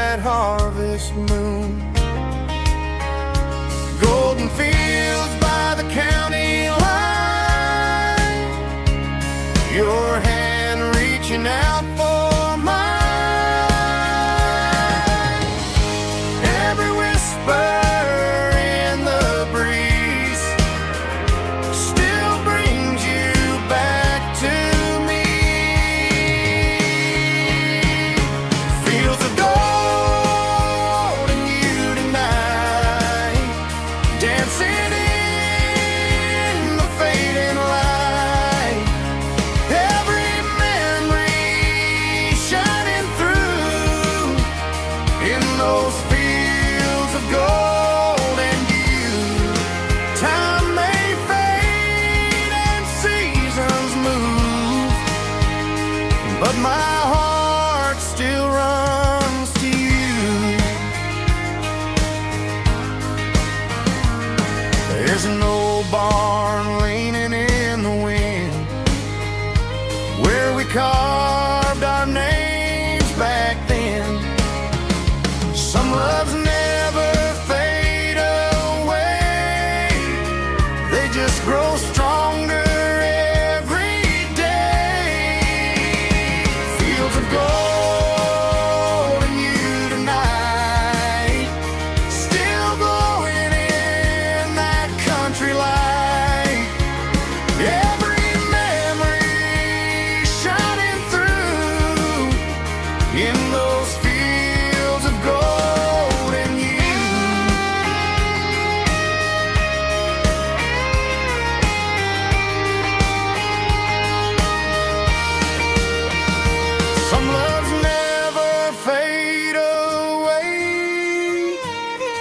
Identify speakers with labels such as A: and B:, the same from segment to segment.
A: that harvest moon. Golden fields by the county line, your hand reaching out for mine. Every whisper in the breeze still brings you back to me. Fields of gold and you tonight, dancing in the fading light. Every memory shining through in those fields of gold and you. Time may fade and seasons move, but my heart still runs to you. There's an old barn leaning in the wind where we carved our names back then. Some loves never fade away, they just grow stronger every day. Fields of gold and you tonight, still glowing in that country light. Every memory shining through in those fields of gold and you. Some loves never fade away,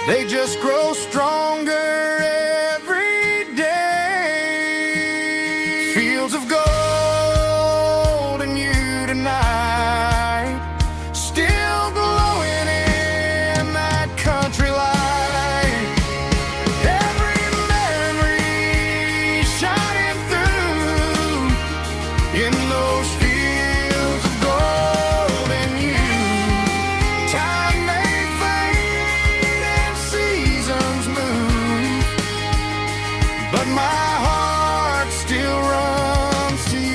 A: they just grow stronger every day. Fields of gold and you tonight, still glowing in that country light. Every memory shining through in those fields of gold and you. Time may fade and seasons move, but my heart still runs to you.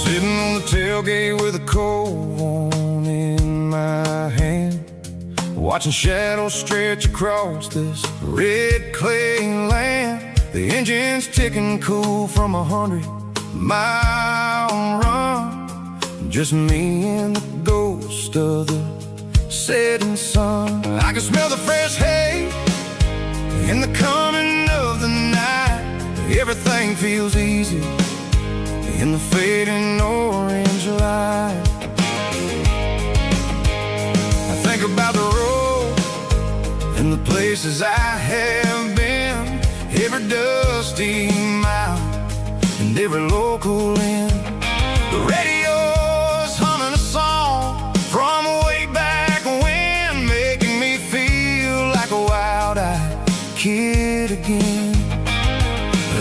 A: Sitting on the tailgate with a cold one in my hand, watching shadows stretch across this red clay land. The engine's ticking cool from 100-mile run. Just me and the ghost of the setting sun. I can smell the fresh hay in the coming of the night. Everything feels easy in the fading orange light. I think about the road and the places I have been, every dusty mile and every local inn. The radio's humming a song from way back when, making me feel like a wild-eyed kid again.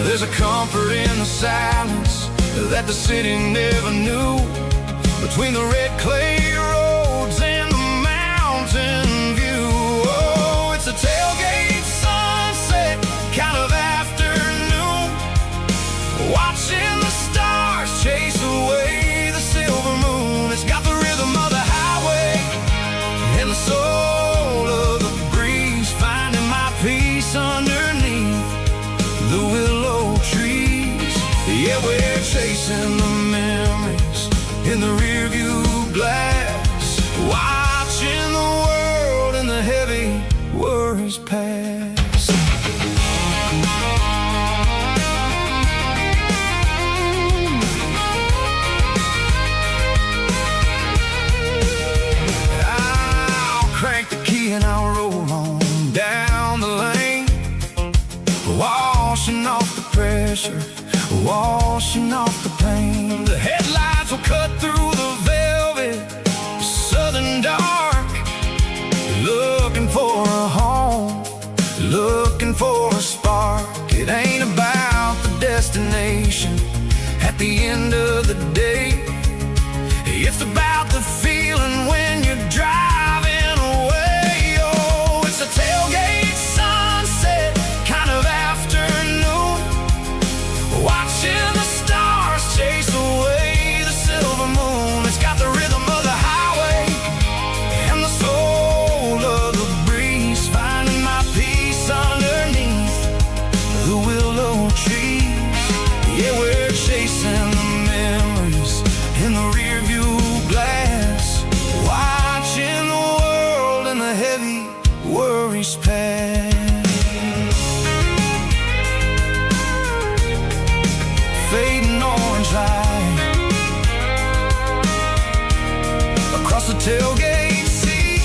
A: There's a comfort in the silence that the city never knew, between the red clay roads and the mountain view. Oh, it's a tailgate sunset kind of afternoon, watching the stars chase away the silver moon. It's got the rhythm of the highway and the soul of the breeze, finding my peace underneath the willow trees. Yeah, we're chasing the memories in the rearview glass, watching the world and the heavy worries pass. washing off the pressure, washing off the pain. The headlights will cut through the velvet southern dark, looking for a home, looking for a spark. It ain't about the destination at the end of the day. It's about the feeling when you're driving away. Oh, it's a tailgate sunset kind of afternoon, watching the stars chase away the silver moon. It's got the rhythm of the highway and the soul of the breeze, finding my peace underneath the willow trees. Yeah, we're chasing the memories in the rear view glass, watching the world and the heavy worries pass. Fading orange light across the tailgate seat.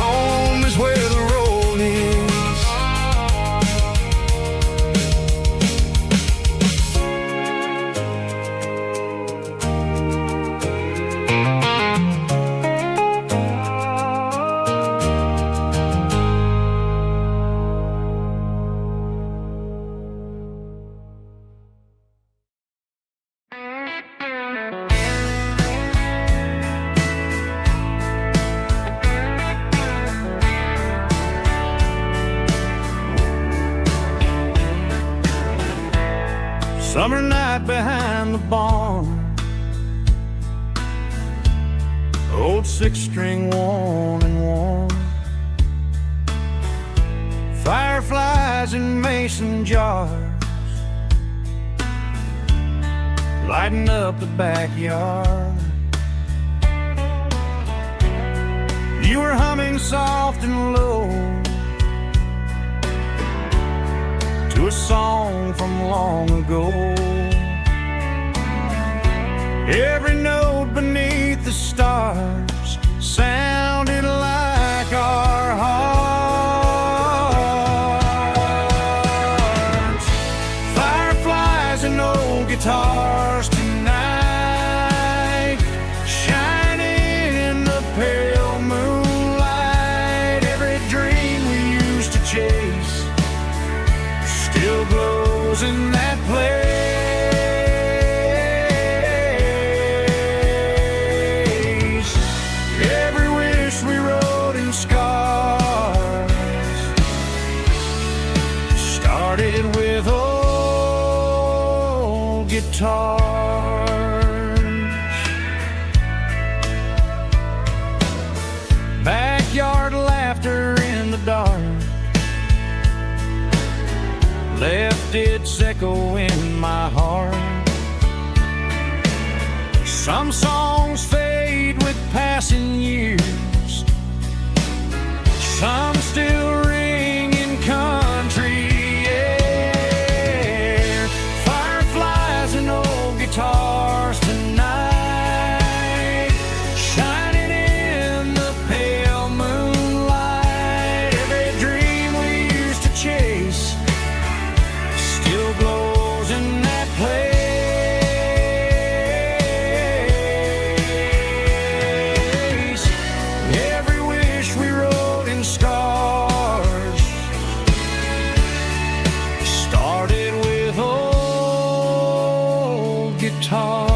A: Home is where the road is. Summer night behind the barn, old six-string worn and worn, fireflies in mason jars, lighting up the backyard. You were humming soft and low to a song from long ago. Every note beneath the stars sounded like our hearts. Fireflies and old guitars tonight, shining in the pale moonlight. Every dream we used to chase still glows in that place. Every wish we wrote in scars started with old guitars. Backyard laughter in the dark left its echo in my heart. Some songs fade with passing years, some still ring in country air. Fireflies and old guitars tonight, shining in the pale moonlight. Every dream we used to chase still glows in that place. Every wish we wrote in scars started with old guitars.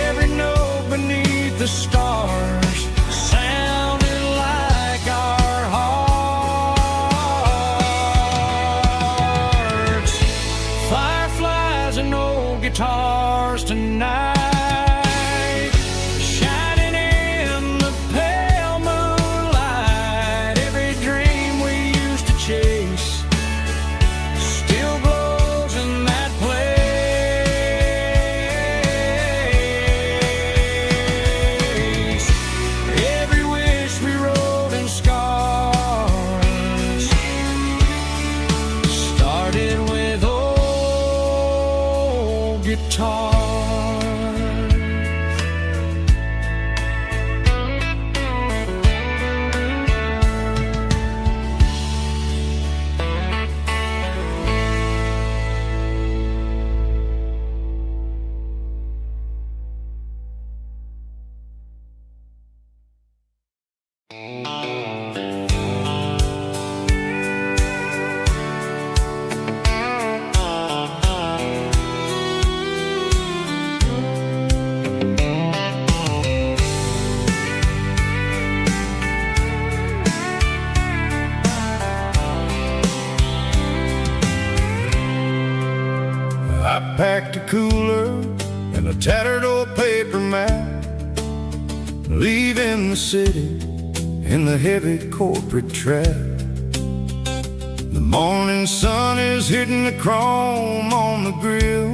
A: Every note beneath the stars sounded like our hearts. Fireflies and old guitars tonight, guitar. I packed a cooler and a tattered old paper map, leaving the city in the heavy corporate trap. The morning sun is hitting the chrome on the grill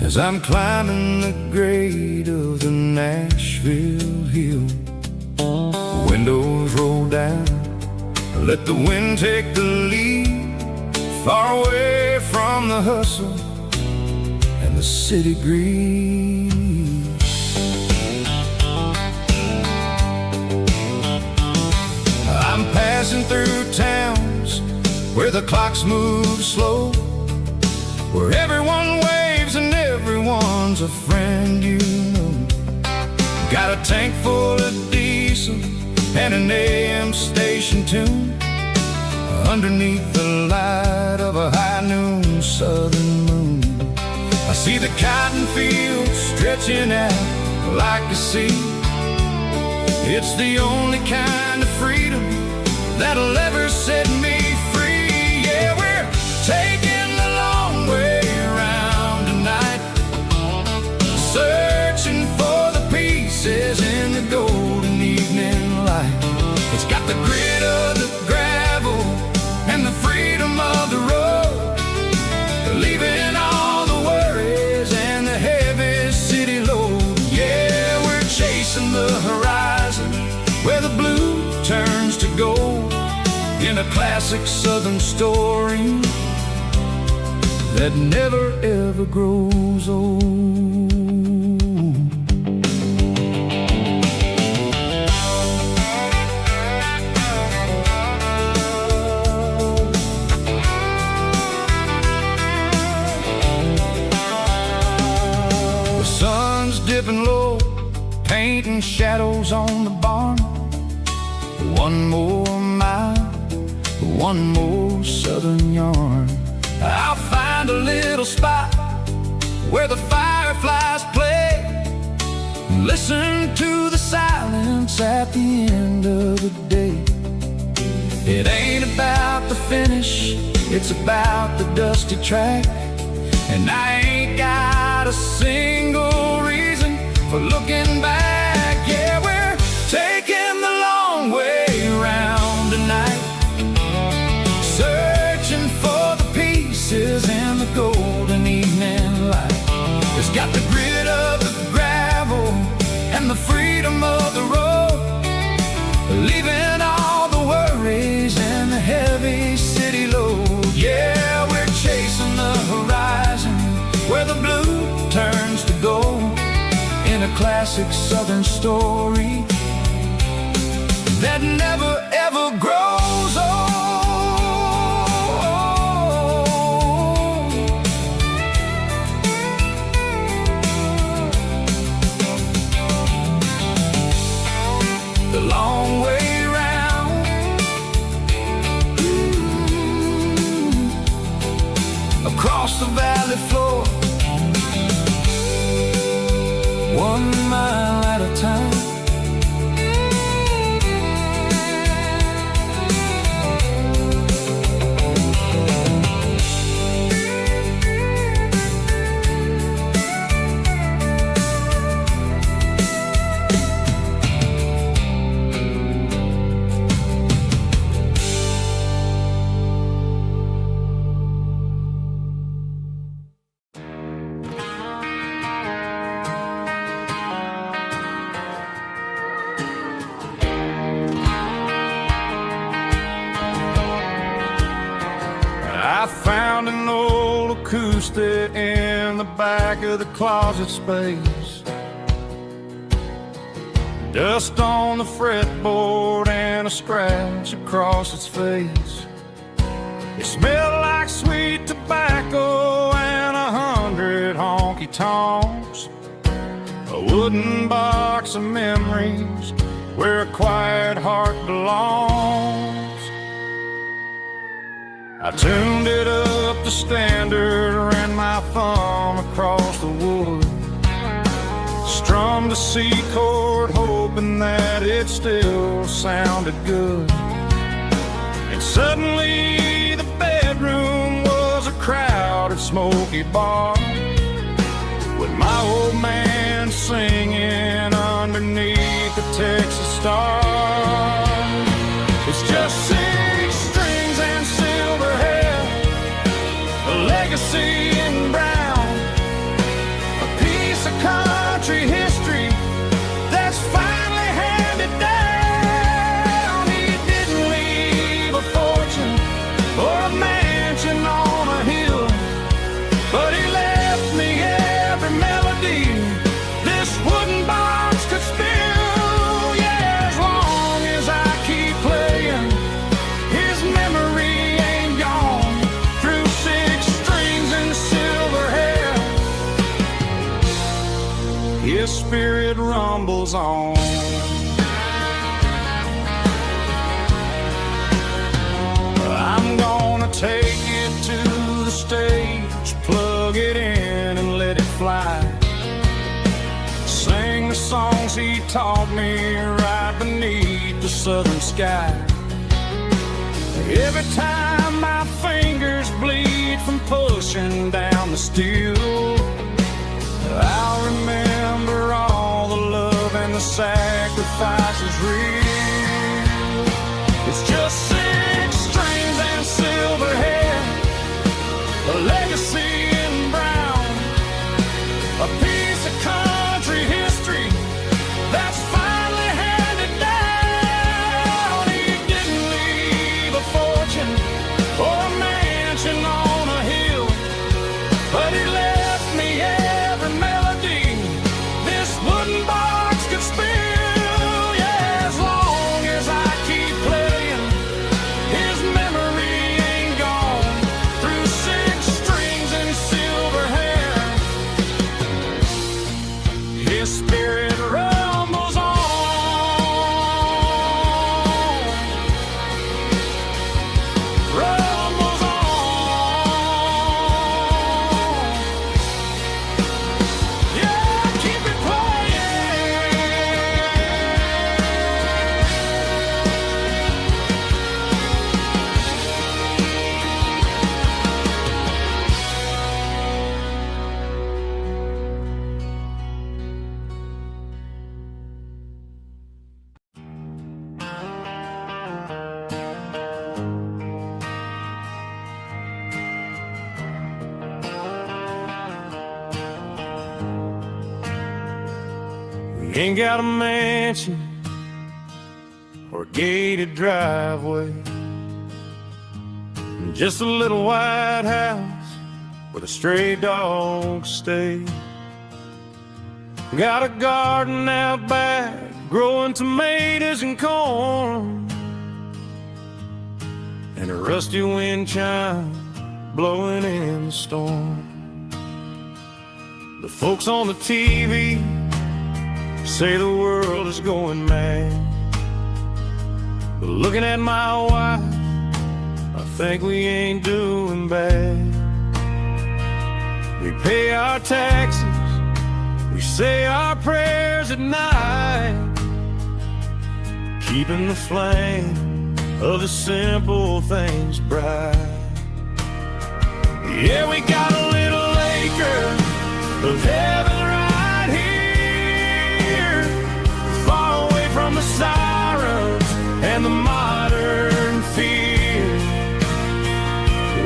A: as I'm climbing the grade of the Nashville hill. Windows roll down, let the wind take the lead, far away from the hustle and the city greed. I'm passing through towns where the clocks move slow, where everyone waves and everyone's a friend you know. Got a tank full of diesel and an AM station tune underneath the light of a high noon southern moon. I see the cotton fields stretching out like a sea. It's the only kind of freedom that'll ever set me free. Yeah, we're taking the long way around tonight, searching for the pieces in the golden evening light. It's got the grit of the gravel and the freedom of the road, leaving all the worries and the heavy city load. Yeah, we're chasing the horizon where the blue turns to gold, in a classic southern story that never ever grows old. Dipping low, painting shadows on the barn. One more mile, one more southern yarn. I'll find a little spot where the fireflies play, listen to the silence at the end of the day. It ain't about the finish, it's about the dusty track, and I ain't got a single reason for looking back. Yeah, we're taking the long way around tonight, searching for the pieces in the golden evening light. It's got the grit of the gravel and the freedom of the road, leaving all the worries and the heavy city load. Yeah, we're chasing the horizon where the blue turns to gold, in a classic southern story that never ever grows old. The long way round, across the valley floor, 1 mile at a time. I found an old acoustic in in the back of the closet space. Dust on the fretboard and a scratch across its face. It smelled like sweet tobacco and 100 honky-tonks. A wooden box of memories where a quiet heart belongs. I tuned it up to standard, ran my thumb across the wood, strummed a C chord hoping that it still sounded good. And suddenly the bedroom was a crowded smoky bar, with my old man singing underneath the Texas stars. It's just 6 strings and silver hair, a legacy in brown, a piece of country history that's finally handed down. He didn't leave a fortune or a mansion on a hill, but he left me every melody this wooden box could spill. Yeah, as long as I keep playing, his memory ain't gone. Through 6 strings and silver hair, his spirit rumbles on. I'm gonna take it to the stage, plug it in and let it fly. Sing the songs he taught me right beneath the southern sky. Every time my fingers bleed from pushing down the steel, I'll remember all the love and the sacrifices real. It's just 6 strings and silver hair, a legacy in brown, a piece of country history that's finally handed down. He didn't leave a fortune or a mansion on a hill, but he left me every melody this wooden box could spill. Yeah, as long as I keep playing, his memory ain't gone. Through 6 strings and silver hair, his spirit rumbles on. Rumbles on. Yeah, keep it playing. We ain't got a mansion or a gated driveway, just a little white house where the stray dogs stay. Got a garden out back, growing tomatoes and corn, and a rusty wind chime blowing in the storm. The folks on the TV say the world is going mad, but looking at my wife, I think we ain't doing bad. We pay our taxes, we say our prayers at night, keeping the flame of the simple things bright. Yeah, we got a little acre of heaven right here, far away from the sirens and the modern fear,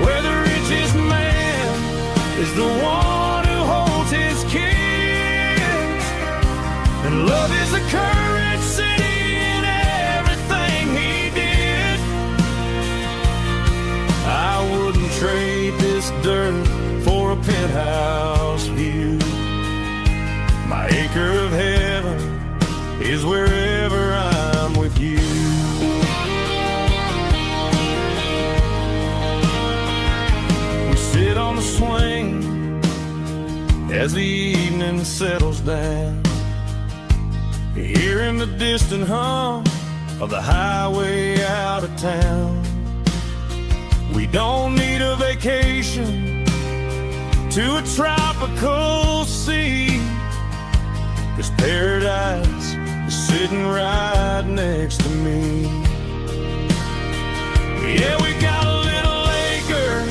A: where the richest man is the one who holds his kids, and love is the currency in everything he did. I wouldn't trade this dirt for a penthouse acre of heaven is wherever I'm with you. We sit on the swing as the evening settles down, hearing the distant hum of the highway out of town. We don't need a vacation to a tropical sea, 'cause paradise is sitting right next to me. Yeah, we got a little acre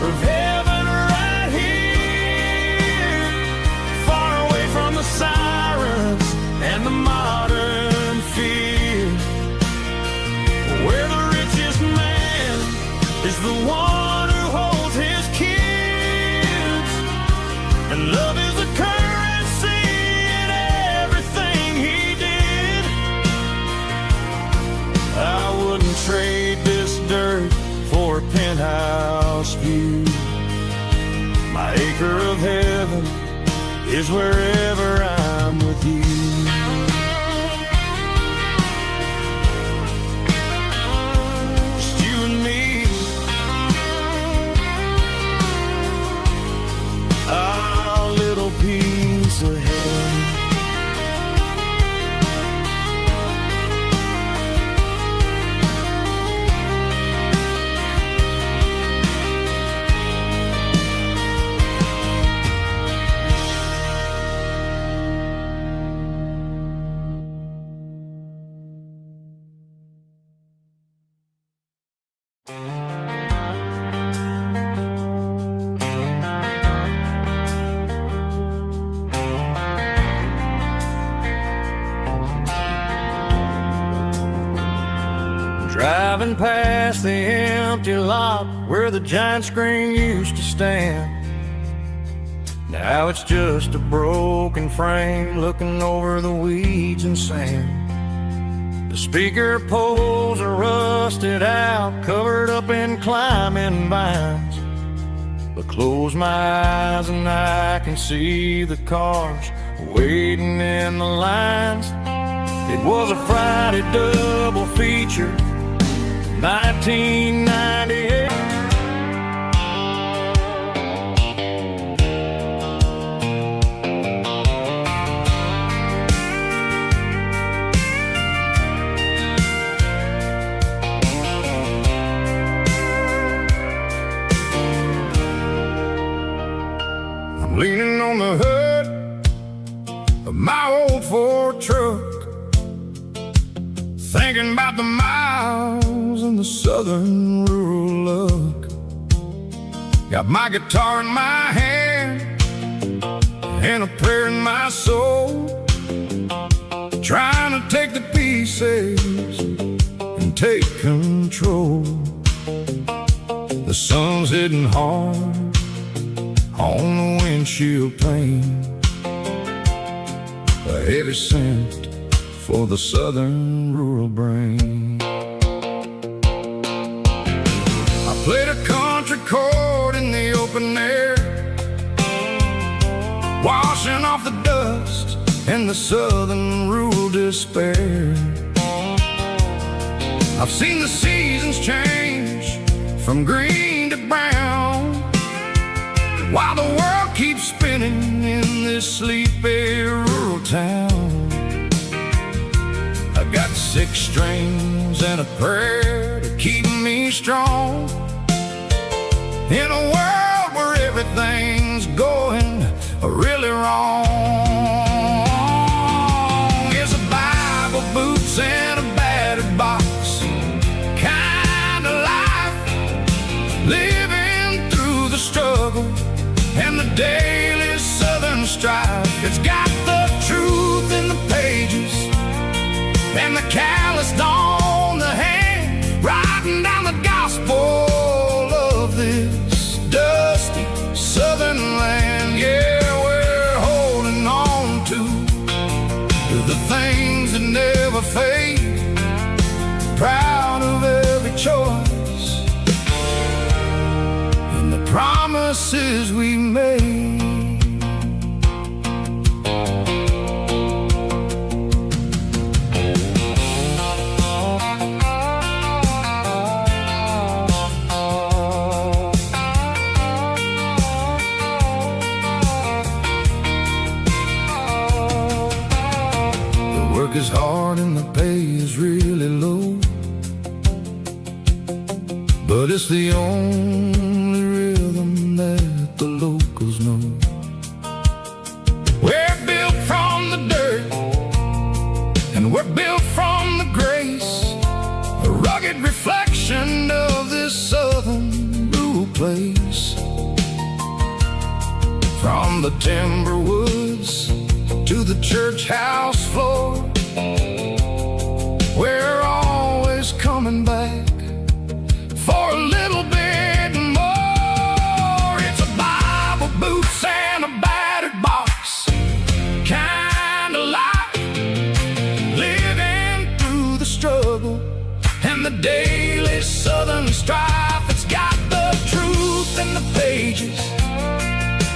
A: of heaven right here, far away from the sirens and the modern fear, where the richest man is the one who holds his kids, and love is the currency in everything he did. I wouldn't trade this dirt for a penthouse view. My acre of heaven is wherever I'm with you. Piece of heaven. Driving past the empty lot where the giant screen used to stand. Now it's just a broken frame looking over the weeds and sand. The speaker poles are rusted out, covered up in climbing vines. But close my eyes and I can see the cars waiting in the lines. It was a Friday double feature, 1998. I'm leaning on the hood of my old Ford truck, thinking about the miles and the southern rural look. Got my guitar in my hand and a prayer in my soul, trying to take the pieces and take control. The sun's hitting hard on the windshield pane, a heavy scent for the southern rural brain. I played a country chord in the open air, washing off the dust and the southern rural despair. I've seen the seasons change from green to brown, while the world keeps spinning in this sleepy rural town. I've got 6 strings and a prayer to keep me strong, in a world where everything's going really wrong. It's a Bible, boots, and a battered box kind of life, living through the struggle and the daily southern strife. It's got the truth in the pages and the calloused on the hand, writing down the gospel of this dusty southern land. Yeah, we're holding on to the things that never fade, proud of every choice and the promises we made. hard and the pay is really low, but it's the only rhythm that the locals know. We're built from the dirt, and we're built from the grace, a rugged reflection of this southern rural place. From the timber woods to the church house floor, we're always coming back for a little bit more. It's a Bible, boots, and a battered box kind of life, living through the struggle and the daily southern strife. It's got the truth in the pages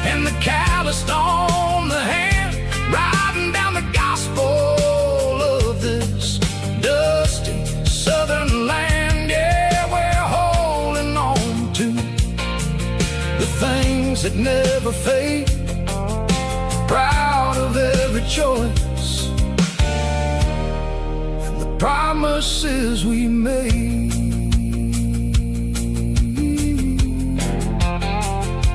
A: and the calloused on the hand, riding down the gospel of this dusty southern land. Yeah, we're holding on to the things that never fade, proud of every choice and the promises we made.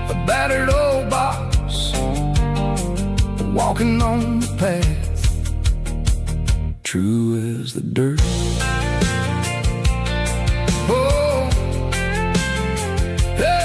A: A battered old box, walking on the path, true as the dirt. Oh, hey.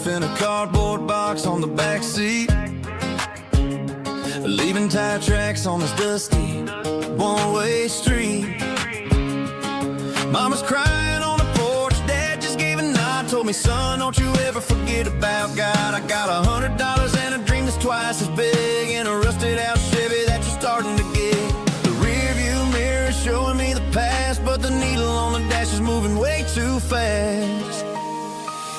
A: In a cardboard box on the back seat, leaving tire tracks on this dusty one-way street. Mama's crying on the porch, Dad just gave a nod, told me, son, don't you ever forget about God. I got $100 and a dream that's twice as big, in a rusted out Chevy that you're starting to get. The rear view mirror is showing me the past, but the needle on the dash is moving way too fast.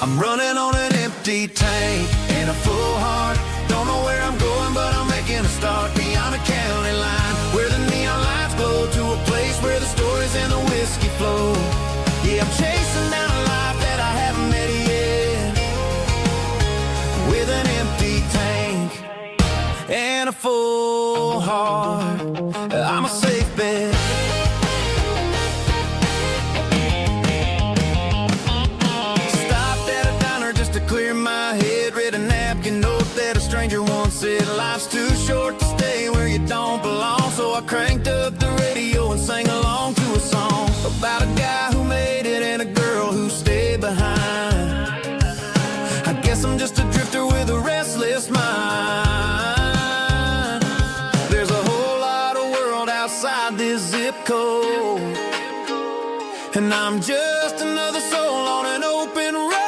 A: I'm running on an empty tank and a full heart. Don't know where I'm going, but I'm making a start beyond the county line, where the neon lights glow, to a place where the stories and the whiskey flow. Yeah, I'm chasing down a life that I haven't met yet, with an empty tank and a full heart. I'm a safe bet. Clear my head, read a napkin note that a stranger once said, life's too short to stay where you don't belong. So I cranked up the radio and sang along to a song about a guy who made it and a girl who stayed behind. I guess I'm just a drifter with a restless mind. There's a whole lot of world outside this zip code, and I'm just another soul on an open road.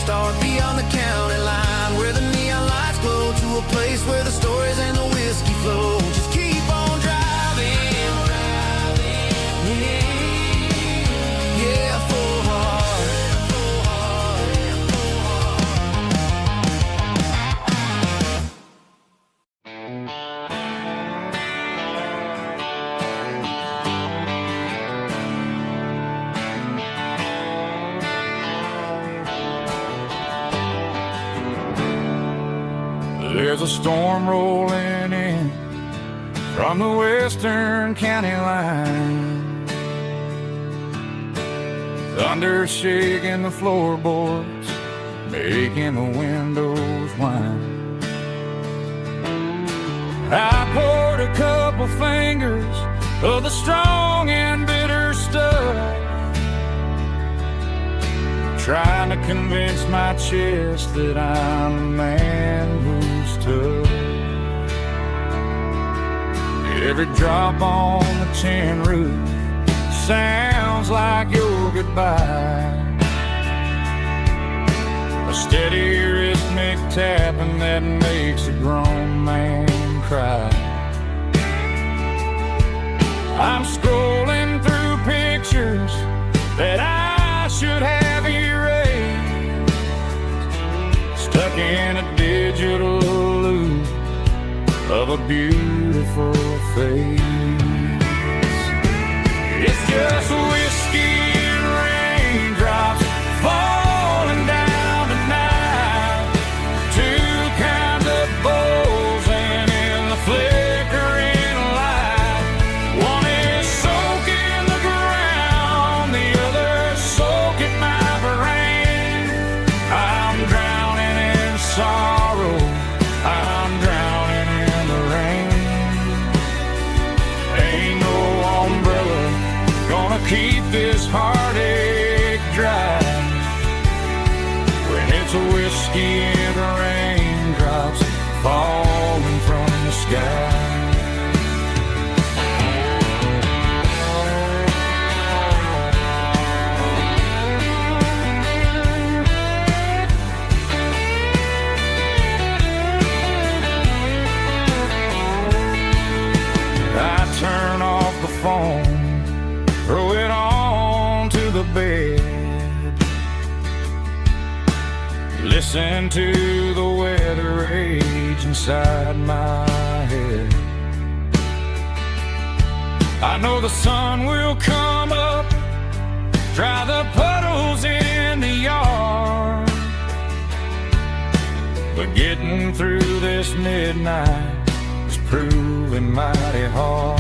A: Start beyond the county line, where the neon lights glow, to a place where the stories and the whiskey flow. Just keep on driving, yeah, full heart. There's a storm rolling in from the western county line. thunder shaking the floorboards, making the windows whine. I poured a couple fingers of the strong and bitter stuff, trying to convince my chest that I'm a man who's tough. Every drop on the tin roof sounds like your goodbye, a steady rhythmic tapping that makes a grown man cry. I'm scrolling through pictures that I should have erased, stuck in a digital loop of a beautiful face. It's just whiskey and raindrops falling down tonight, two kinds of bowls and in the flickering light. One is soaking the ground, the other soaking my brain. I'm drowning in sorrow, I'm drowning in the rain. Ain't no umbrella gonna keep this heartache dry when it's a whiskey and raindrops falling from the sky. I turn off the phone, throw it on to the bed, listen to the weather rage inside my head. I know the sun will come up, dry the puddles in the yard, but getting through this midnight is proving mighty hard.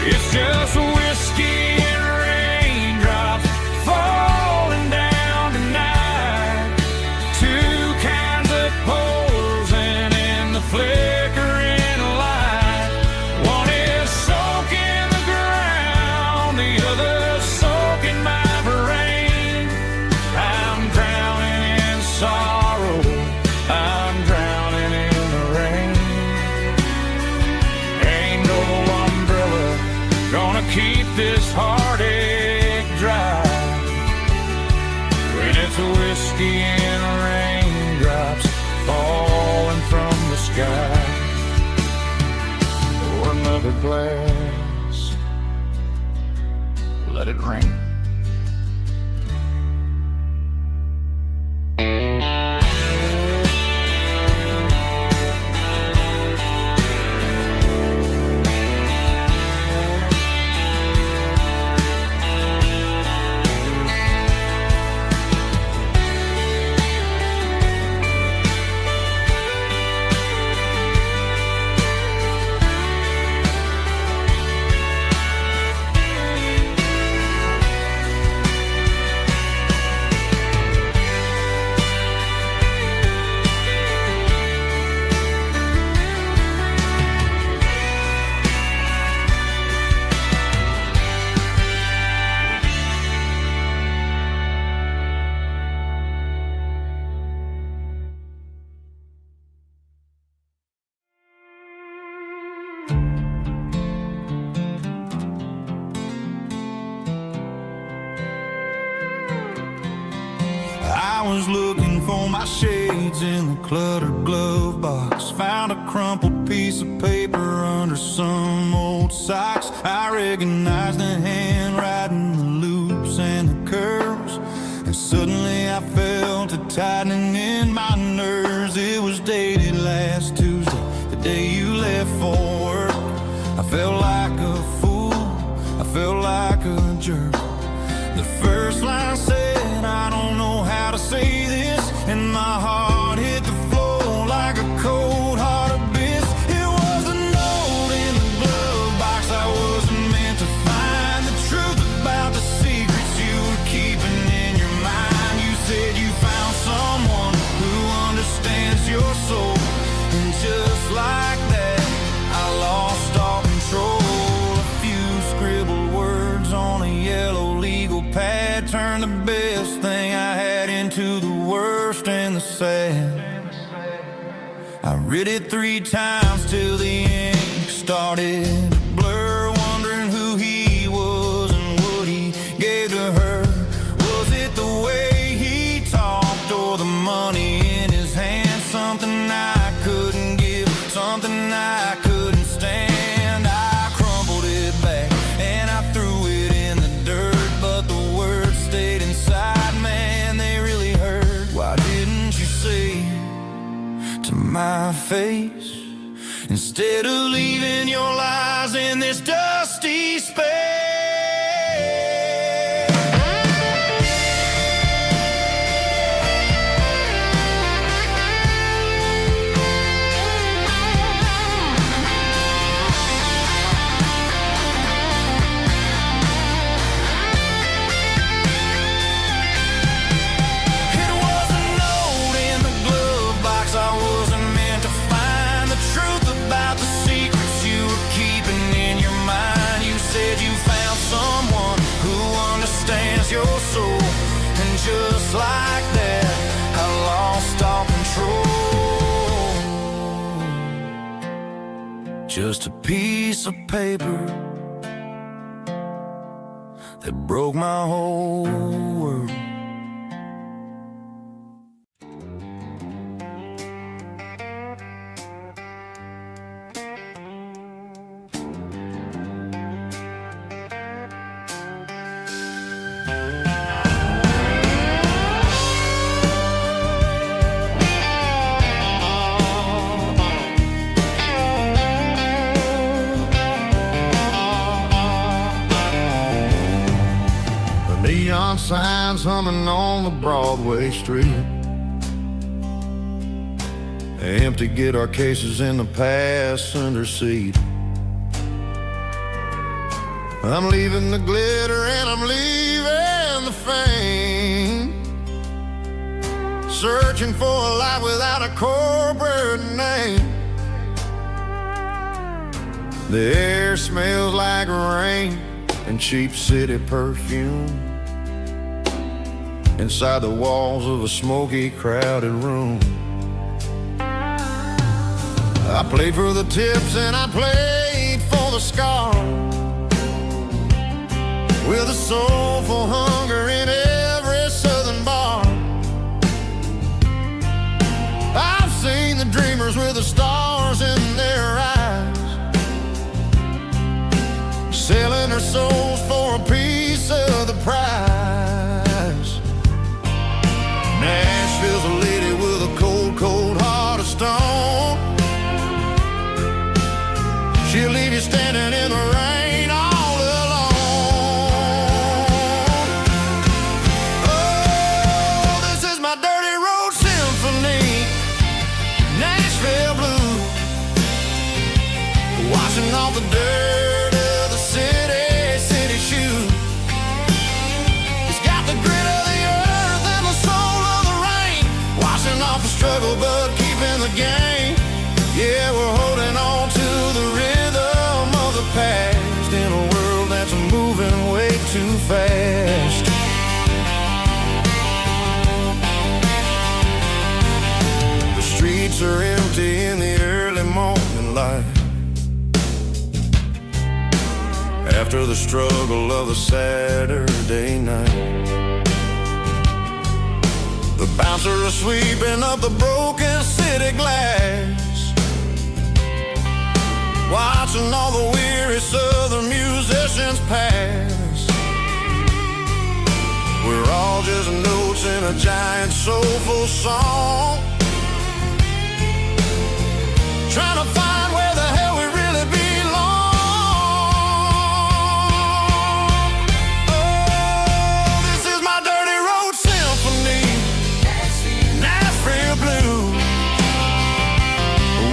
A: It's just whiskey and raindrops falling down tonight, two kinds of poles and in the flickering light. One is soaking the ground, the other soaking my brain. I'm drowning in sorrow, I'm drowning in the rain. Ain't no umbrella gonna keep this heartache dry when it's a whiskey and raindrops falling from the sky. Pour another glass, let it rain. I was looking for my shades in the cluttered glove box, found a crumpled piece of paper under some old socks. I recognized the handwriting, the loops and the curves, and suddenly I felt a tightening in my nerves. It was dated last Tuesday, the day you left for work. I felt like a fool, I felt like a jerk. The first line said, I don't know how to say this, and my heart hit the floor like a cold heart abyss. It was a note in the glove box I wasn't meant to find, the truth about the worst and the sad. I read it 3 times till the ink started to blur, wondering who he was and what he gave to her. Was it the way he talked or the money in his hand? Something I couldn't give, something I couldn't stand. I crumpled it back and I threw it in the dirt, but the words stayed inside, man, they really hurt. Why didn't you say to my face, instead of leaving your lies in this dusty space? Your soul, and just like that, I lost all control. Just a piece of paper that broke my whole world. Neon signs humming on the Broadway street. Empty guitar cases in the passenger seat. I'm leaving the glitter and I'm leaving the fame, searching for a life without a corporate name. The air smells like rain and cheap city perfume inside the walls of a smoky, crowded room. I played for the tips and I played for the scars, with a soulful hunger in every southern bar. I've seen the dreamers with the stars in their eyes, selling their souls for a piece of the prize. Nashville's a lady with a cold, cold heart of stone. She'll leave you standing in the rain all alone. Oh, this is my dirty road symphony, Nashville blues, washing off the dirt of the city shoes. It's got the grit of the earth and the soul of the rain, washing off the struggle but keeping the game. Yeah, we're holding on to the rhythm of the past in a world that's moving way too fast. The streets are empty in the early morning light, after the struggle of the Saturday night. The bouncer is sweeping up the broken city glass, watching all the weary southern musicians pass. We're all just notes in a giant soulful song, trying to find where the hell we really belong. Oh, this is my dirty road symphony, Nashville blues,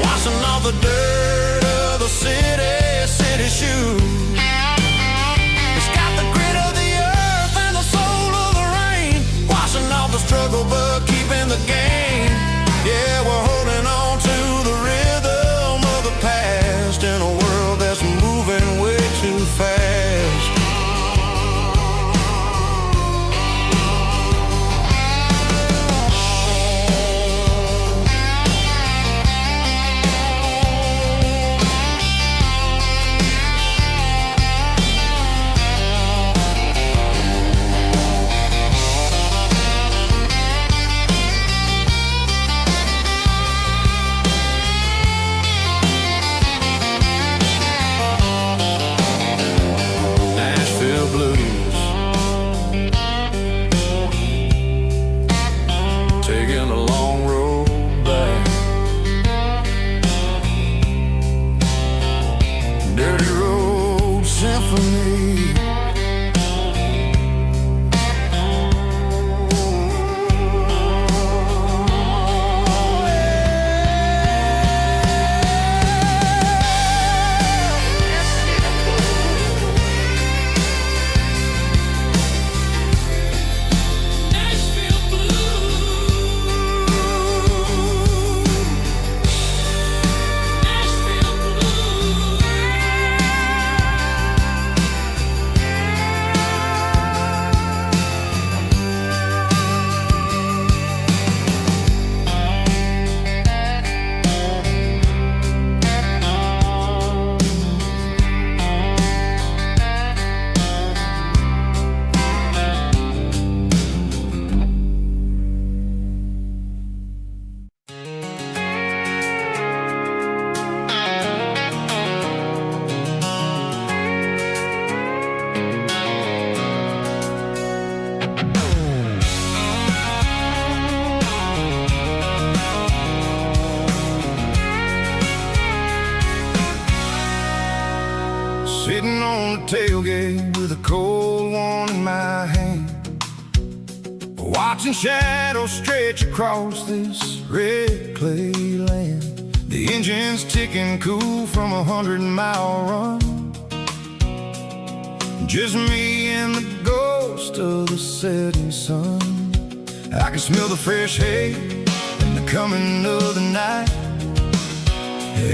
A: washing off the dirt of the city shoes. It's got the grit of the earth and the soul of the rain, washing off the struggle but keeping the game. Yeah, we're holding on to the rhythm of tailgate with a cold one in my hand, watching shadows stretch across this red clay land. The engine's ticking cool from 100-mile run. Just me and the ghost of the setting sun. I can smell the fresh hay and the coming of the night.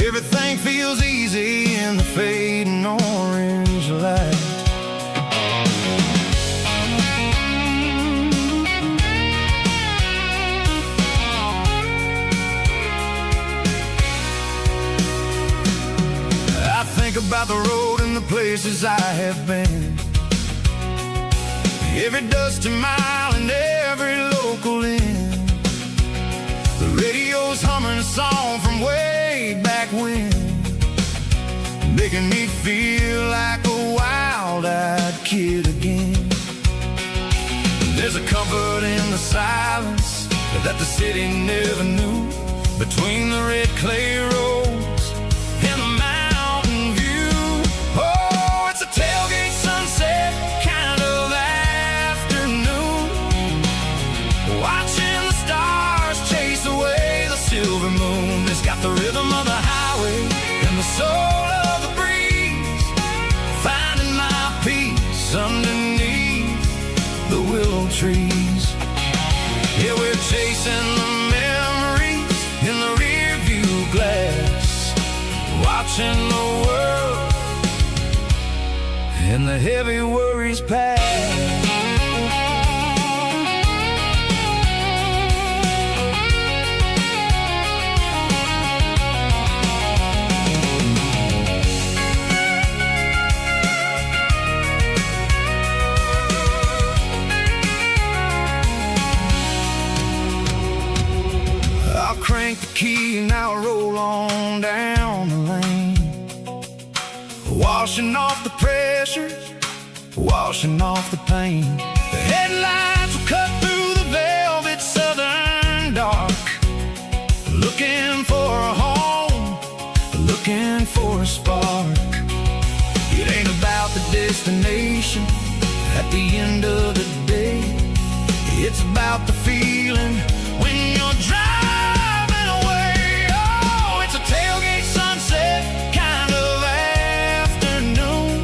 A: Everything feels easy in the fading orange light. I think about the road and the places I have been, every dusty mile and every local inn. The radio's humming a song from way back when, making me feel like a wild-eyed kid again. There's a comfort in the silence that the city never knew, between the red clay roads and the mountain view. Oh, it's a tailgate sunset kind of afternoon, watching the stars chase away the silver moon. It's got the rhythm of the highway and the soul of the breeze, finding my peace underneath the willow trees. Yeah, we're chasing the memories in the rear view glass, watching the world and the heavy worries pass. Crank the key and I'll roll on down the lane, washing off the pressure, washing off the pain. The headlights will cut through the velvet southern dark, looking for a home, looking for a spark. It ain't about the destination at the end of the day, it's about the feeling when you're driving. Tailgate sunset kind of afternoon,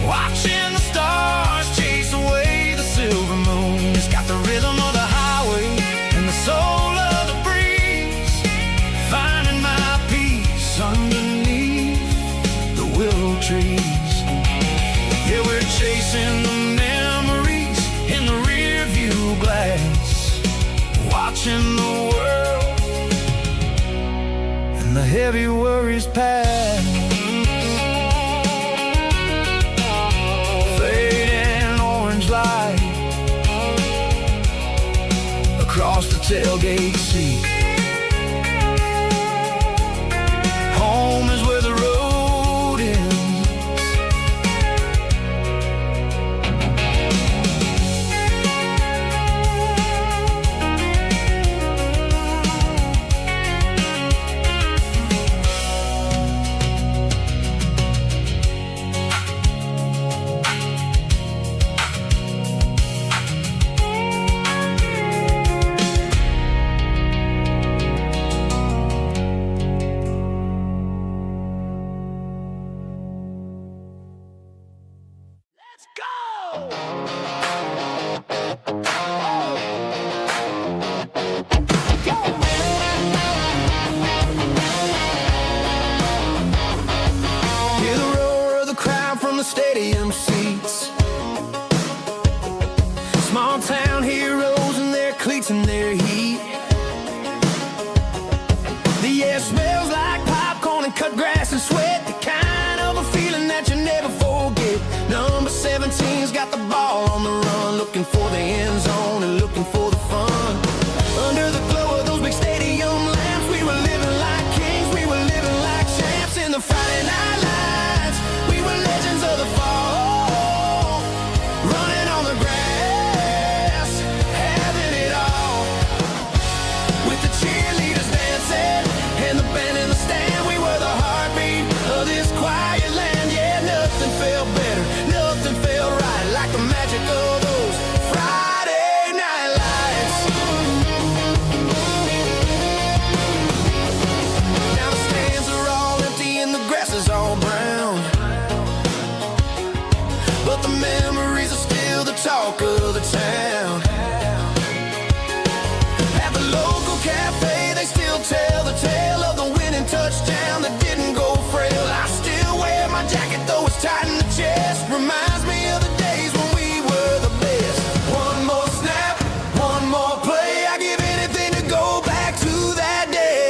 A: watching the stars chase away the silver moon. It's got the rhythm of the highway and the soul of the breeze, finding my peace underneath the willow trees. Yeah, we're chasing the memories in the rear view glass, watching the world the heavy worries pass. Fading orange light across the tailgate seat. Home is where the road ends. Stadium seats, small town heroes in their cleats and their heat. The air smells like popcorn and cut grass and sweat, the kind of a feeling that you never forget. Number 17's got the ball on the run, looking for the end zone and looking for the fun. Under the glow of those big stadium lamps, we were living like kings, we were living like champs in the Friday night lights. We were legends of the fall, running on the grass, having it all, with the cheerleaders dancing and the band in the stand. We were the heartbeat of this quiet land. Yeah, nothing cafe, they still tell the tale of the winning touchdown that didn't go frail. I still wear my jacket though it's tight in the chest. Reminds me of the days when we were the best. One more snap, one more play. I give anything to go back to that day.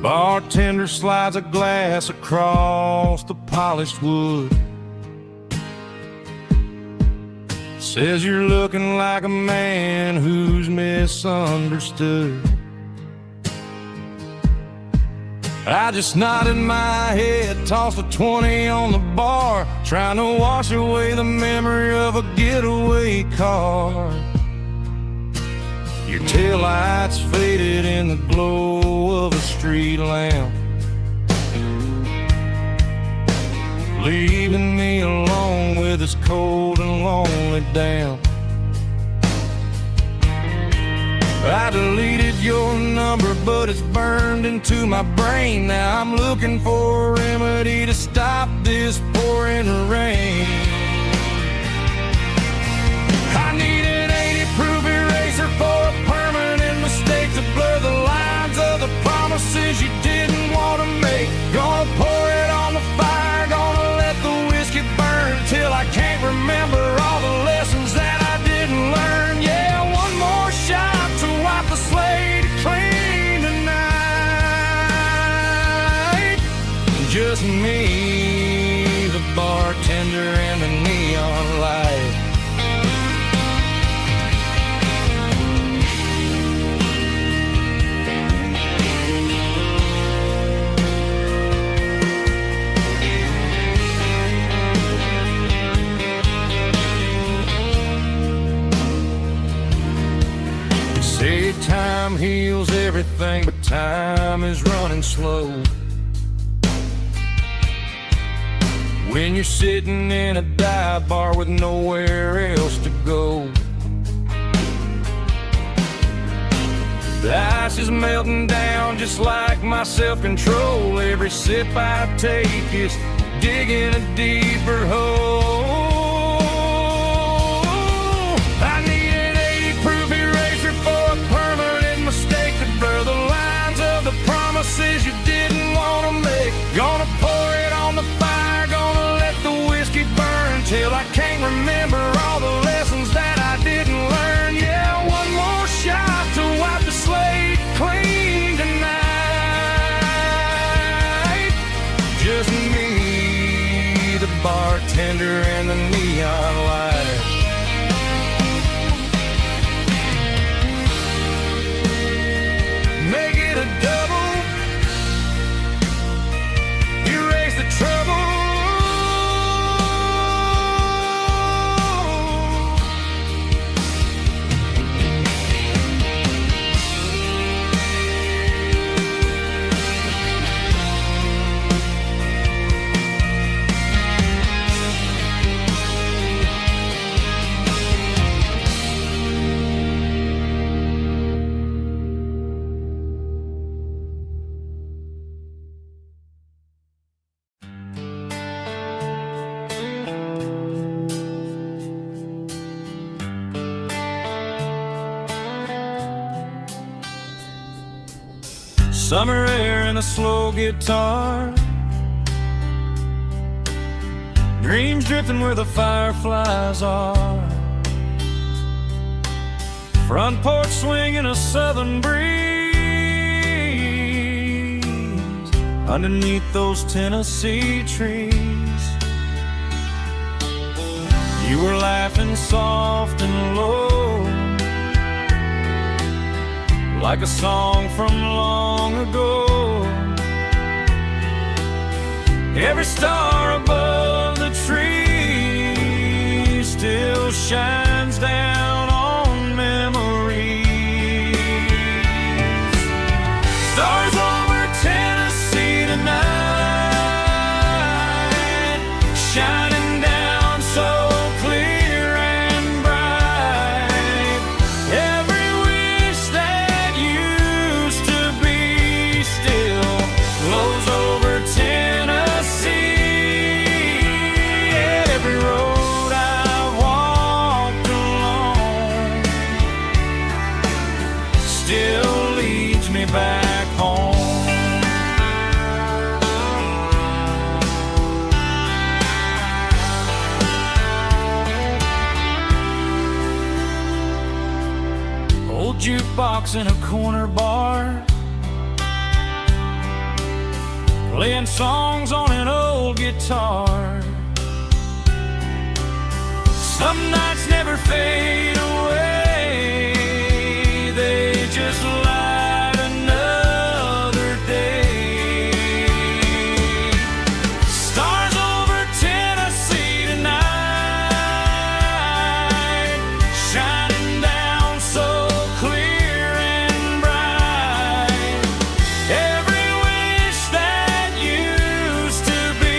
A: Bartender slides a glass across the polished wood. Says you're looking like a man who's misunderstood. I just nodded my head, tossed a 20 on the bar, trying to wash away the memory of a getaway car. Your taillights faded in the glow of a street lamp, leaving me alone with this cold and lonely damp. I deleted your number, but it's burned into my brain. Now I'm looking for a remedy to stop this pouring rain. I need an 80-proof eraser for a permanent mistake to blur the lines of the promises you didn't want to make. Gonna pour it on the fire, gonna let the whiskey burn till I can't remember all the lessons that I didn't learn. Yeah, one more shot to wipe the slate clean tonight. Just me, the bartender, and the neon light. Say time heals everything, but time is running slow. When you're sitting in a dive bar with nowhere else to go, the ice is melting down just like my self-control. Every sip I take is digging a deeper hole. I need an 80-proof eraser for a permanent mistake to blur the lines of the promises you didn't want to make. Gonna pour it on the fire, gonna let the whiskey burn till I can't remember all the lessons that I didn't learn. Yeah, one more shot to wipe the slate clean tonight. Just me, the bartender, Summer air and a slow guitar, dreams drifting where the fireflies are. Front porch swinging a southern breeze underneath those Tennessee trees. You were laughing soft and low, like a song from long ago. Every star above the tree still shines down on memories. Stars over Tennessee tonight, shining down so clear and bright. Every wish that used to be still glows over Tennessee. Every road I walked along still leads me back home. Old jukebox in a corner bar, playing songs on an old guitar. Some nights never fade away, they just light another day. Stars over Tennessee tonight, shining down so clear and bright. Every wish that used to be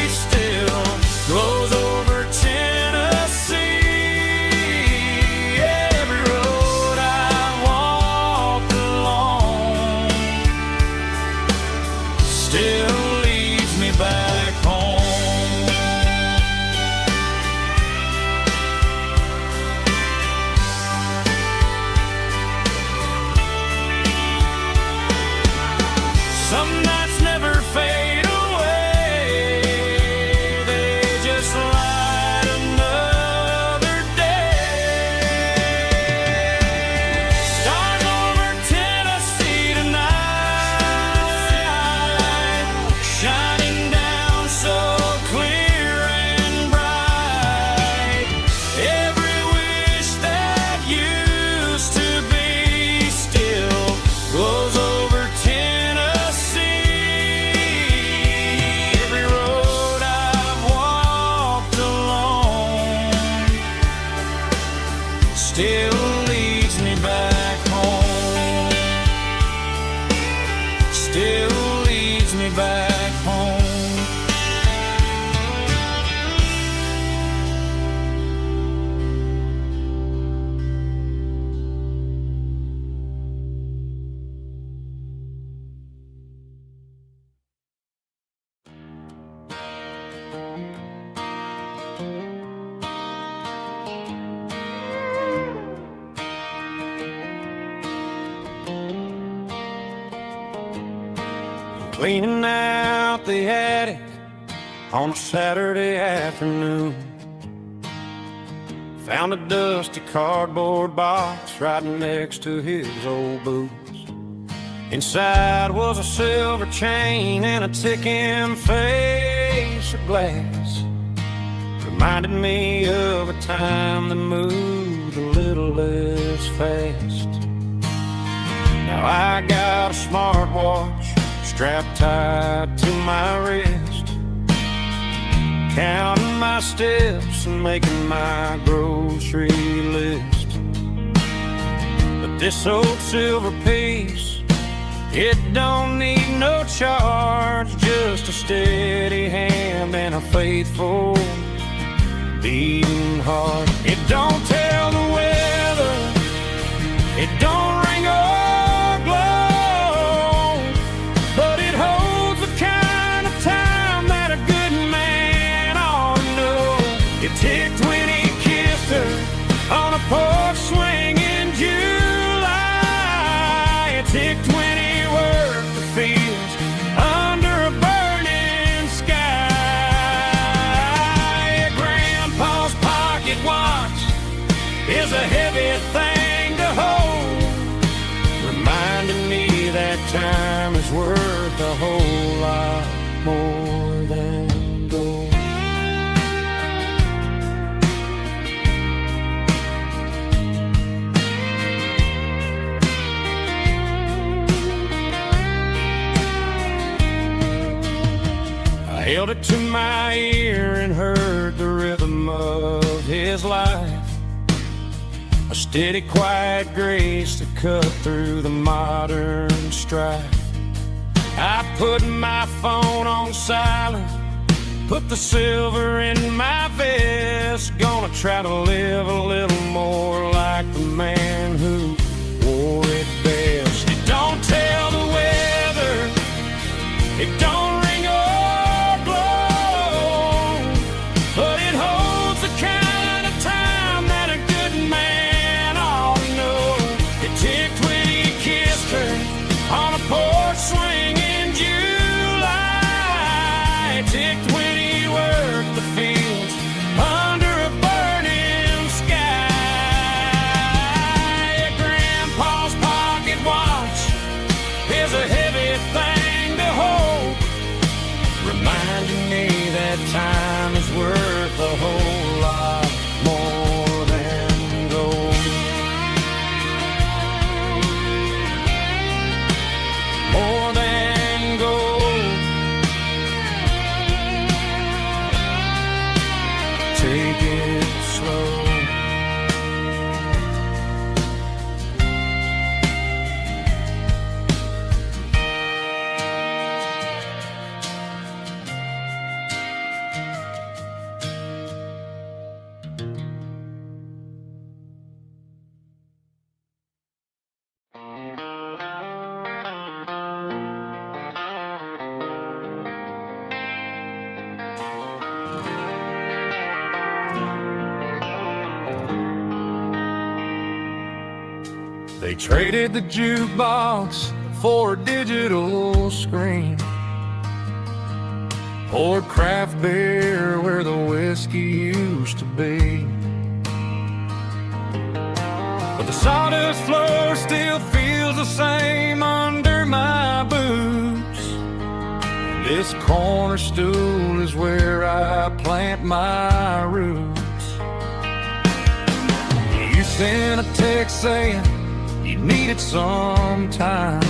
A: still glows over Tennessee. Every road I walked along still leads me back home. Some nights never fade away, they just light another day. Stars over Tennessee tonight, shining down so clear and bright. Every wish that used to be still glows over Tennessee. Every road I've walked along still leads me back home. Still leads me back home. Cleaning out the attic on a Saturday afternoon, found a dusty cardboard box right next to his old boots. Inside was a silver chain and a ticking face of glass. Reminded me of a time that moved a little less fast. Now I got a smartwatch strapped tight to my wrist, counting my steps and making my grocery list. But this old silver piece, it don't need no charge, just a steady hand and a faithful beating heart. It don't tell the weather, it don't ring or glow, but it holds the kind of time that a good man ought to know. It ticked when he kissed her on a porch swing in July. It ticked when he worked time is worth a whole lot more than gold. I held it to my ear and heard the rhythm of his life, a steady, quiet grace to cut through the modern strife. I put my phone on silent, put the silver in my vest. Gonna try to live a little more like the man who wore it best. It don't tell the weather, it don't ring or blow, but it holds the kind of time that a good man ought to know. It ticked when he kissed her on a porch swing in July. It ticked when he worked the fields under a burning sky. Grandpa's pocket watch is a heavy thing to hold, reminding me that time is worth a whole lot more than gold. More than gold. Take it slow. They traded the jukebox for a digital screen, poured craft beer where the whiskey used to be. But the sawdust floor still feels the same under my boots. This corner stool is where I plant my roots. You sent a text saying you needed some time,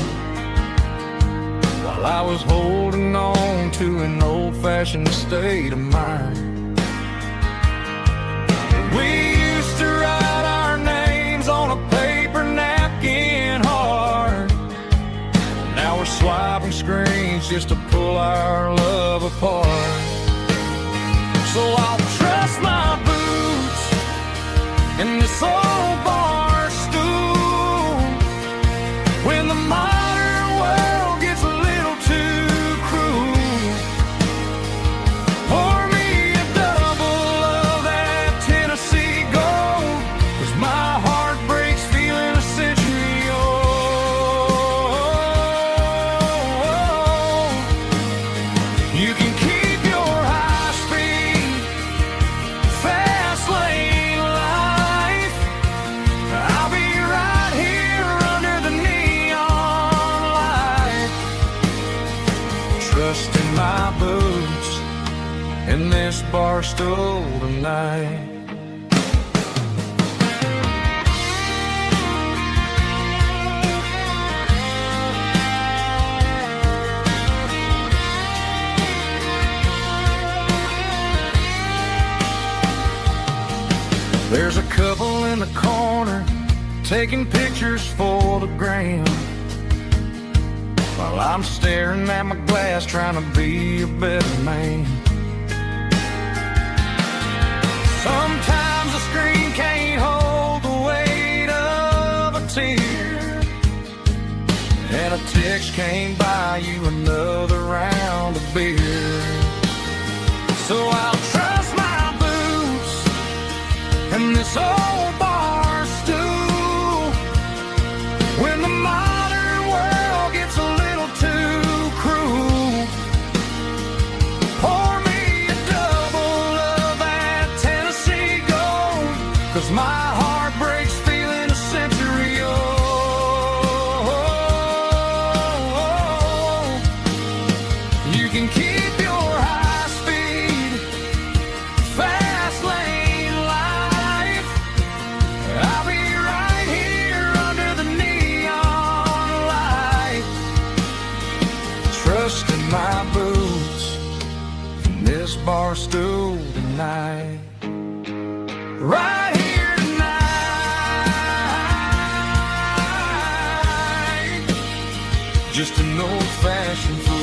A: while I was holding on to an old-fashioned state of mind. We used to write our names on a paper napkin hard. Now we're swiping screens just to pull our love apart. So I'll trust my boots in this old bar stool when the modern world gets a little too cruel. Pour me a double of that Tennessee gold, 'cause my heart breaks feeling a century old. You can keep your high-speed fast lane life. I'll be right here under the neon light, trusting my boots in this bar stool tonight. There's a couple in the corner taking pictures for the gram, while I'm staring at my glass trying to be a better man. Sometimes the screen can't hold the weight of a tear, and a text can't buy you another round of beer. So I'll trust my boots and this old bar stool when the modern world gets a little too cruel. Pour me a double of that Tennessee gold, 'cause my heart breaks feeling a century old. Barstow tonight. Right here tonight. Just an old-fashioned fool.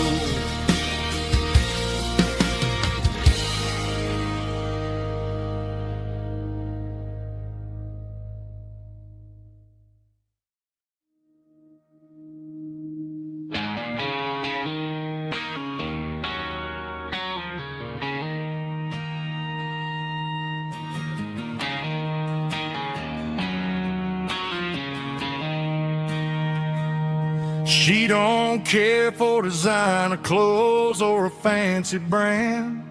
A: She don't care for designer clothes or a fancy brand.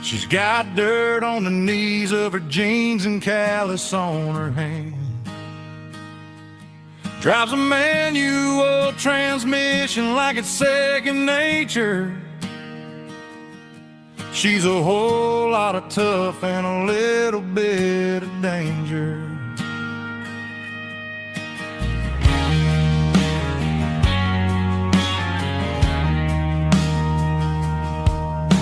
A: She's got dirt on the knees of her jeans and callus on her hand. Drives a manual transmission like it's second nature. She's a whole lot of tough and a little bit of danger.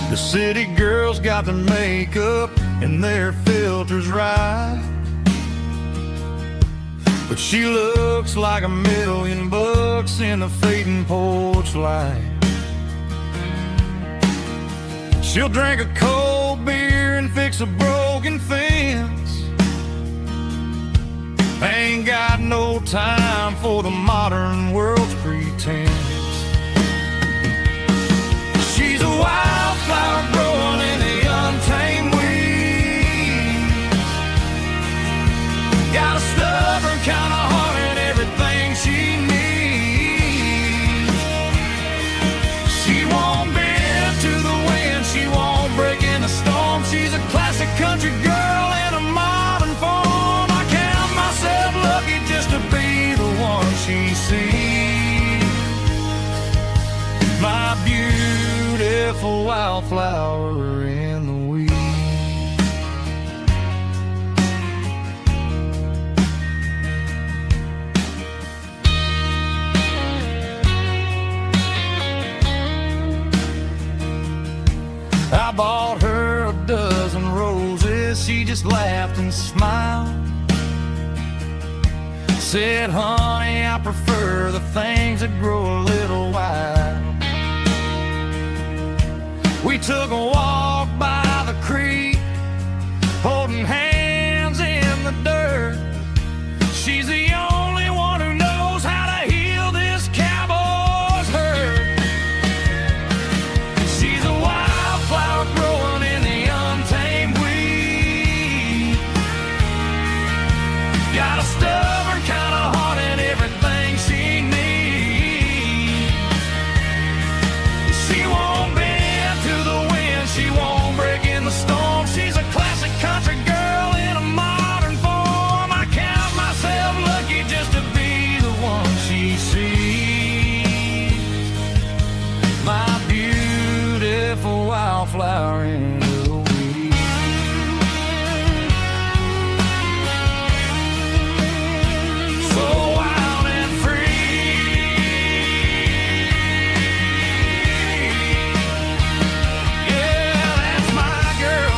A: The city girls got their makeup and their filters right, but she looks like $1,000,000 in the fading porch light. She'll drink a cold beer and fix a broken fence. Ain't got no time for the modern world's pretense. She's a wildflower growing in the untamed weeds. Got a stubborn kind of heart and everything she needs. She won't bend to the wind, she won't break in the storm. She's a classic country girl in a modern form. I count myself lucky just to be the one she sees. My beautiful wildflower in the weeds. I bought her a dozen roses, she just laughed and smiled. Said, honey, I prefer the things that grow a little wild. We took a walk by the creek, holding hands in the dirt. She's the only one who knows how to heal this cowboy's hurt. She's a wildflower growing in the untamed weed. Got a stubborn kind of heart and everything she needs. She won't bend to the wind, she won't break in the storm. She's a classic country girl in a modern form. I count myself lucky just to be the one she sees. My beautiful wildflower in the weeds. So wild and free. Yeah, that's my girl.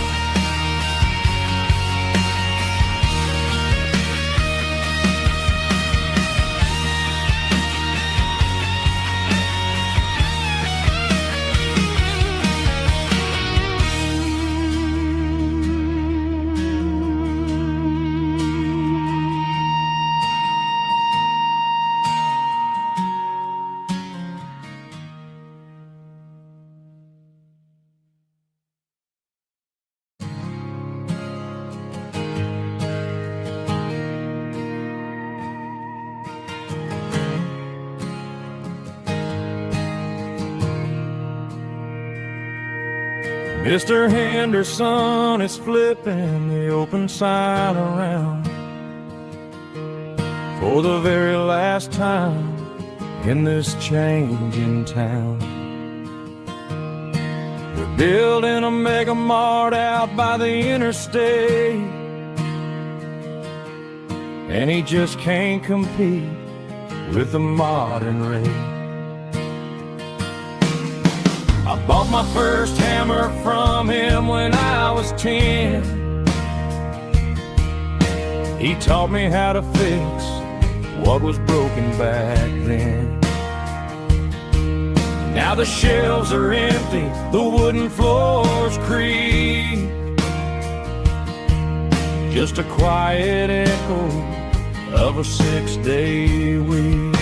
A: Mr. Henderson is flipping the open sign around for the very last time in this changing town. They're building a mega mart out by the interstate, and he just can't compete with the modern rate.
B: I bought my first hammer from him when I was 10. He taught me how to fix what was broken back then. Now the shelves are empty, the wooden floors creak, just a quiet echo of a 6-day week.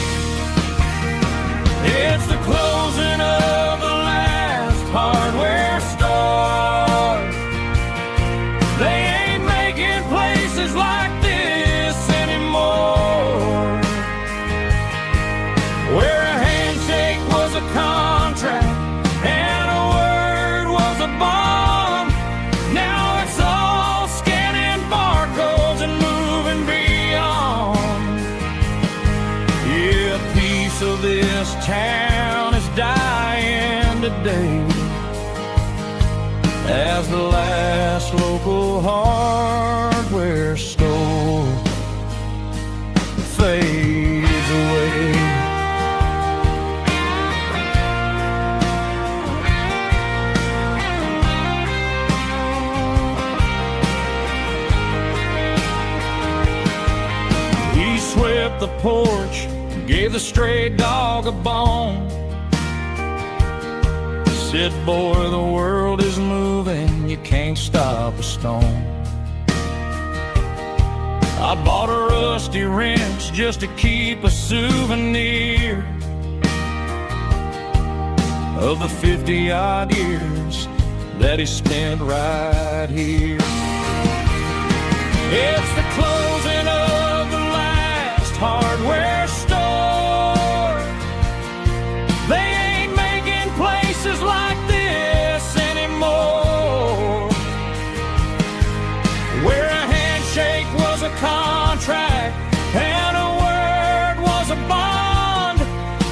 B: It's the closing of the last hardware store. They ain't making places like this anymore, where a handshake was a contract and a word was a bond. Now it's all scanning barcodes and moving beyond. Yeah, a piece of this town is dying today as the last local hardware store fades away. He swept the porch, gave the stray dog a bone, said, boy, the world is moving, you can't stop a stone. I bought a rusty wrench just to keep a souvenir of the 50-odd years that he spent right here. It's the closing of the last hardware store. They ain't making places like this anymore, where a handshake was a contract and a word was a bond.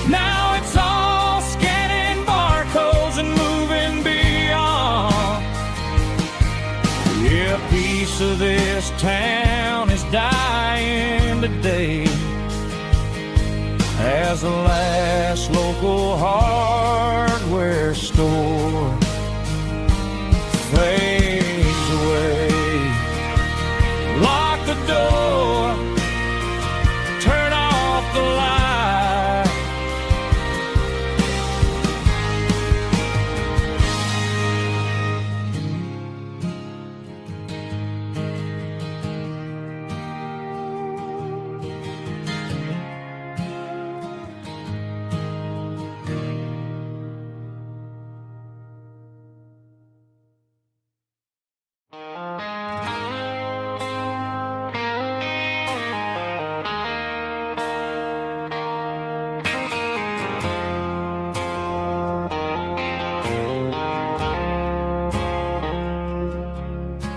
B: Now it's all scanning barcodes and moving beyond. Yeah, a piece of this town is dying today as the last local hardware store fades away. Lock the door, turn off the light.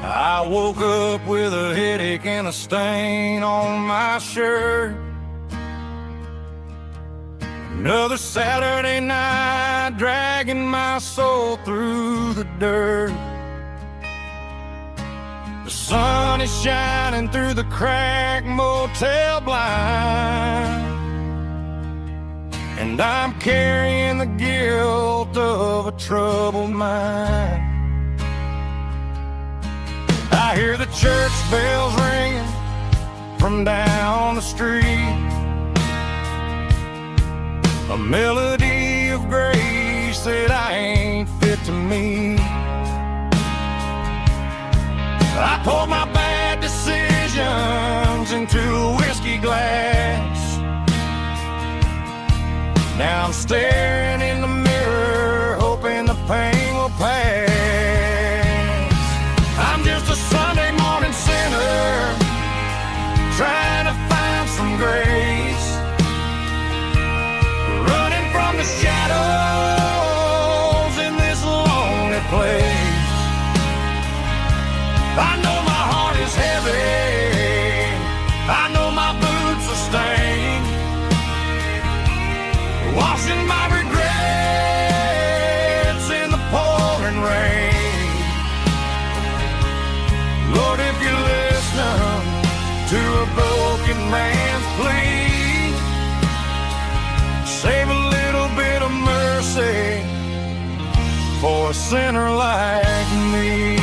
B: I woke up with a headache and a stain on my shirt. Another Saturday night dragging my soul through the dirt. The sun is shining through the cracked motel blind, and I'm carrying the guilt of a troubled mind. I hear the church bells ringing from down the street, a melody of grace that I ain't fit to meet. I poured my bad decisions into a whiskey glass. Now I'm staring in the mirror, hoping the pain will pass. I'm just a Sunday morning sinner, trying to find some grace, running from the shadows in this lonely place. I know my heart is heavy, I know my boots are stained, washing my
A: a sinner like me.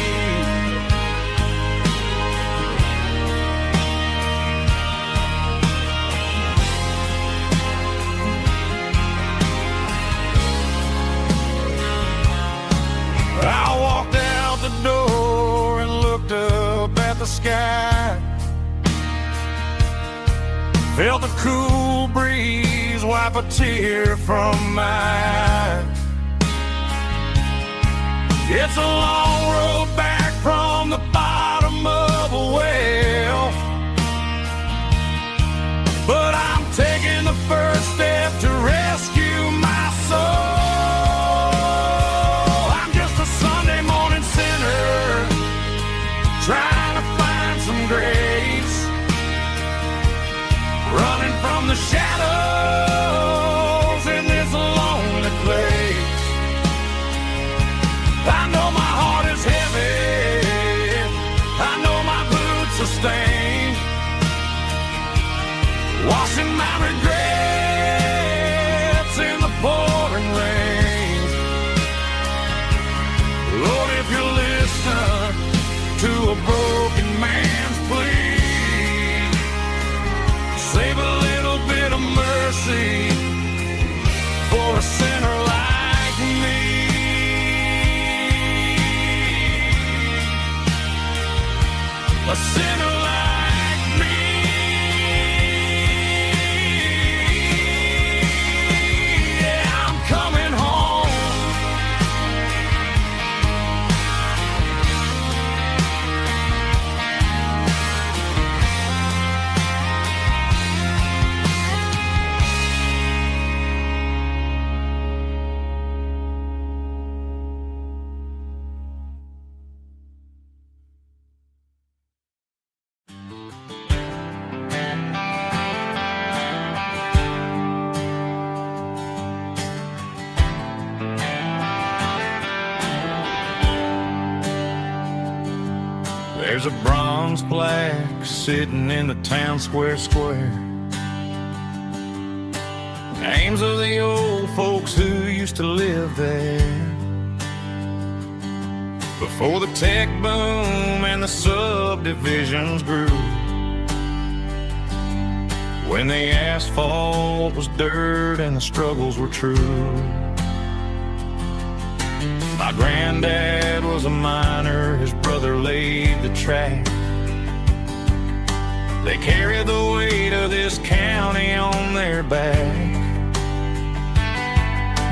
A: I walked out the door and looked up at the sky. Felt the cool breeze wipe a tear from my eye. It's a long road back from the bottom of a well, but I'm taking the first step to rescue my soul. I'm just a Sunday morning sinner trying to find some grace, running from the shadows in this lonely place. I know my heart is heavy, I know my boots are stained, washing my regrets in the pouring rain. Lord, if you listen to a broken man's plea, save a little bit of mercy for a sinner like me. A sinner like me. Yeah, I'm coming home. There's a bronze plaque sitting in the town square. Names of the old folks who used to live there before the tech boom and the subdivisions grew, when the asphalt was dirt and the struggles were true. My granddad was a miner, his brother laid the track. They carried the weight of this county on their back.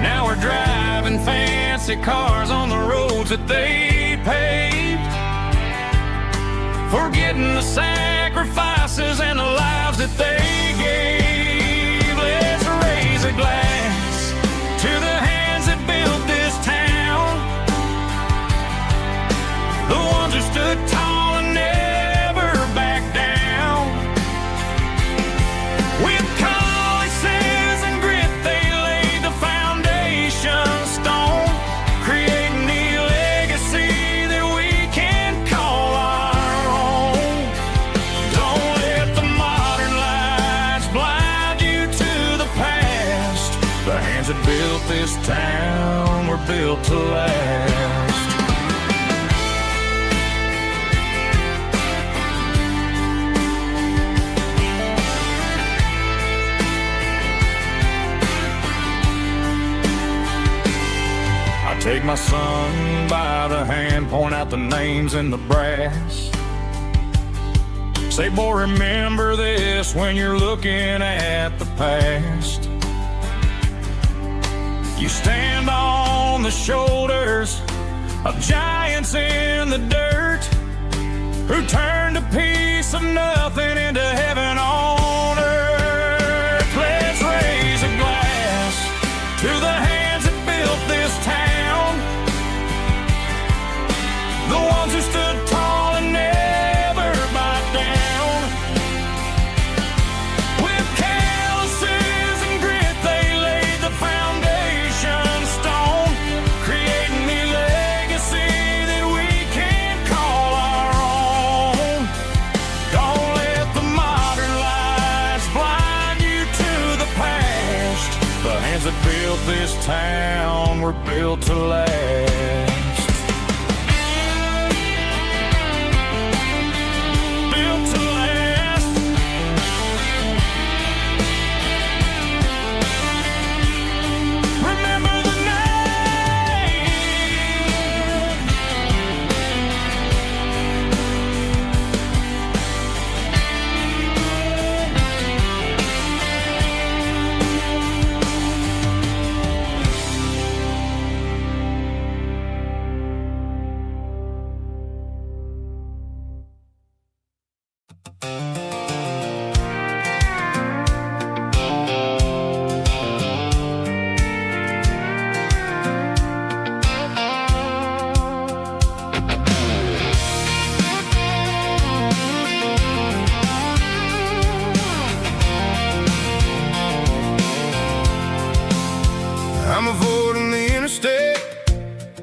A: Now we're driving fancy cars on the roads that they paved, forgetting the sacrifices and the lives that they gave. Let's raise a glass to the hands that built this town, the ones who stood tall and never backed down. With calluses and grit they laid the foundation stone, creating the legacy that we can call our own. Don't let the modern lights blind you to the past. The hands that built this town were built to last. Take my son by the hand, point out the names in the brass. Say, boy, remember this when you're looking at the past. You stand on the shoulders of giants in the dirt, who turned a piece of nothing into heaven on earth. Let's raise a glass to the hands that built this town, the ones who stood tall and never backed down. With calluses and grit they laid the foundation stone, creating the legacy that we can call our own. Don't let the modern life
B: that built this town were built to last. Built to last. Remember the name.
A: I'm avoiding the interstate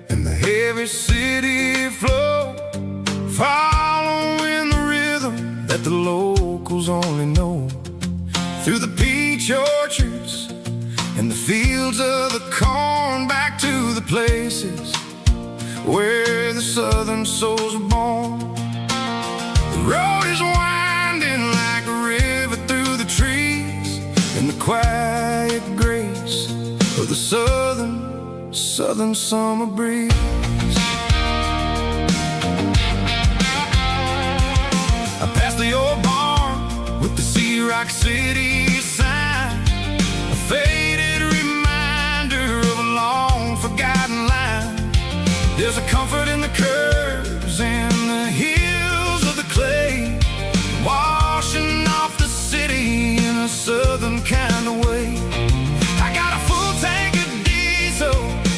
A: and the heavy city flow, following the rhythm that the locals only know. Through the peach orchards and the fields of the corn, back to the places where the southern souls were born. The road is winding like a river through the trees, in the quiet grace of the southern summer breeze. I passed the old barn with the Sea Rock City sign, a faded reminder of a long forgotten line. There's a comfort in the curves and the hills of the clay, washing off the city in a southern kind of way. I got a full tank of diesel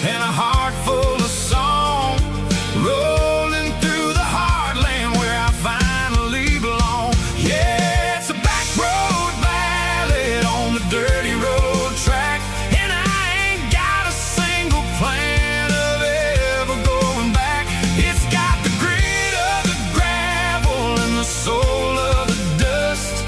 A: and a heart full of song, rolling through the heartland where I finally belong. Yeah, it's a back road ballad on the dirty road track, and I ain't got a single plan of ever going back. It's got the grit of the gravel and the soul of the dust,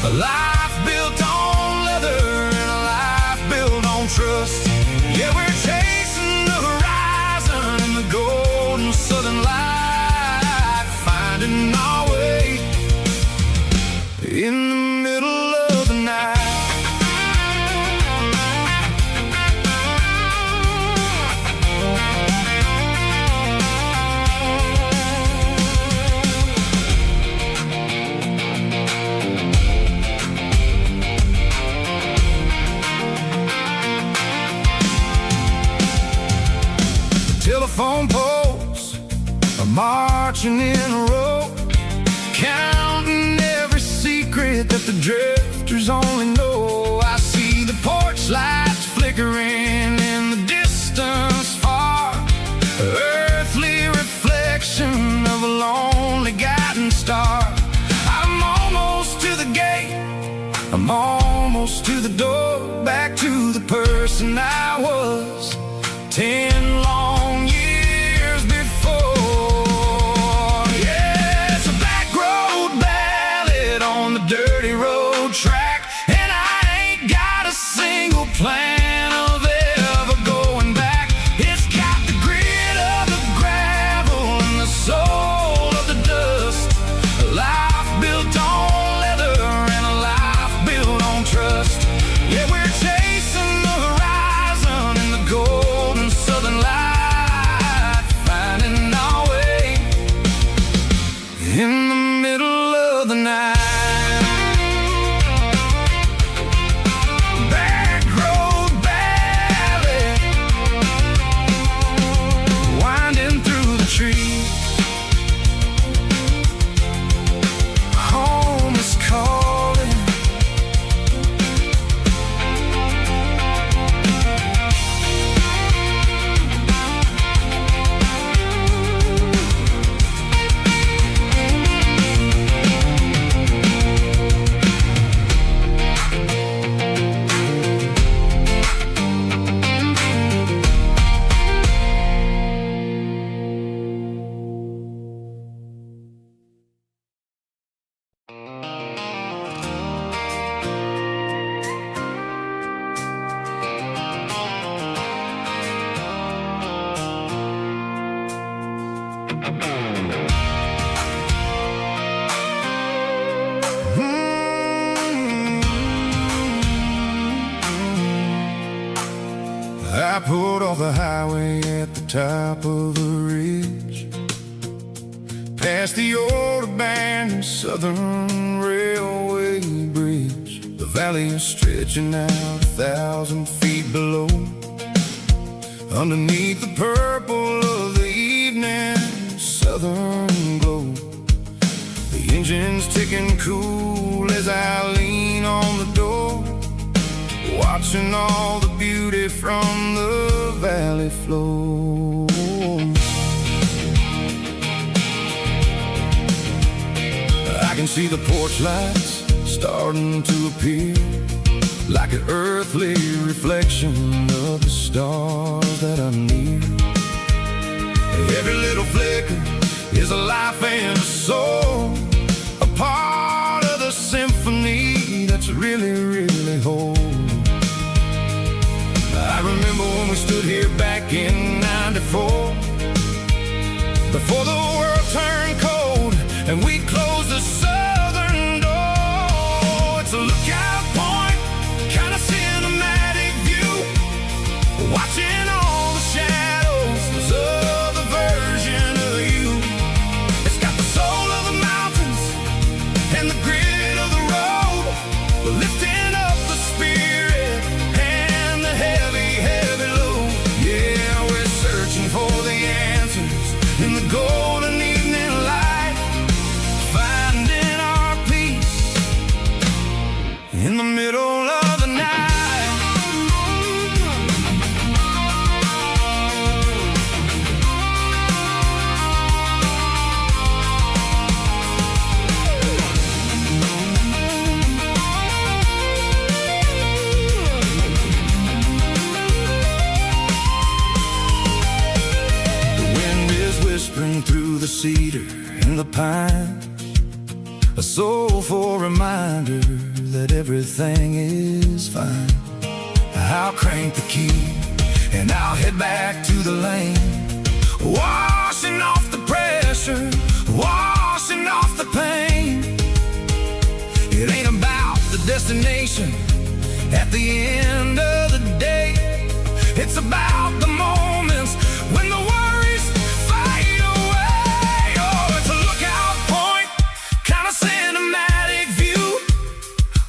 A: a life built on leather and a life built on trust. Yeah, we're chasing the horizon in the golden southern light, finding our way in the middle of the night. Telephone poles are marching in a row, counting every secret that the drifters only know. I see the porch lights flickering in the distance far, earthly reflection of a lonely guiding star. I'm almost to the gate, I'm almost to the door, back to the person I was 10 long years before. Yeah, it's a back road ballad on the dirty road track, and I ain't got a single plan of ever going back. It's got the grit of the gravel and the soul of the dust, a life built on leather and a life built on trust. Yeah, we're chasing the horizon in the golden southern light, I pulled off the highway at the top of the ridge, past the old abandoned Southern Railway bridge. The valley is stretching out 1,000 feet below, underneath the purple of the evening southern glow. The engine's ticking cool as I lean on the door, watching all the beauty from the valley flow. I can see the porch lights starting to appear, like an earthly reflection of the stars that are near. Every little flicker is a life and a soul, a part of the symphony that's really, really whole. I remember when we stood here back in '94, before the world turned cold and we closed the southern door. It's a lookout point, kind of cinematic view, watching all the shadows of the version of you. It's got the soul of the mountains and the grit of the road, lifting up the spirit and the heavy, heavy load. Yeah, we're searching for the answers in the golden evening light, finding our peace in the middle of the night. Whispering through the cedar and the pine, a soulful reminder that everything is fine. I'll crank the key and I'll head back to the lane, washing off the pressure, washing off the pain. It ain't about the destination at the end of the day, it's about the moments when the worries fade away. Oh, it's a lookout point, kind of cinematic view,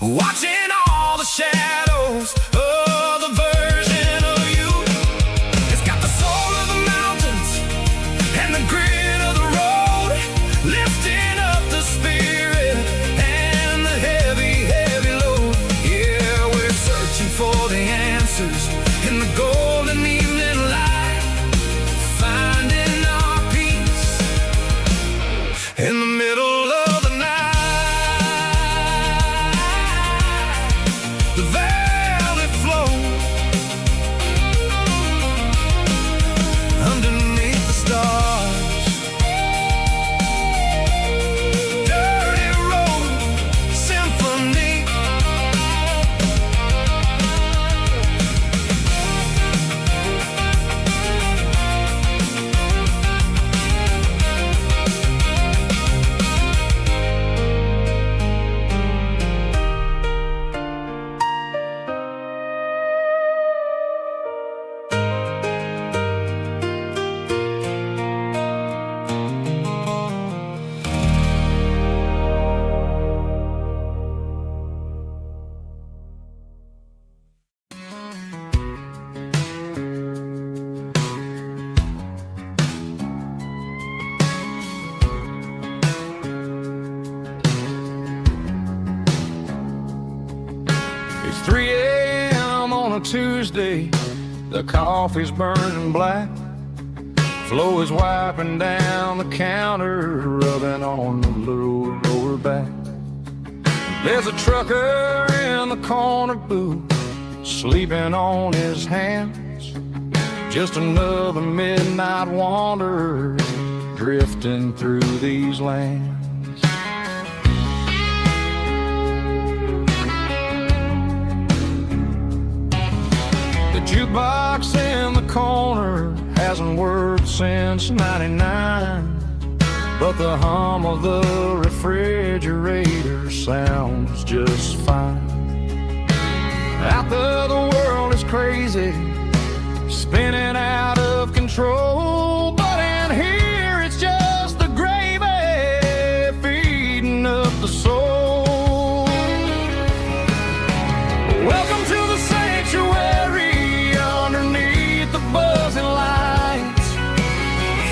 A: watching all the shadows of the version of you. It's got the soul of the mountains and the grit of the road, lifting up the spirit and the heavy, heavy load. Yeah, we're searching for the answers in the golden evening light, finding our peace in the middle of the night. The valley flows underneath the stars, dirty road symphony. It's 3 a.m. on a Tuesday, the coffee's burning black, Flo is wiping down the counter, rubbing on the little lower back. There's a trucker in the corner booth, sleeping on his hands, just another midnight wanderer drifting through these lands. The jukebox in the corner hasn't worked since '99, but the hum of the refrigerator sounds just fine. Out there the world is crazy,
B: spinning out of control. But in here it's just the gravy feeding up the soul. Welcome to the sanctuary underneath the buzzing lights,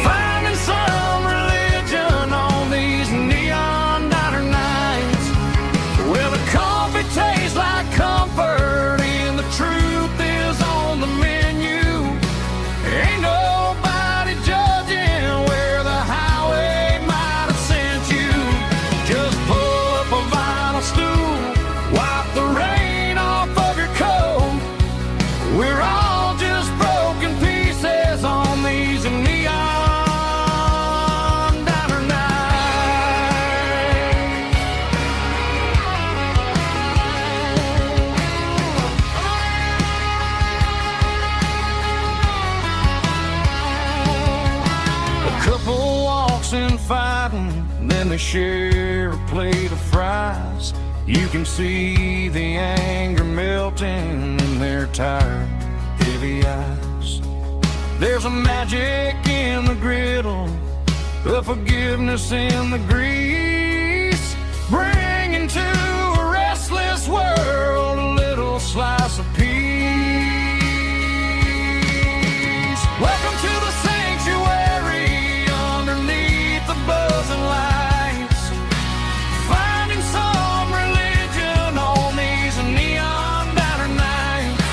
B: finding some religion on these neon diner nights. Well, the coffee tastes like comfort and the truth is on the menu. Ain't nobody judging where the highway might have sent you. Just pull up a vinyl stool, wipe the rain off of your coat. We're all just broken pieces on these neon diner nights. A couple walks and fighting, then they share a plate of fries. You can see the anger melting in their tired, heavy eyes. There's a magic in the griddle, a forgiveness in the grease, bringing to a restless world a little slice of peace. Welcome to the sanctuary underneath the buzzing lights, finding some religion on these neon diner nights,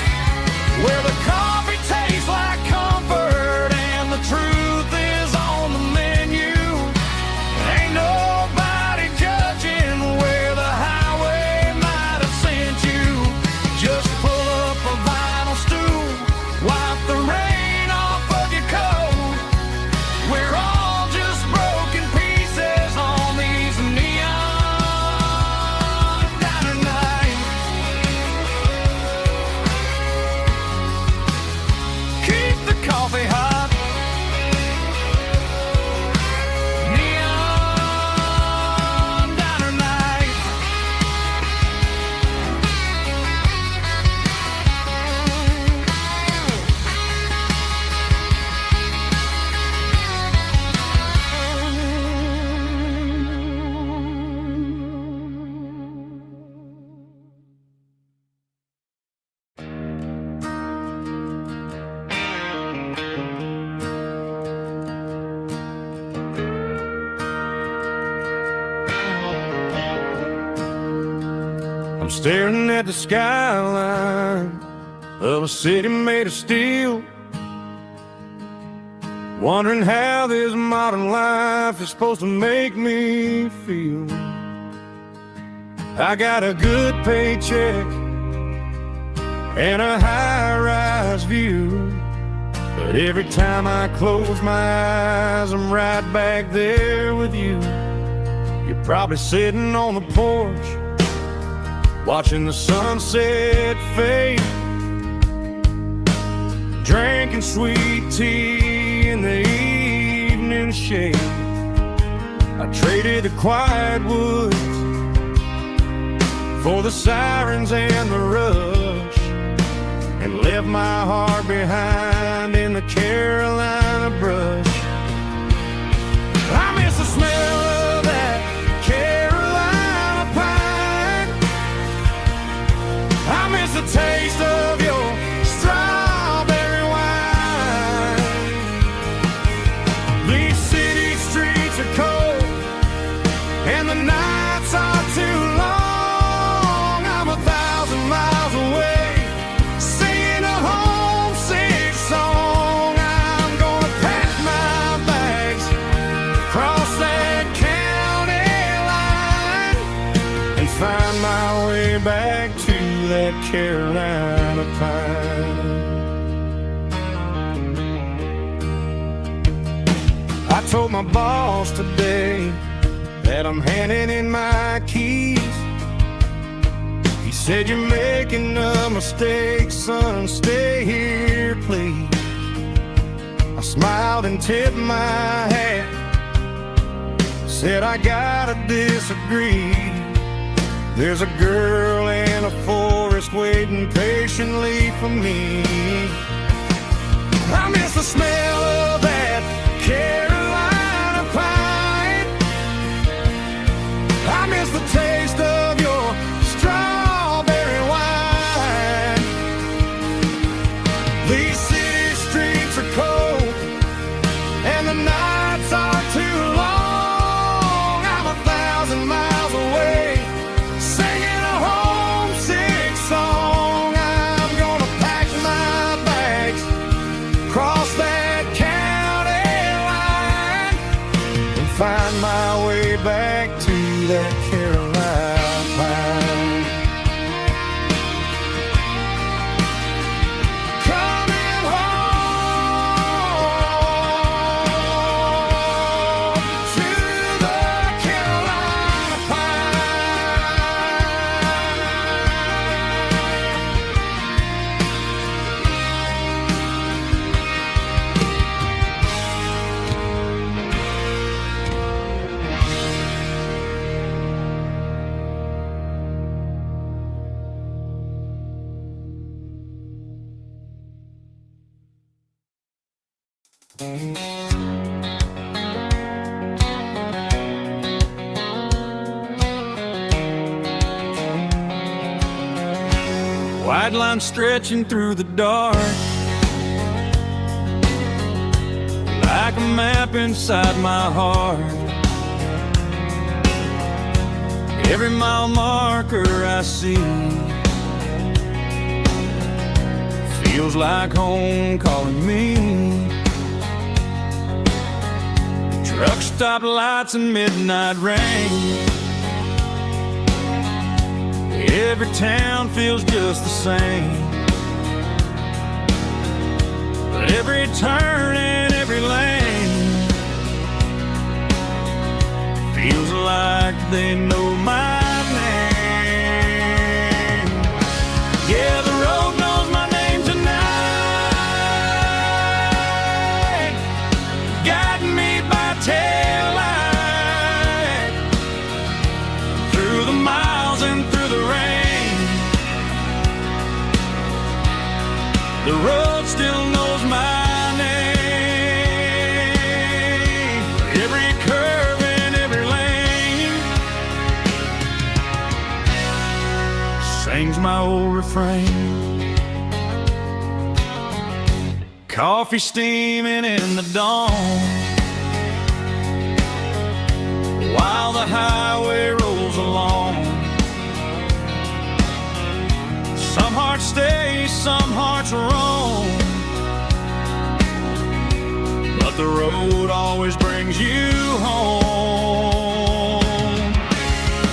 B: where the coffee tastes like comfort and the truth is on the menu. Ain't nobody judging where the highway might have sent you. Just pull up a vinyl stool, wipe the rain off of your coat. We're all just broken pieces on these neon diner nights. Keep the coffee hot. Neon diner nights. I'm staring at the skyline of a city made of steel, wondering how this modern life is supposed to make me feel. I got a good paycheck and a high-rise view, but every time I close my eyes, I'm right back there with you. You're probably sitting on the porch, watching the sunset fade, drinking sweet tea in the evening shade. I traded the quiet woods for the sirens and the rush, and left my heart behind in the Carolina brush. I miss the smell of that Carolina pine. I miss the taste of your strawberry wine. These city streets are cold and the nights are too long. I'm 1,000 miles away, singing a homesick song. I'm gonna pack my bags, cross that county line, and find my way back to that Carolina pine. I told my boss today that I'm handing in my keys. He said, "You're making a mistake, son, stay here, please." I smiled and tipped my hat, said, "I gotta disagree. There's a girl in a forest waiting patiently for me.
A: I miss the smell of that Carolina pine. I miss the taste of your strawberry wine. These city streets are cold and the nights are too long. I'm 1,000 miles away, singing a homesick song. I'm gonna pack my bags, cross that county line, and find my way back to that Carolina pine. Coming home to the Carolina
B: White line stretching through the dark, like a map inside my heart. Every mile marker I see feels like home calling me. Truck stop lights and midnight rain. Every town feels just the same, but every turn and every lane feels like they know my name. Yeah, the road knows my name tonight, guiding me by taillight through the miles and through the rain. The road still knows my name. Every curve and every lane sings my old refrain. Coffee steaming in the dawn, while the highway rolls along. Some hearts stay, some hearts roam, but the road always brings you home.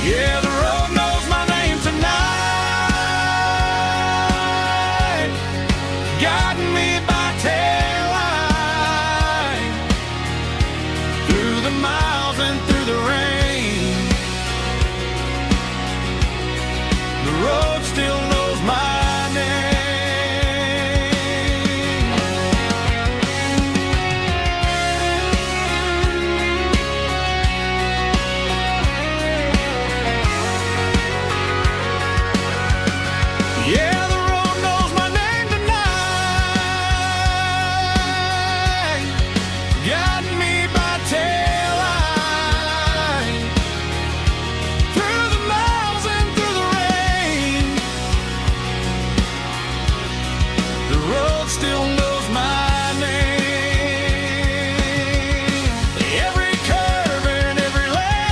B: Yeah, the road knows my name tonight, guiding me by taillight through the miles and through the rain. The road still knows my name. Yeah, the road knows my name tonight, guiding me by taillight through the miles and through the rain. The road still knows my name. Every curve and every lane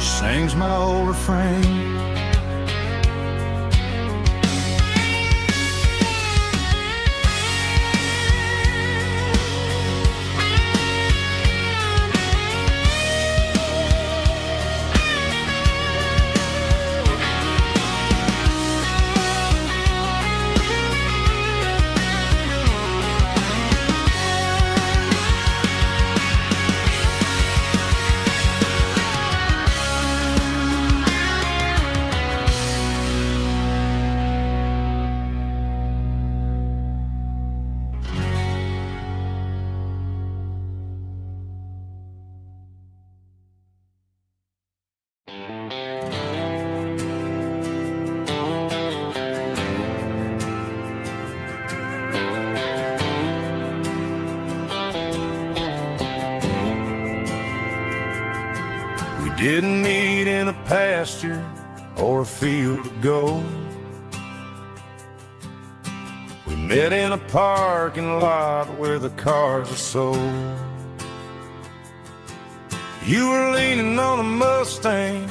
B: sings my old refrain.
A: didn't meet in a pasture or a field of gold. We met in a parking lot where the cars are sold. You were leaning on a Mustang,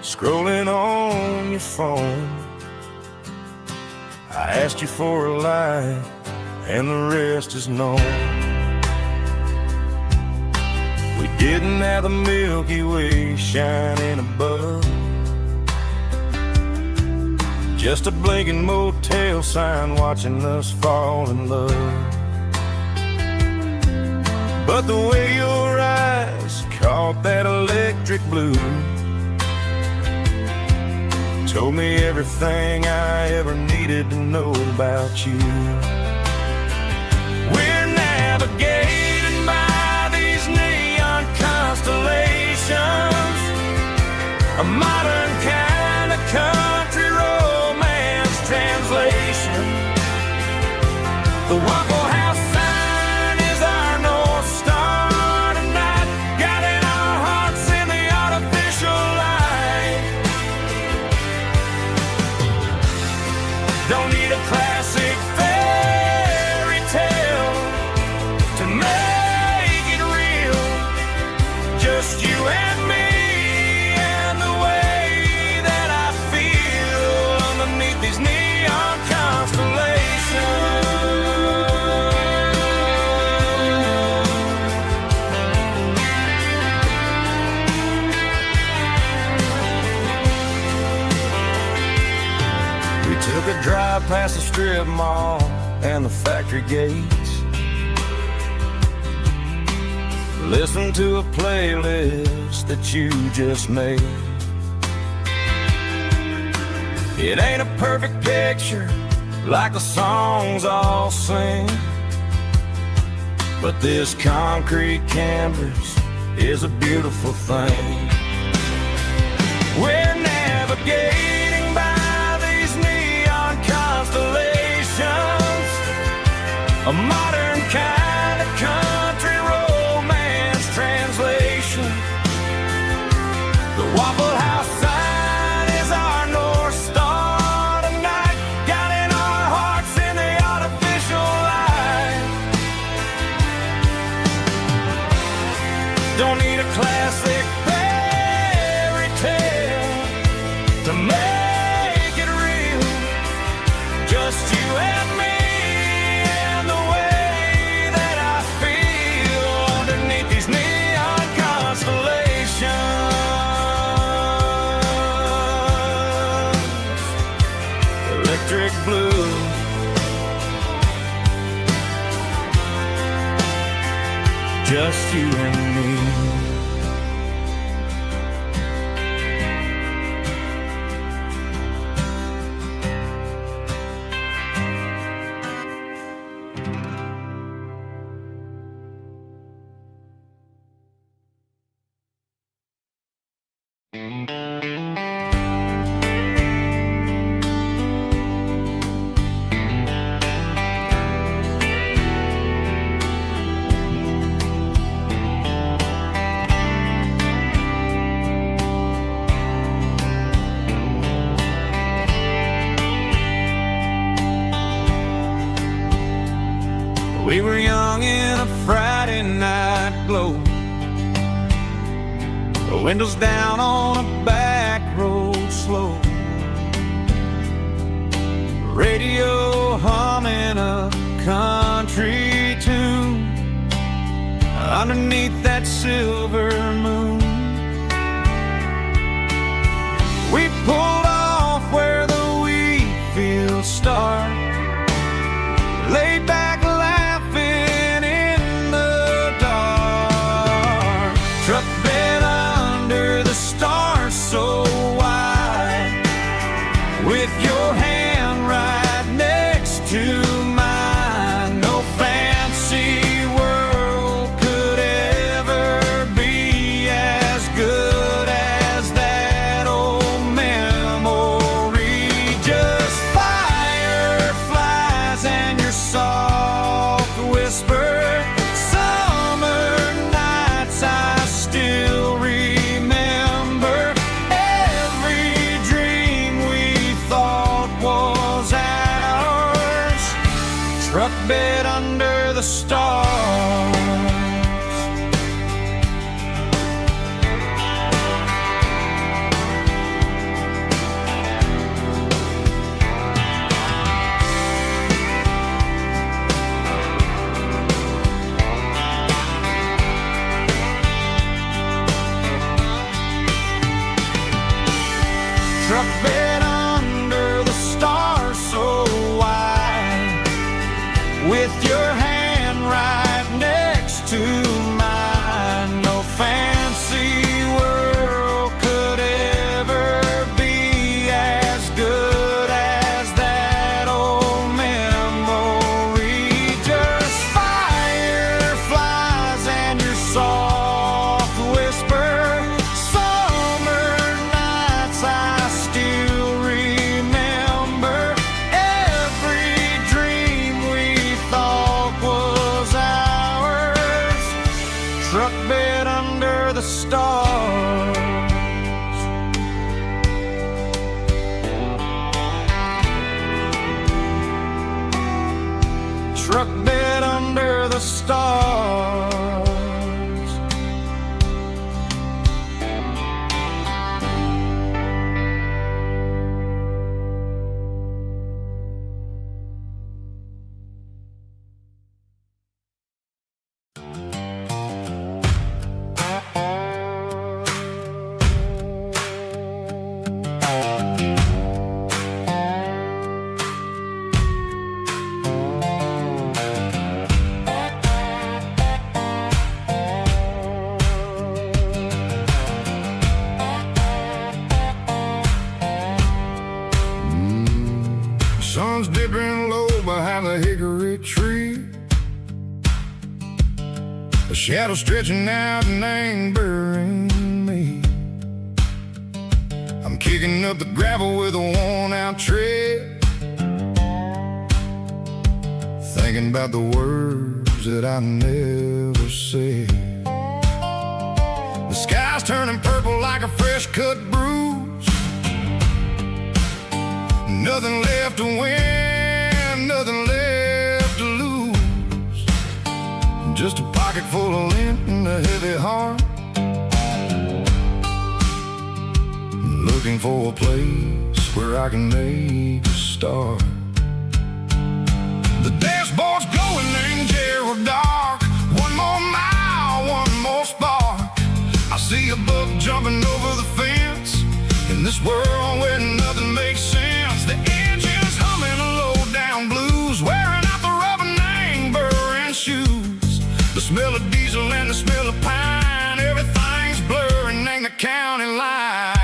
A: scrolling on your phone. I asked you for a light, and the rest is known. We didn't have the Milky Way shining above, just a blinking motel sign watching us fall in love. But the way your eyes caught that electric blue told me everything I ever needed to know about you. We're navigating by these neon constellations, a modern kind of country romance translation. The Waffle House sign is our North Star tonight, guiding our hearts in the artificial light. Don't need a classic fairy tale to make it real, just you and me and the way that I feel underneath these neon constellations. We took a drive past the strip mall and the factory gates, listened to a playlist that you just made. It ain't a perfect picture like the songs all sing, but this concrete canvas is a beautiful thing. We're navigating by these neon constellations, a modern kind of country romance translation. The Waffle House sign is our North Star tonight, guiding our hearts in the artificial light. Don't need a classic fairy tale to make it real, just you and me and the way that I feel underneath these neon constellations. Electric blue, just you and me. We were young in a Friday night glow, the windows down on a back road slow, radio humming a country tune underneath that silver moon. We pulled off where the wheat fields start, laid back laughing in the dark, truck bed under the stars so wide, with your hand right next to mine. No fancy world could ever be
B: truck bed under the stars so wide, with your hand right next to mine. No fancy world could ever be as good as that old memory. Just fireflies and your soft whisper. Summer nights I still remember. Every dream we thought was ours. Truck bed under the stars. Truck bed under the stars.
A: Sun's dipping low behind the hickory tree. A shadow stretching out and angering me. I'm kicking up the gravel with a worn-out tread, thinking about the words that I never said. The sky's turning purple like a fresh-cut bruise. Nothing left to win, nothing left to lose. Just a pocket full of lint and a heavy heart, looking for a place where I can make a start. The dashboard's glowing in Gerald dark. One more mile, one more spark. I see a buck jumping over the fence in this world where nothing makes sense. The engine's humming a low-down blues, wearing out the rubber name burring shoes. The smell of diesel and the smell of pine, everything's blurring in the county line.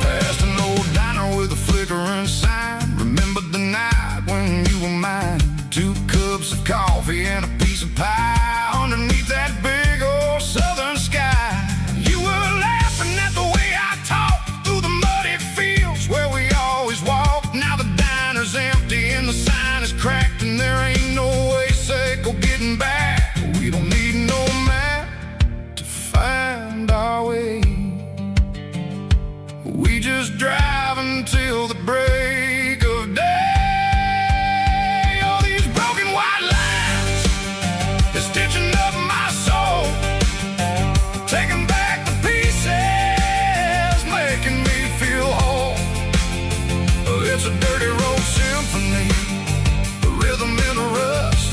A: Past an old diner with a flickering sign. Remember the night when you were mine. 2 cups of coffee and a piece of pie underneath that big old southern sky. You were laughing at the way I talked through the muddy fields where we always walked. Now the diner's empty and the sign is cracked, and there ain't no way safe or getting back. We don't need no map to find our way. We just drive until the break of day. Stitching up my soul, taking back the pieces, making me feel whole. It's a dirty road symphony, a rhythm in the rust,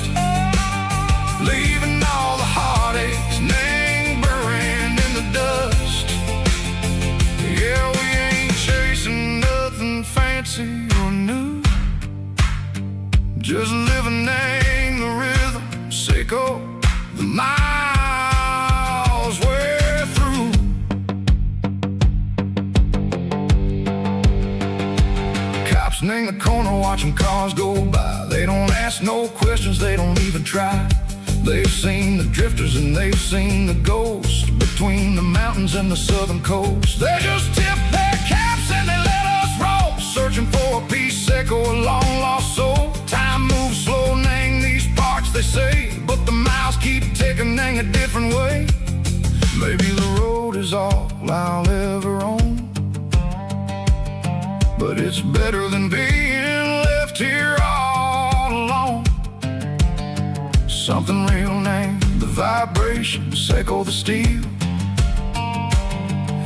A: leaving all the heartaches, name buried in the dust. Yeah, we ain't chasing nothing fancy or new, just living in the rhythm, sicko. The miles we're through. Cops in the corner watching cars go by. They don't ask no questions, they don't even try. They've seen the drifters and they've seen the ghosts between the mountains and the southern coast. They just tip their caps and they let us roll, searching for a piece or a long lost soul. Time moves slow, name these parts they say, but the miles keep ticking in a different way. Maybe the road is all I'll ever own, but it's better than being left here all alone. Something real named the vibration, echo the steel.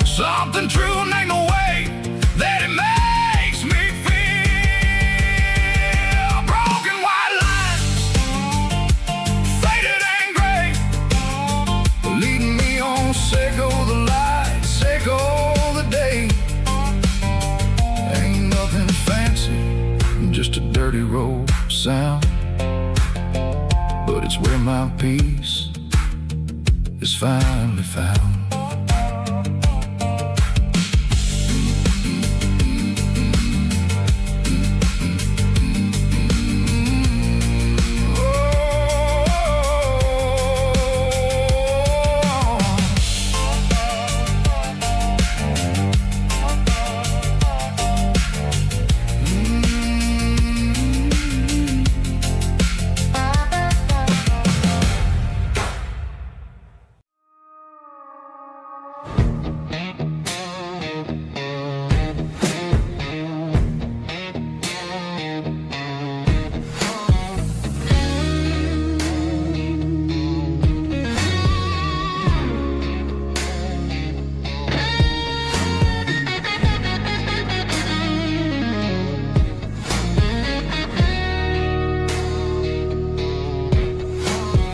A: Something true named the way that it makes me feel. Broad found, but it's where my peace is finally found.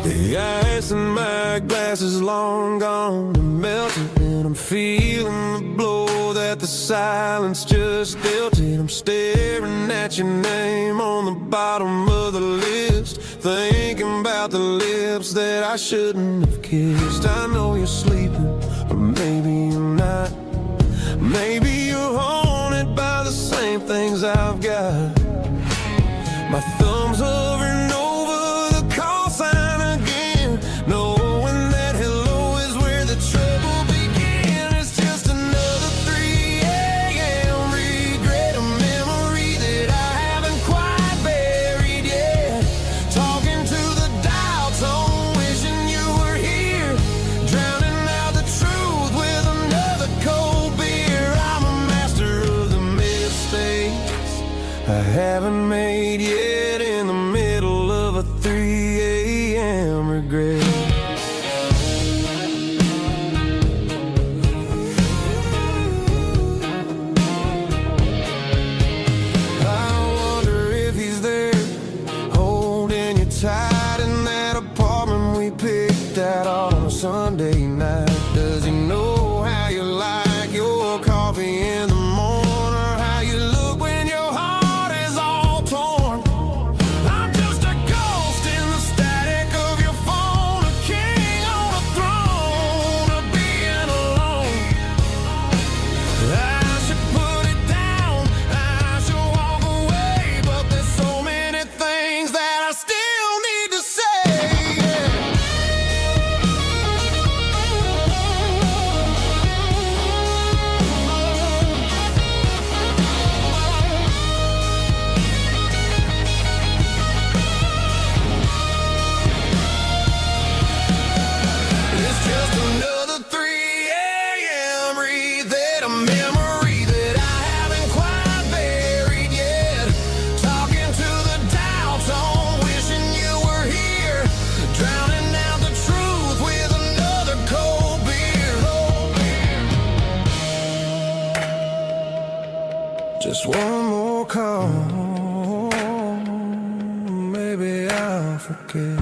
C: The ice in my glass is long gone and melted, and I'm feeling the blow that the silence just dealt it. I'm staring at your name on the bottom of the list, thinking about the lips that I shouldn't have kissed. I know you're sleeping, or maybe you're not. Maybe you're haunted by the same things I've got. My thumb's hovering over the call sign again, knowing that hello is where the trouble began. It's just another 3 a.m. regret, a memory that I haven't quite buried yet. Talking to the dial tone, wishing you were here, drowning out the truth with another cold beer. I'm a master of the mistakes I haven't made yet, in the middle of a 3 a.m. regret. I wonder if he's there, holding you tight in that apartment we picked out on a Sunday night. Does he know how you like your coffee in the morning, or how you look when your heart is all torn? I'm just a ghost in the static of your phone, a king on a throne of being alone. I should put it down, I should walk away, but there's so many things that I still need to say. It's just another 3 a.m. read, a memory that I haven't quite buried yet. Talking to the dial tone, wishing you were here, drowning out the truth with another cold beer. Just one more call, maybe I'll forget.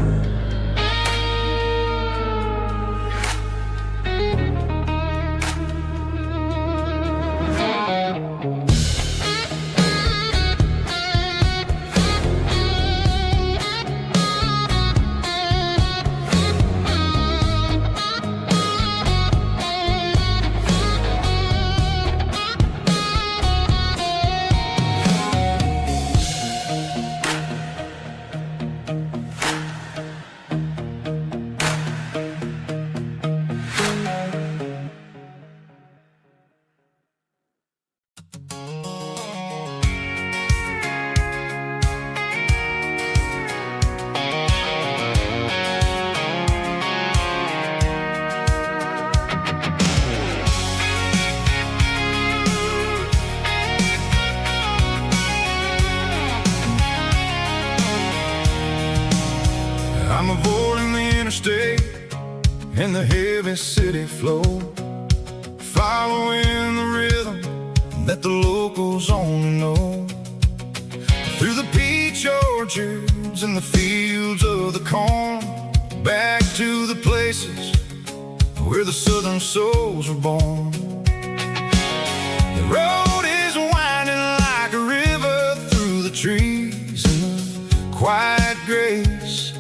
A: I'm avoiding the interstate and the heavy city flow, following the rhythm that the locals only know. Through the peach orchards and the fields of the corn, back to the places where the southern souls were born. The road is winding like a river through the trees, and the quiet grace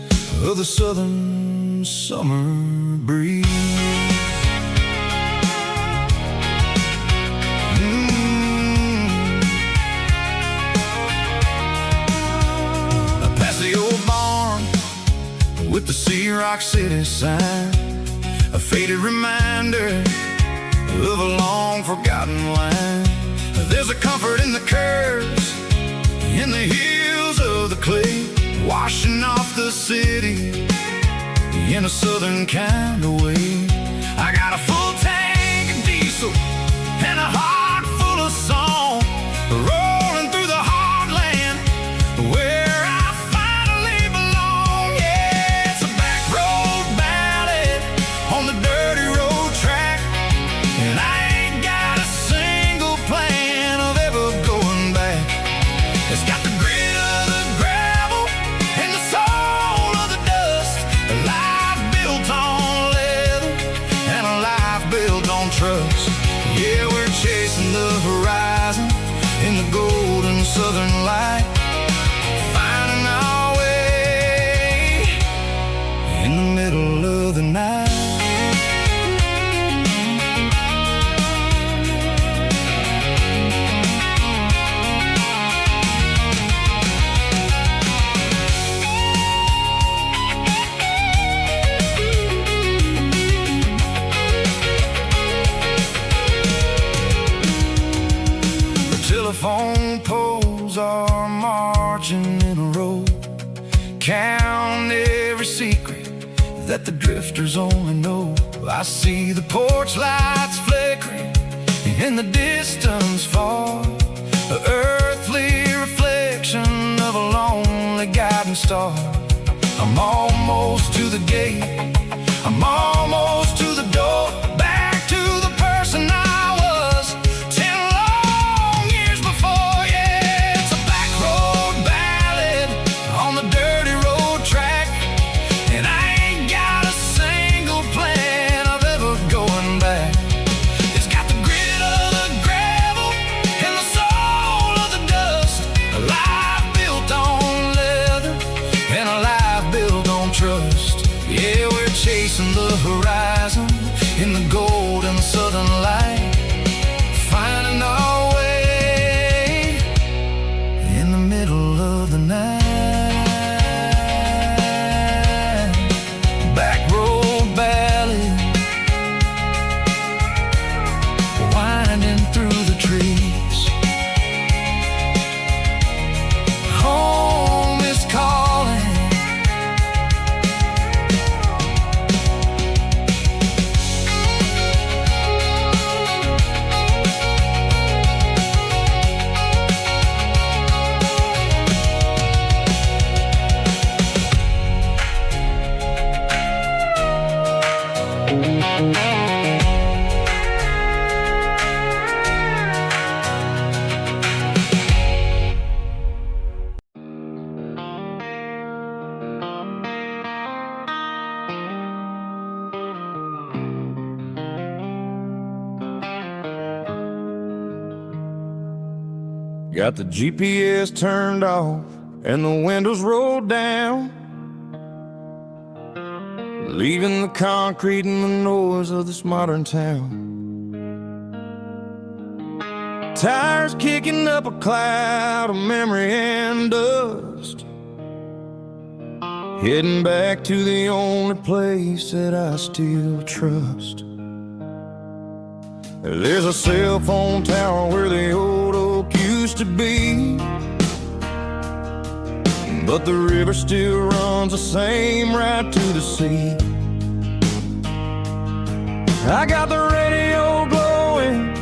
A: of the southern summer breeze. Past the old barn with the Sea Rock City sign, a faded reminder of a long forgotten line. There's a comfort in the curves, in the hills of the clay, washing off the city in a southern kind of way. I got a full tank of diesel and a heart full of song, rolling through the heartland where I finally belong. Yeah, it's a back road ballad on the dirty road track, and I ain't got a single plan of ever going back. It's got the grit of the gravel and the soul of the dust, a life built on leather and a life built on trust. Yeah, we're chasing the horizon in the golden southern light, finding our way in the middle of the night. Telephone poles are marching in a row, count every secret that the drifters only know. I see the porch lights flickering in the distance far, an earthly reflection of a lonely guiding star. I'm almost to the gate, I'm almost to the door, back to the person I was 10 long years before. Yeah, it's a back road ballad on the dirty road track, and I ain't got a single plan of ever going back. It's got the grit of the gravel and the soul of the dust, a life built on leather and a life built on trust. Yeah, we're chasing the horizon in the golden southern light, finding our way in the middle of the night. Back road ballad, winding through the trees. Home is calling.
C: Got the GPS turned off and the windows rolled down, leaving the concrete and the noise of this modern town. Tires kicking up a cloud of memory and dust, heading back to the only place that I still trust. There's a cell phone tower where the old oak used to be, but the river still runs the same right to the sea. I got the radio glowing,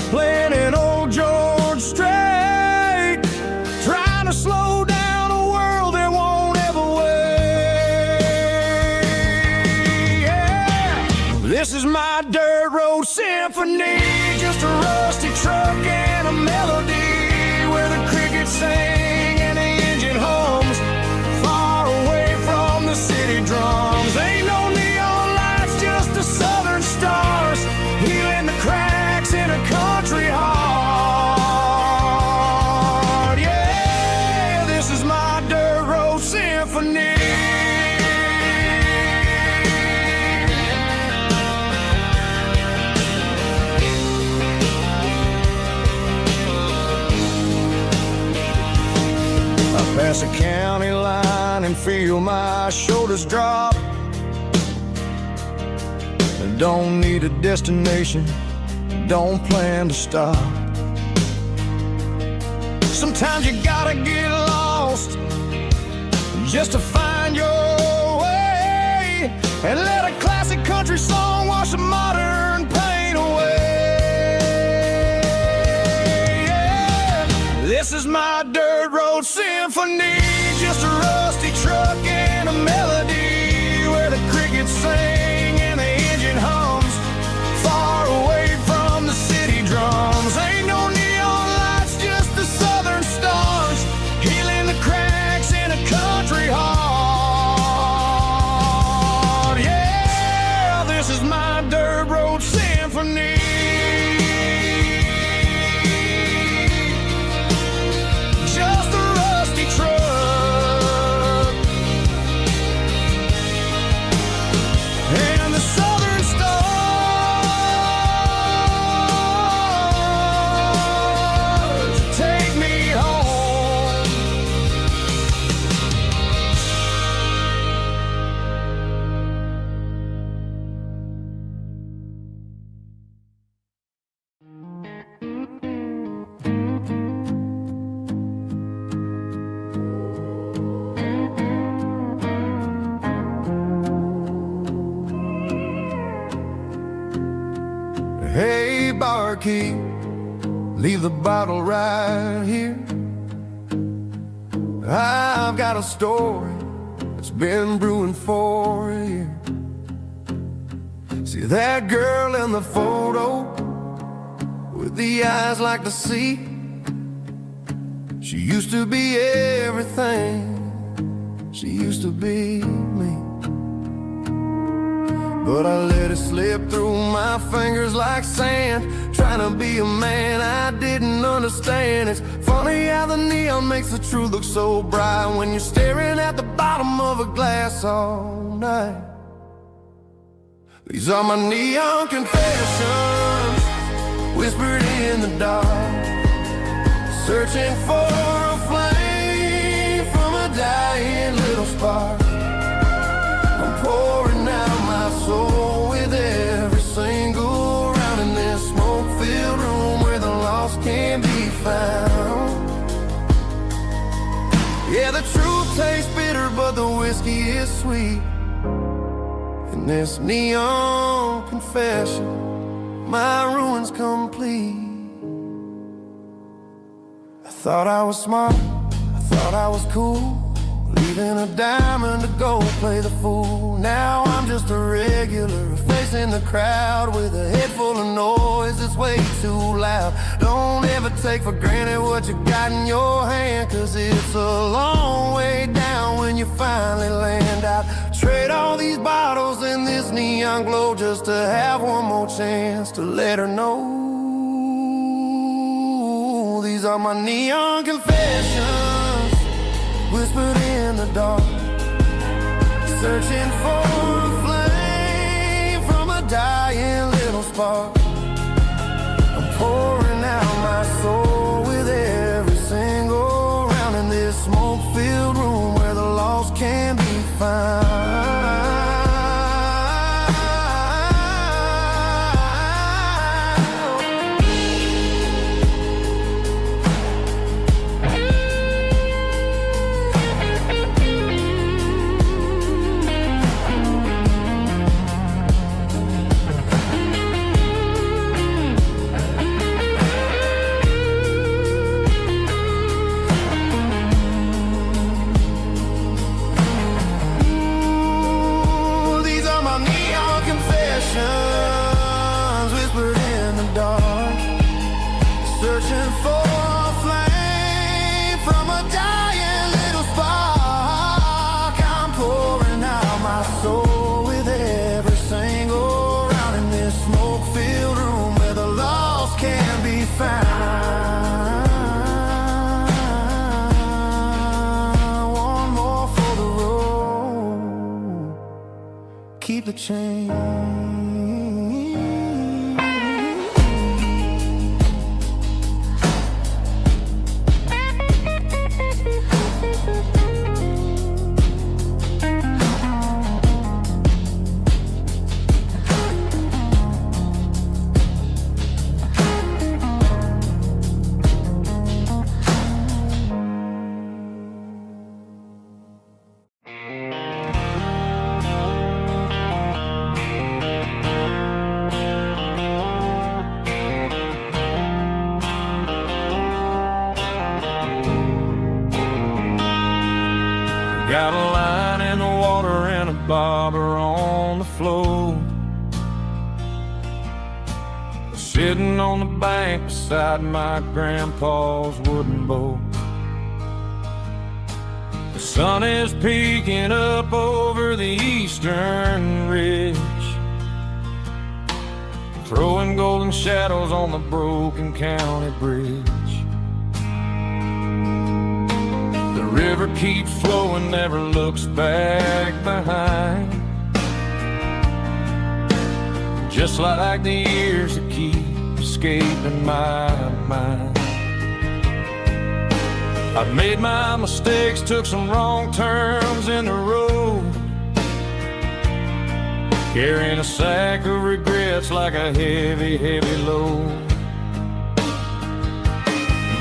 C: playing an old George Strait, trying to slow down a world that won't ever wait. Yeah. This is my dirt road symphony, just a rusty truck and a melody where the crickets sing and the engine hums, far away from the city drums. Ain't no neon the southern stars, healing the cracks in a country heart.
A: symphony. I pass a county line and feel my shoulders drop. I don't need a destination, don't plan to stop. Sometimes you gotta get lost just to find your way, and let a classic country song wash the modern pain away. Yeah. This is my dirt road symphony, just a rusty truck and a melody where the crickets sing and the engine hums, far away from the city drums. Ain't no neon lights, just the southern stars, healing the cracks in a country heart. Yeah, this is my dirt road symphony. Just a rusty truck and the southern stars take me home. Hey, barkeep, leave the bottle right here. I've got a story that's been brewing for a year. See that girl in the photo with the eyes like the sea? She used to be everything, she used to be me. But I let it slip through my fingers like sand, trying to be a man I didn't understand. It's funny how the neon makes the truth look so bright when you're staring at the bottom of a glass all night. These are my neon confessions, whispered in the dark, searching for a flame from a dying little spark. I'm pouring out my soul with every single round in this smoke-filled room where the lost can be found. Yeah, the truth tastes bitter, but the whiskey is sweet. In this neon confession, my ruin's complete. I thought I was smart, I thought I was cool, leaving a diamond to go play the fool. Now I'm just a regular, facing the crowd with a head full of noise that's way too loud. Don't ever take for granted what you got in your hand, cause it's a long way down when you finally land out. Trade all these bottles and this neon glow just to have one more chance to let her know. These are my neon confessions, whispered in the dark, searching for a flame from a dying little spark. I'm pouring out my soul with every single round in this smoke-filled room where the lost can be found.
C: keep the change.
B: Got a line in the water and a bobber on the floor, sitting on the bank beside my grandpa's wooden boat. The sun is peeking up over the eastern ridge, throwing golden shadows on the broken county bridge. The river keeps flowing, never looks back behind, just like the years that keep escaping my mind. I've made my mistakes, took some wrong turns in the road, carrying a sack of regrets like a heavy, heavy load.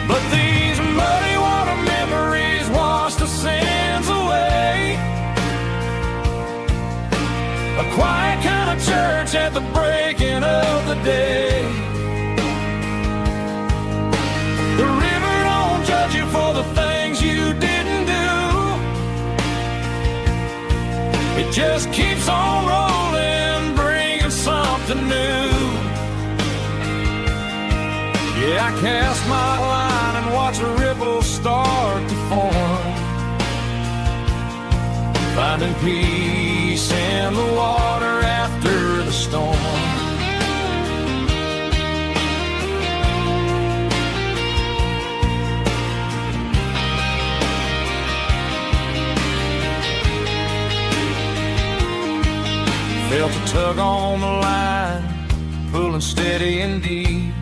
B: But these muddy water memories wash the sins away. A quiet kind of church at the breaking of the day. The river don't judge you for the things you didn't do. It just keeps on rolling, bringing something new. Yeah, I cast my line and watch the ripples start to form, finding peace in the water after the storm. Felt a tug on the line, pulling steady and deep.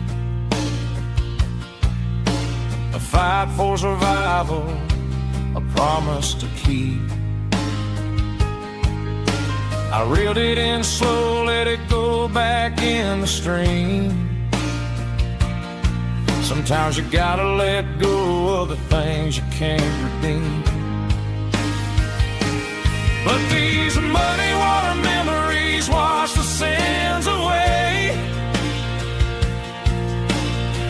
B: A fight for survival, a promise to keep. I reeled it in slow, let it go back in the stream. Sometimes you gotta let go of the things you can't redeem. But these muddy water memories wash the sins away.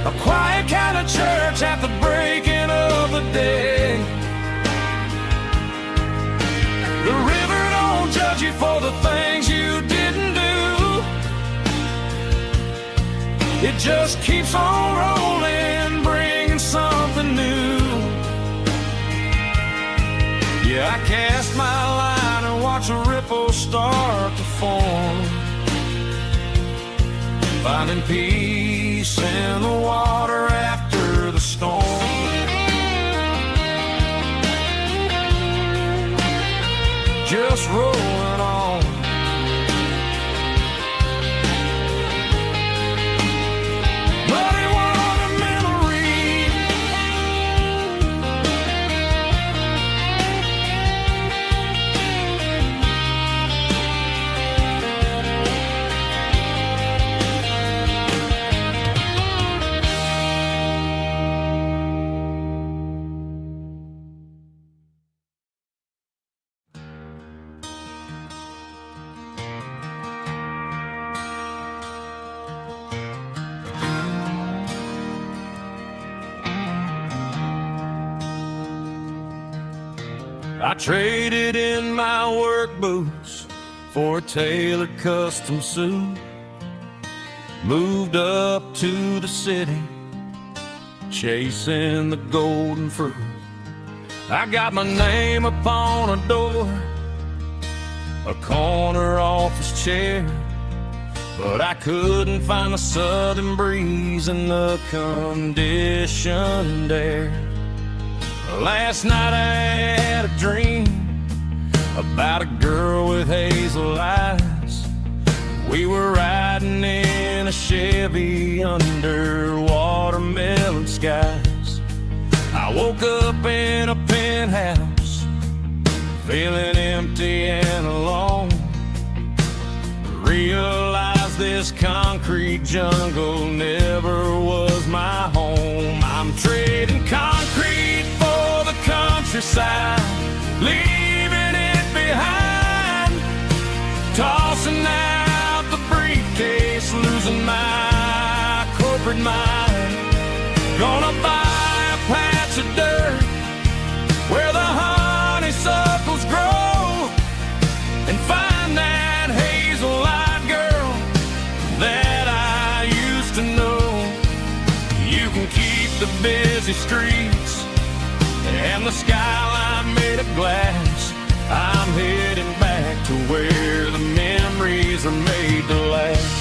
B: A quiet kind of church at the breaking of the day. The river don't judge you for the things you didn't do. It just keeps on rolling, bringing something new. Yeah, I cast my line and watch a ripple start to form, finding peace in the water after the storm. Just rolling on. Muddy water memory. I traded in my work boots for a tailored custom suit. Moved up to the city, chasing the golden fruit. I got my name upon a door, a corner office chair, but I couldn't find the southern breeze in the conditioned air. Last night I had a dream about a girl with hazel eyes. We were riding in a Chevy under watermelon skies. I woke up in a penthouse, feeling empty and alone. Realized this concrete jungle never was my home. I'm trading concrete for the countryside, leaving it behind, tossing out the briefcase, losing my corporate mind. Gonna buy a patch of dirt where the honeysuckles grow and find that hazel-eyed girl that I used to know. You can keep the busy streets and the skyline made of glass. I'm heading back to where the memories are made to last.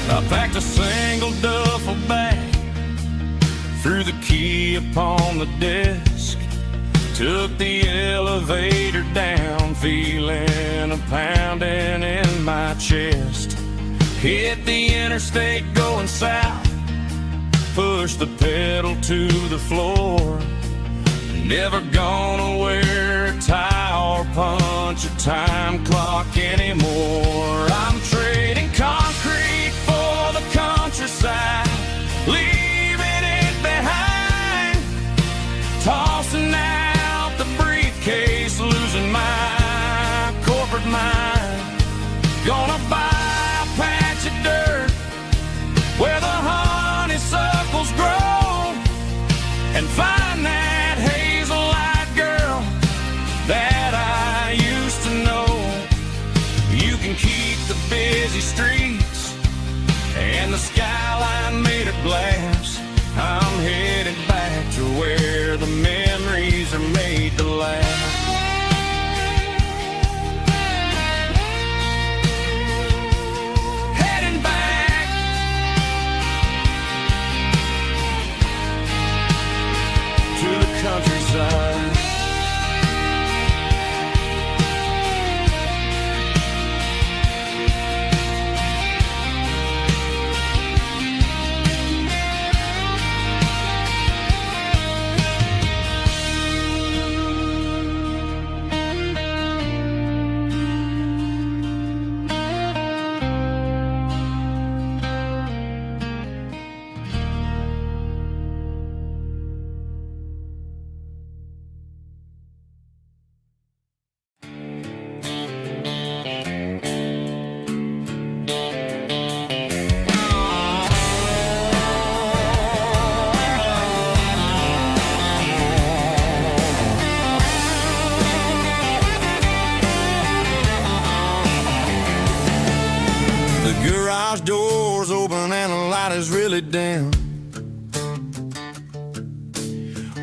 B: I packed a single duffel bag, threw the key upon the desk, took the elevator down, feeling a pounding in my chest. Hit the interstate going south, pushed the pedal to the floor. Never gonna wear a tie or punch a time clock anymore. I'm trading concrete for the countryside, leaving it behind, tossing out the briefcase, losing my corporate mind. Gonna buy a patch of dirt where the honeysuckles grow and find that hazel-eyed girl that I used to know. You can keep the busy streets and the skyline made of glass. I'm headed back to where the memories are made to last. Heading back to the countryside.
A: Garage doors open and the light is really dim.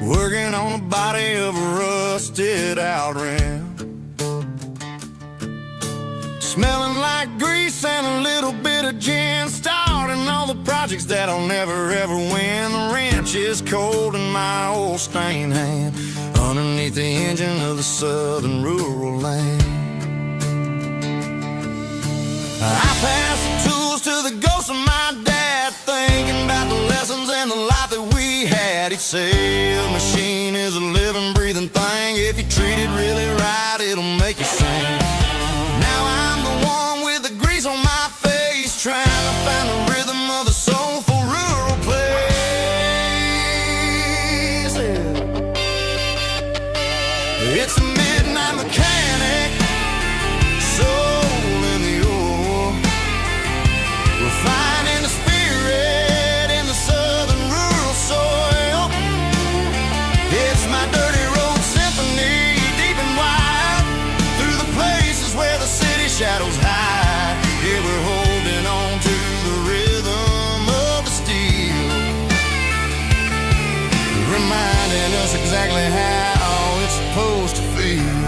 A: Working on the body of a rusted out rim. Smelling like grease and a little bit of gin. Starting all the projects that I'll never ever win. The wrench is cold in my old stained hand, underneath the engine of the southern rural land. I pass the tools to the ghost of my dad, thinking about the lessons and the life that we had. He'd say a machine is a living, breathing thing. If you treat it really right, it'll make you sing. Now I'm the one with the grease on my face, trying to find the rhythm of the soulful rural place. It's a midnight mechanic, soul in the ore, refining the spirit in the southern rural soil. It's my dirty road symphony, deep and wide, through the places where the city shadows hide. Yeah, we're holding on to the rhythm of the steel, reminding us exactly how it's supposed to feel.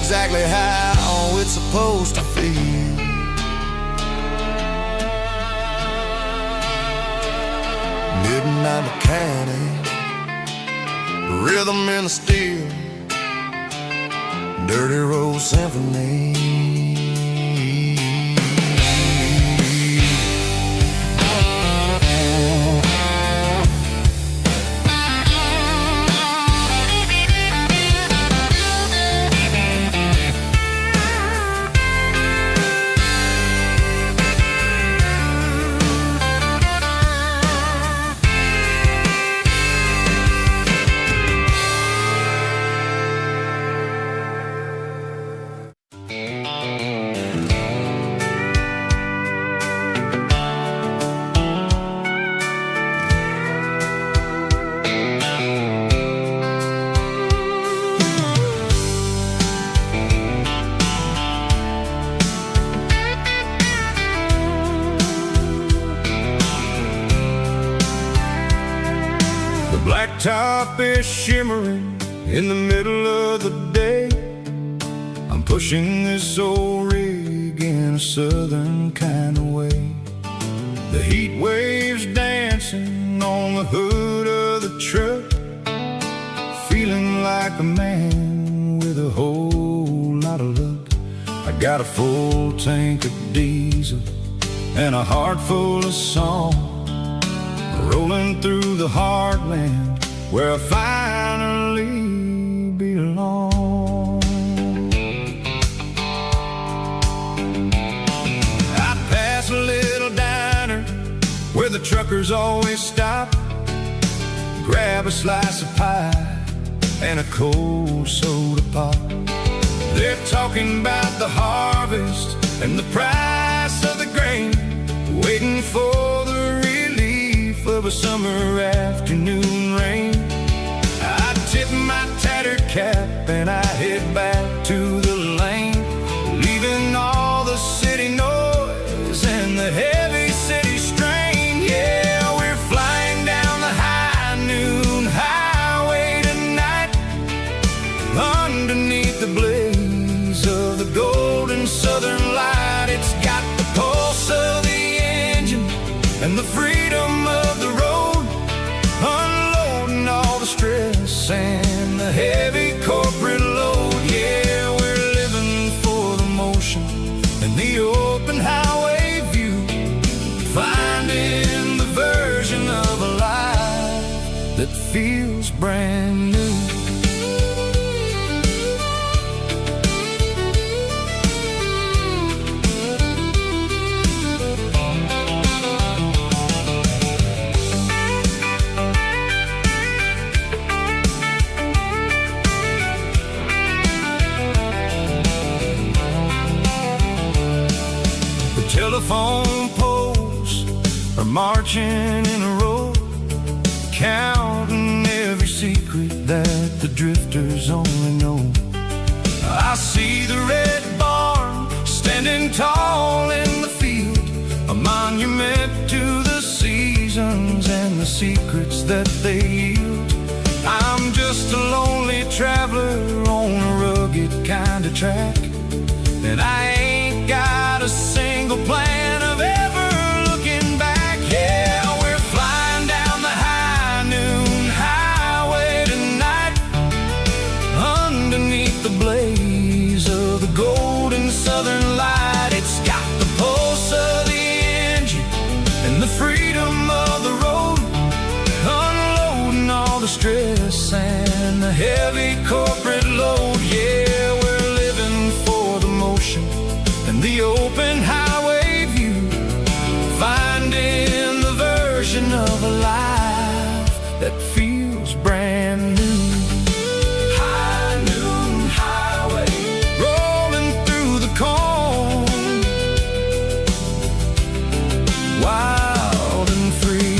C: exactly how it's supposed to feel. Midnight mechanic, rhythm in the steel, dirty road symphony.
A: Top is shimmering in the middle of the day. I'm pushing this old rig in a southern kind of way. The heat waves dancing on the hood of the truck, feeling like a man with a whole lot of luck. I got a full tank of diesel and a heart full of song, rolling through the heartland where I finally belong. I pass a little diner where the truckers always stop, grab a slice of pie and a cold soda pop. They're talking about the harvest and the price of the grain, waiting for the relief of a summer afternoon rain. I tip my tattered cap and I head back to the lane, leaving all the city noise and the heavy city strain. Yeah, we're flying down the high noon highway tonight, underneath the blaze of the golden southern light. It's got the pulse of the engine and the freedom of the road, unloading all the stress and the heavy corporate load. Yeah, we're living for the motion and the open highway view, finding the version of a life that feels brand new. Telephone poles are marching in a row, counting every secret that the drifters only know. I see the red barn standing tall in the field, a monument to the seasons and the secrets that they yield. I'm just a lonely traveler on a rugged kind of track, and I ain't got a single plan of ever looking back. Yeah, we're flying down the high noon highway tonight, underneath the blaze of the golden southern light. It's got the pulse of the engine and the freedom of the road, unloading all the stress and the heavy corporate load. Yeah, we're living for the motion and the open highway view, finding the version of a life that feels brand new. High noon highway, rolling through the corn, wild and free.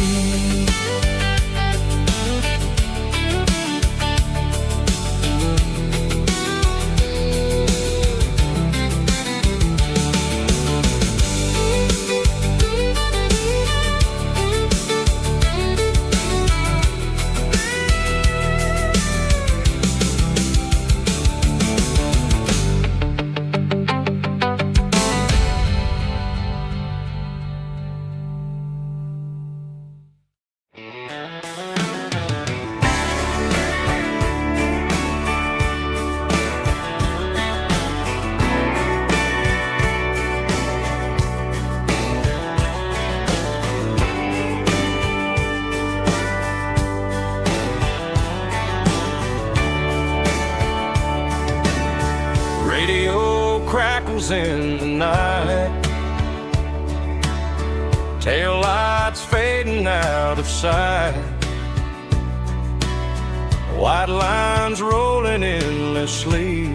B: stars in the night, tail lights fading out of sight, white lines rolling endlessly,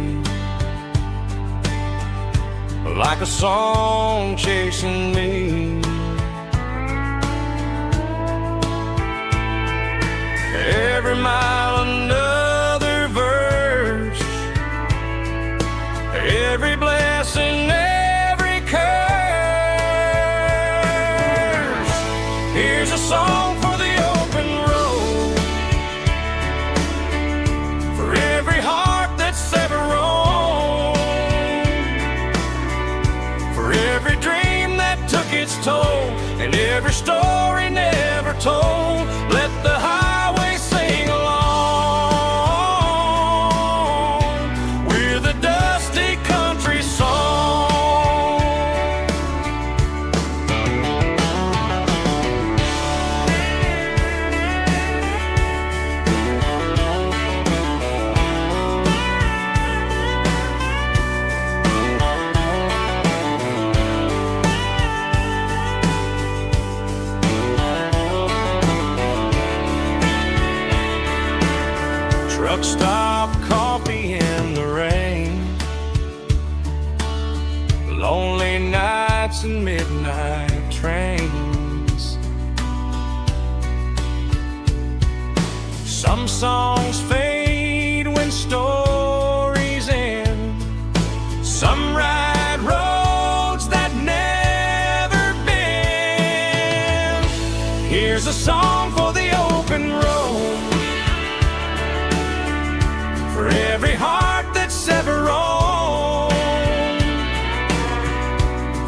B: like a song chasing me. Every mile another verse, every blessing, every curse. Here's a song for the open road, for every heart that's ever roamed, for every dream that took its toll, and every story never told. Let the highway sing along with a dusty country song. Truck stop, coffee in the rain, lonely nights and midnight trains. Some songs fade when stories end, some ride roads that never bend. Here's a song for the open road, for every heart that's ever roamed,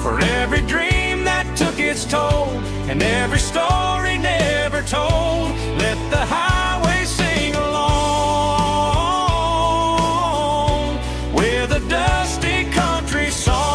B: for every dream that took its toll, and every story never told. Let the highway sing along with a dusty country song.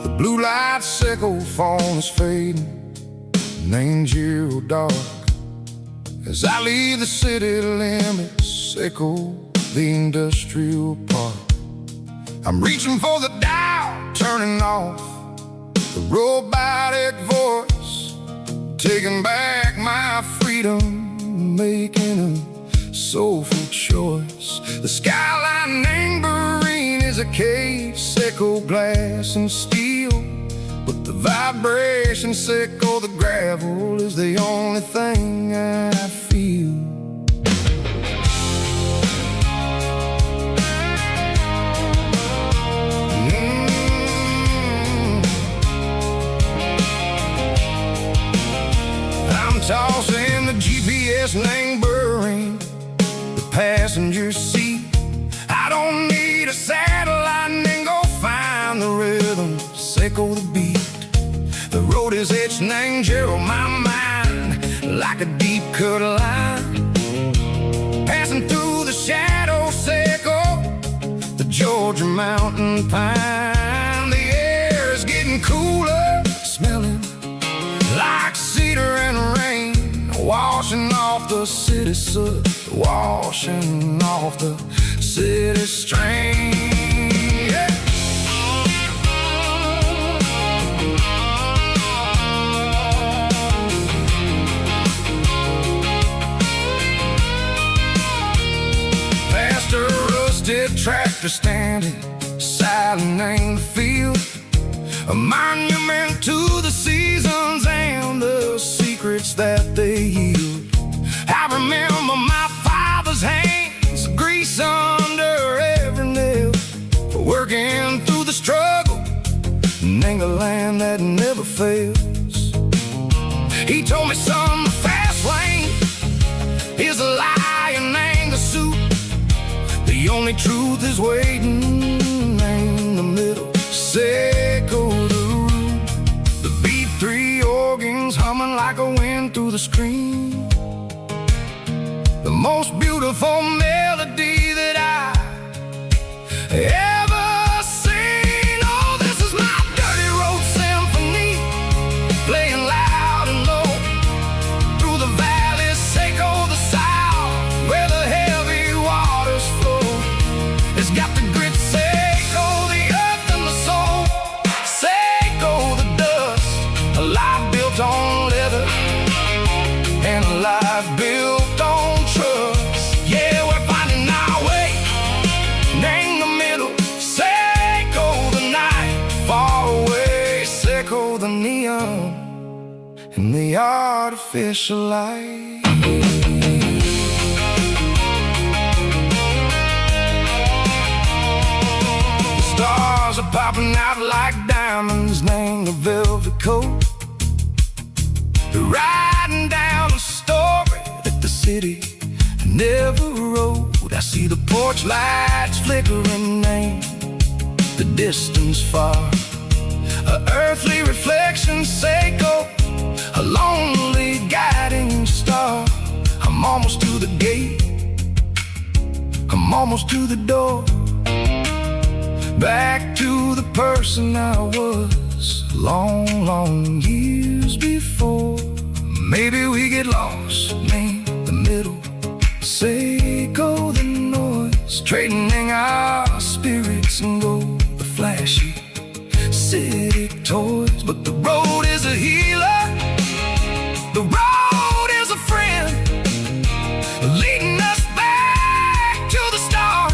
A: The blue light sickle phone is fading, and angel dark. As I leave the city limits, sickle the industrial park. I'm reaching for the dial, turning off the robotic voice, taking back my freedom, making a soulful choice. The skyline tambourine is a cage, sickle glass and steel, but the vibration sickle, the gravel is the only thing I feel. I'm tossing the GPS tambourine, the passenger seat. I don't need a satellite and go find the rhythm, sickle the beat. The road is etching angel on my mind like a deep cut line, passing through the shadow sickle, the Georgia mountain pine. The air is getting cooler, smelling like cedar and rain, washing off the city soot, washing off the city strain. Yeah. rusted tractor standing silent in the field, a monument to the seasons and the secrets that they yield. I remember my father's hands, grease under every nail, working through the struggle and the land that never fails. He told me, son, the fast lane is a lie and ain't a suit. The only truth is waiting in the middle. Say go the root. The B3 organs humming like a wind through the screen. The most beautiful melody that I ever seen. Oh, this is my dirty road symphony, playing loud and low through the valleys, Seco the south, where the heavy waters flow. It's got the grit, Seco the earth and the soul, Seco the dust, a life built on leather and a life built on trust. Yeah, we're finding our way in the middle. Seco the night, far away, Seco the neon and the artificial light. The stars are popping out like diamonds, named the velvet coat. They're riding down a story that the city never wrote. I see the porch lights flickering, name the distance far, a earthly reflection, Seco, a lonely guiding star. I'm almost to the gate, I'm almost to the door, back to the person I was long, long years before. Maybe we get lost in the middle, Seco the noise, trading our spirits and go the flashy city toys. But the road is a healer, the road is a friend, leading us back to the start.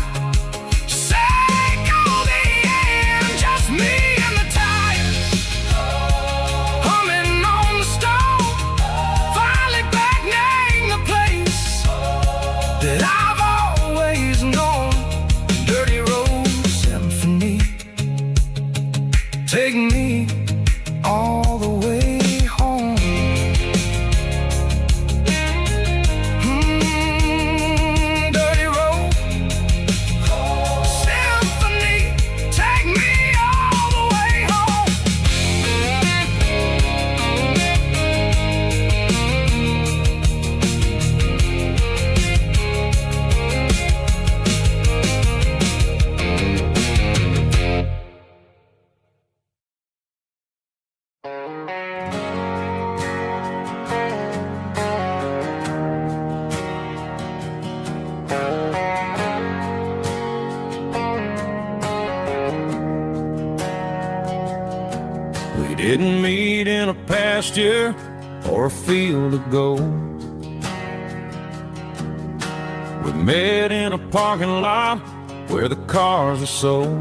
A: Seco the end, just me and the tires, humming on the stove, finally back name the place that I've always known. Dirty road symphony, take me all the way home. Dirty road symphony, take me all the way home.
B: We didn't meet in a pasture or a field of gold. We met in a parking lot where the cars are sold.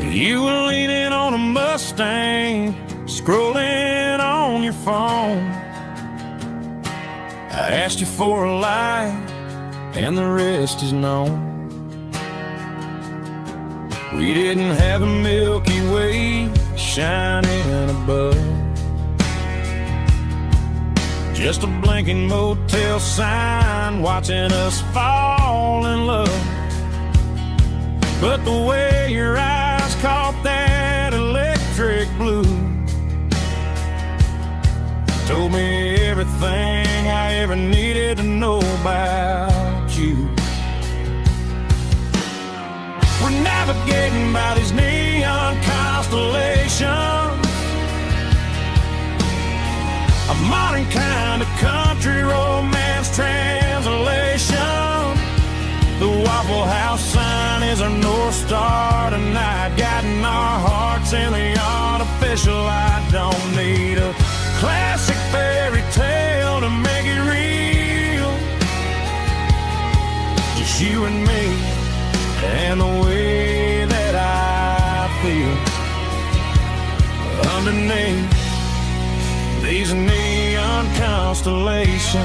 B: You were leaning on a Mustang, scrolling on your phone. I asked you for a light, and the rest is known. We didn't have a Milky Way shining above, just a blinking motel sign watching us fall in love. But the way your eyes caught that electric blue told me everything I ever needed to know about you. We're navigating by these neon constellations, a modern kind of country romance translation. The Waffle House sign is our North Star tonight, guiding our hearts in the artificial light. Don't need a classic fairy tale to make it real, just constellations.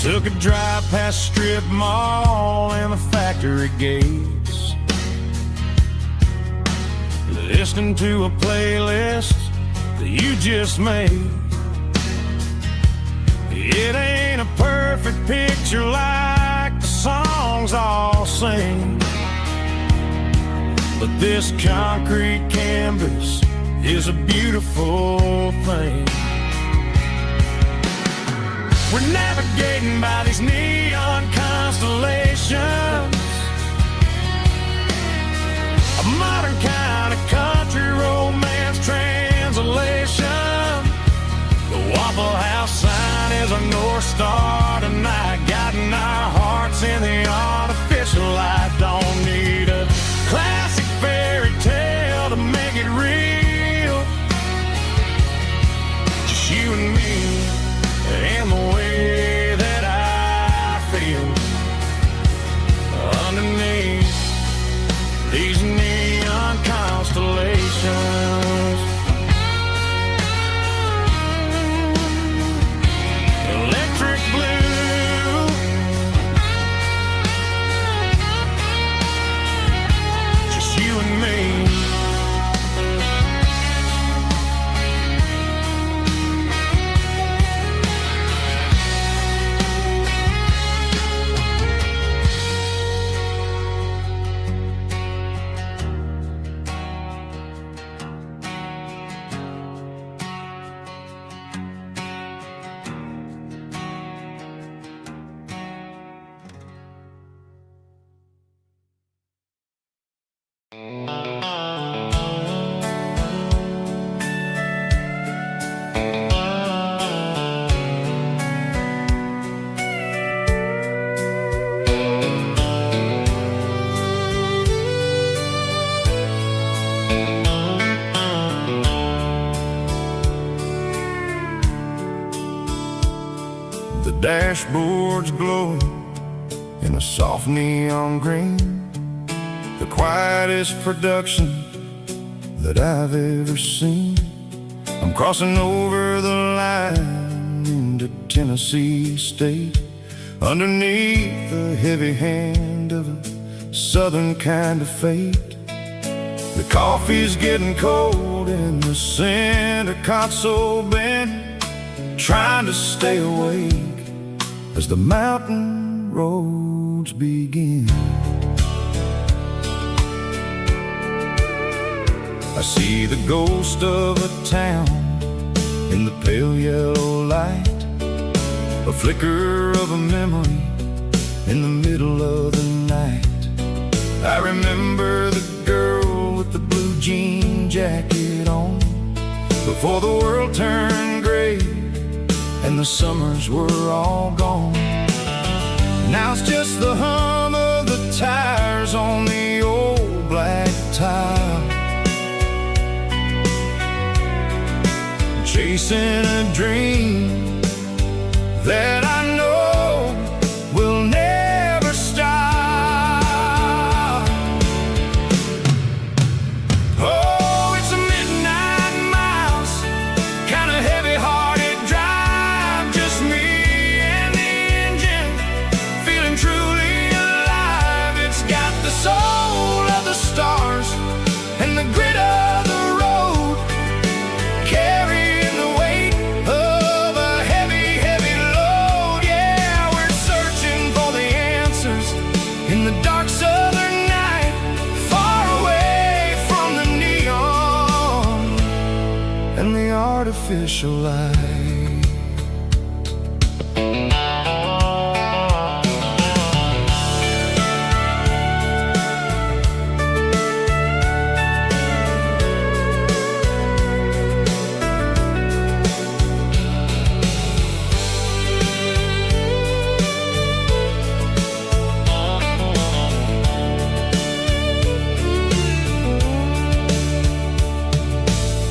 B: Took a drive past Strip Mall and the factory gates, listening to a playlist that you just made. It ain't a perfect picture like the songs all sing, but this concrete canvas is a beautiful thing. We're navigating by these neon constellations, a modern kind of country romance translation. The Waffle House sign is a North Star tonight, guiding our hearts in the artificial light. Don't need a classic fairy tale to make it real, just you and me and the way that I feel underneath these neon constellations. Electric blue, just you and me. The dashboard's glowing in a soft neon green, the quietest production that I've ever seen. I'm crossing over the line into Tennessee State, underneath the heavy hand of a southern kind of fate. The coffee's getting cold in the center console bin, trying to stay awake as the mountain roads begin. I see the ghost of a town in the pale yellow light, a flicker of a memory in the middle of the night. I remember the girl with the blue jean jacket on, before the world turned gray and the summers were all gone. Now it's just the hum of the tires on the old black tile, chasing a dream that I know will never stop. Oh, it's a midnight miles, kind of heavy-hearted drive, just me and the engine, feeling truly alive. It's got the soul of the stars and the grit of the road, carrying the weight of a heavy, heavy load. Yeah, we're searching for the answers in the dark southern night, far away from the neon and the artificial light.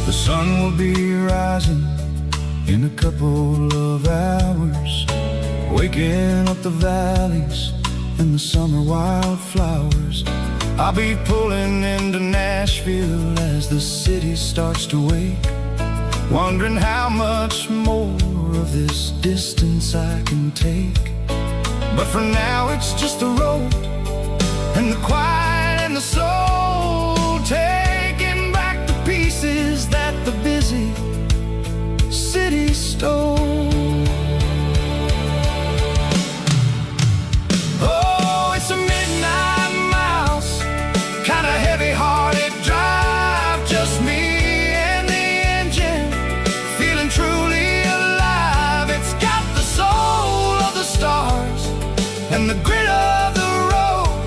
B: The sun will be rising in a couple of hours. Wake
A: picking up the valleys and the summer wildflowers. I'll be pulling into Nashville as the city starts to wake, wondering how much more of this distance I can take. But for now it's just the road and the quiet and the soul, taking back the pieces that the busy city stole. Oh, it's a midnight mouse, kinda heavy-hearted drive, just me and the engine, feeling truly alive. It's got the soul of the stars and the grit of the road,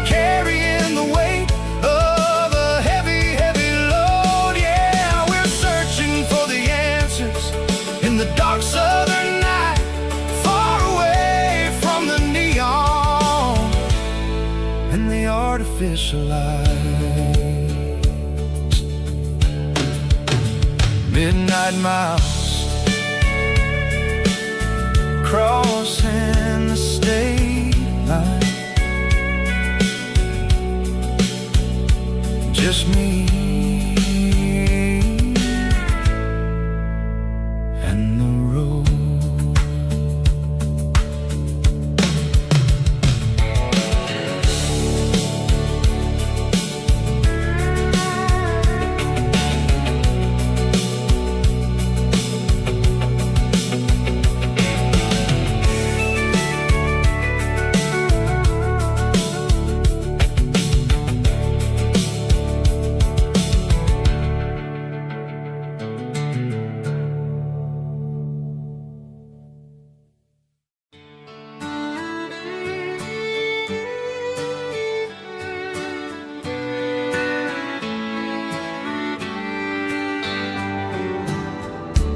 A: carrying the weight of a heavy, heavy load. Yeah, we're searching for the answers in the dark southern night, far away from the neon and the artificial lights. Midnight mouse, crossing the state line, just me and the road.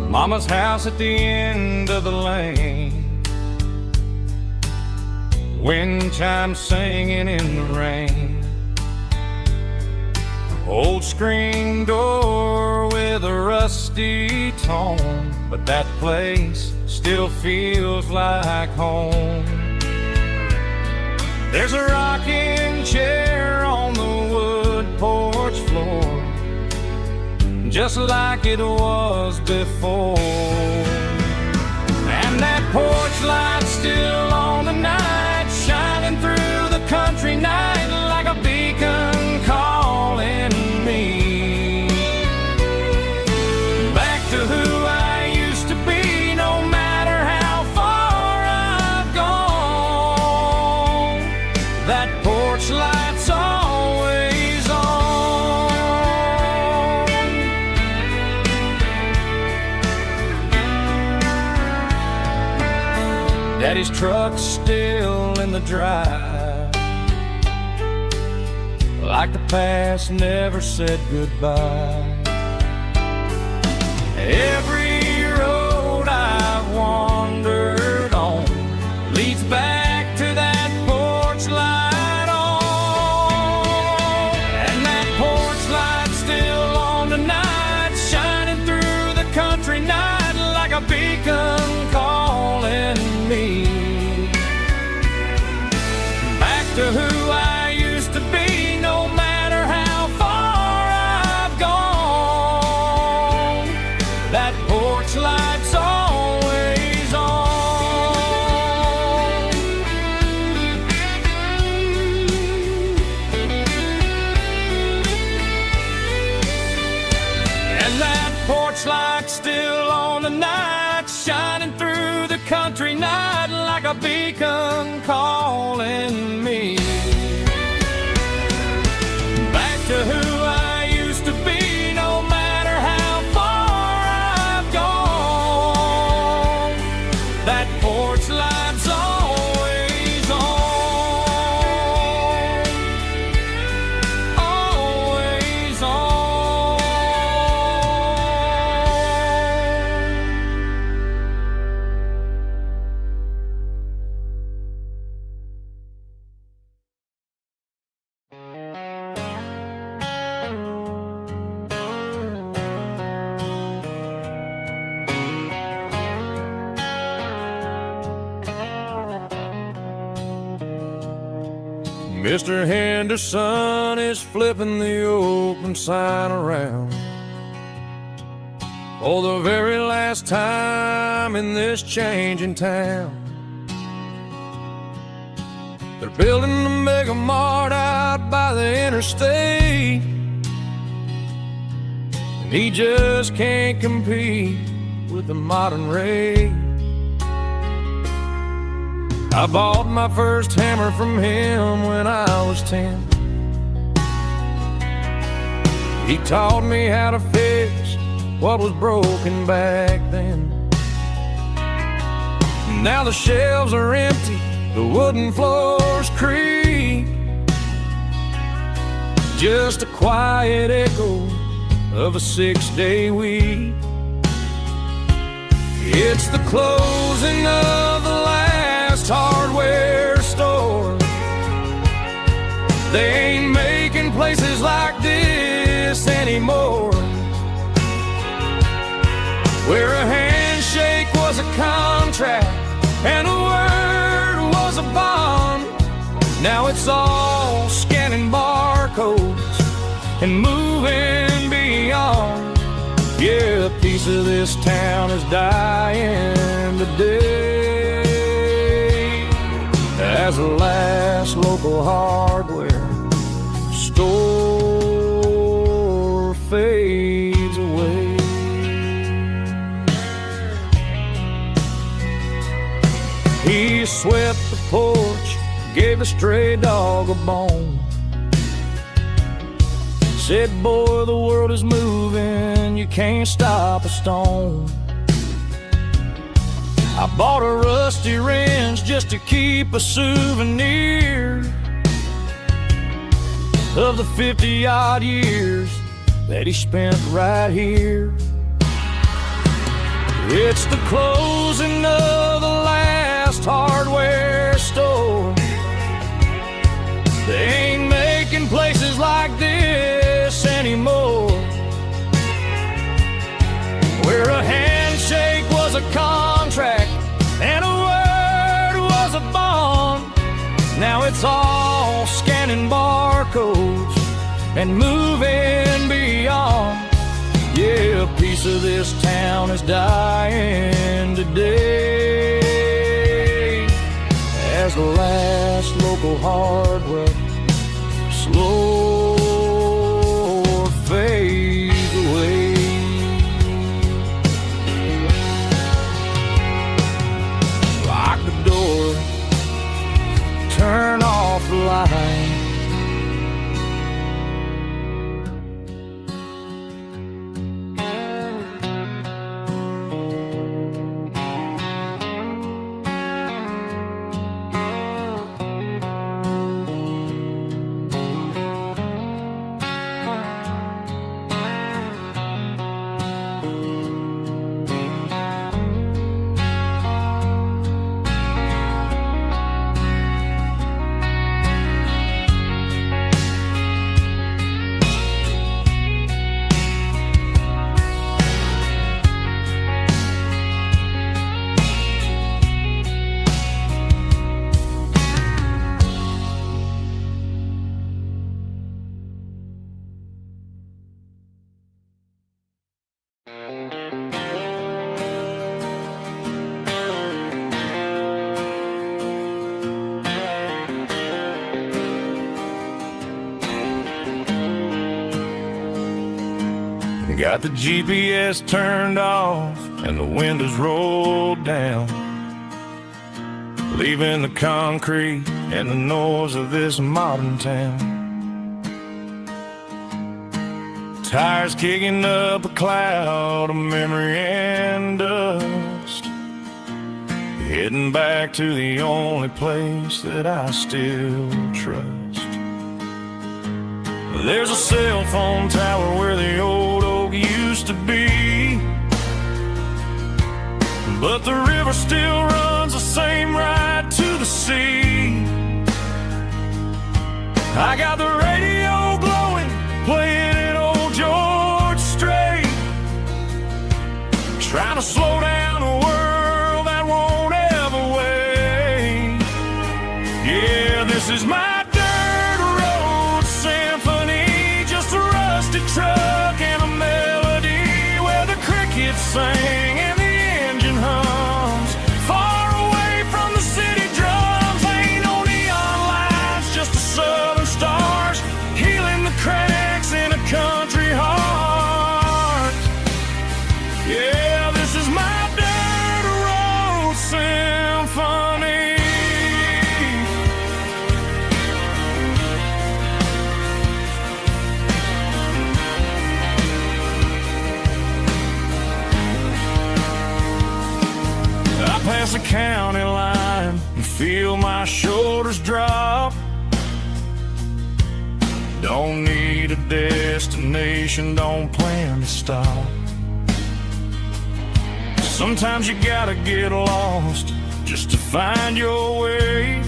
B: Mama's house at the end of the lane, wind chimes singing in the rain, old screen door with a rusty tone, but that place still feels like home. There's a rocking chair on the wood porch floor, just like it was before. And that porch light's still on tonight, shining through the country night like a beacon calling me back to who I used to be, no matter how far I've gone. That porch light's always on. Daddy's truck's still in the drive, like the past never said goodbye. Every road I've wandered on leads back to that porch light on. And that porch light's still on tonight, shining through the country night like a beacon calling me back to who I used to be, no matter how far I've gone. That porch light's always on. And that porch light's still on tonight, shining through the country night like a beacon calling me back to who I used to be, no matter how far I've gone. That porch light's always on, always on.
C: Mr. Henderson is flipping the open sign around for the very last time in this changing town. They're building the mega mart out by the interstate, and he just can't compete with the modern rate. I bought my first hammer from him when I was 10. He taught me how to fix what was broken back then. Now the shelves are empty, the wooden floors creak, just a quiet echo of a 6-day week. It's the closing of the last hardware store. They ain't making places like this anymore, where a handshake was a contract and a word was a bond. Now it's all scanning barcodes and moving beyond. Yeah, a piece of this town is dying today as the last local hardware store fades away. He swept the porch, gave the stray dog a bone, said, boy, the world is moving, you can't stop a stone. I bought a rusty wrench just to keep a souvenir of the 50-odd years that he spent right here. It's the closing of the last hardware store. They ain't making places like this anymore, where a handshake was a contract and a word was a bond. Now it's all scanning barcodes and moving beyond. Yeah, a piece of this town is dying today as the last local hardware slow fades away. Lock the door, turn off the light. Got the GPS turned off and the windows rolled down, leaving the concrete and the noise of this modern town. Tires kicking up a cloud of memory and dust, heading back to the only place that I still trust. There's a cell phone tower where the old oak used to be, but the river still runs the same right to the sea. I got the radio blowing, playing an old George Strait, trying to slow down a world that won't ever wait. Yeah, this is my dirt
B: across the county line and feel my shoulders drop. Don't need a destination, don't plan to stop. Sometimes you gotta get lost just to find your way,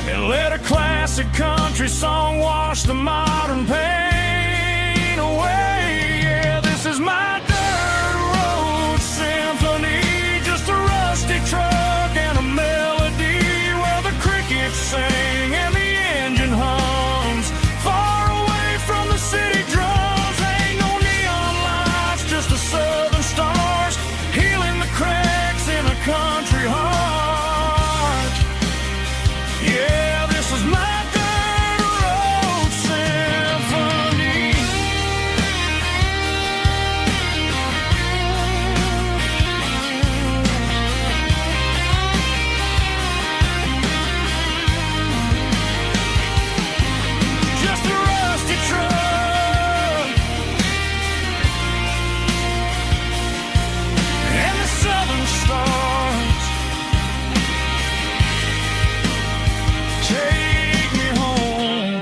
B: and let a classic country song wash the modern pain away. Yeah, this is my dirt road symphony, just a rusty truck and a melody where the crickets sing and the engine hums far away from the city drums. Ain't no neon lights, just the southern stars healing the cracks in a country heart. Yeah, this is my dirt road symphony. Just a rusty truck and the southern stars take me home.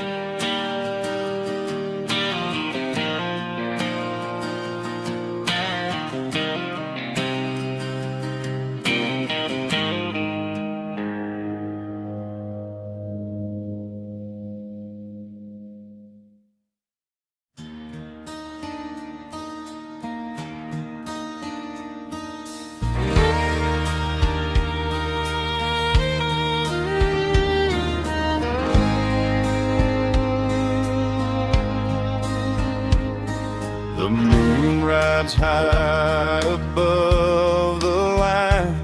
A: The moon rides high above the line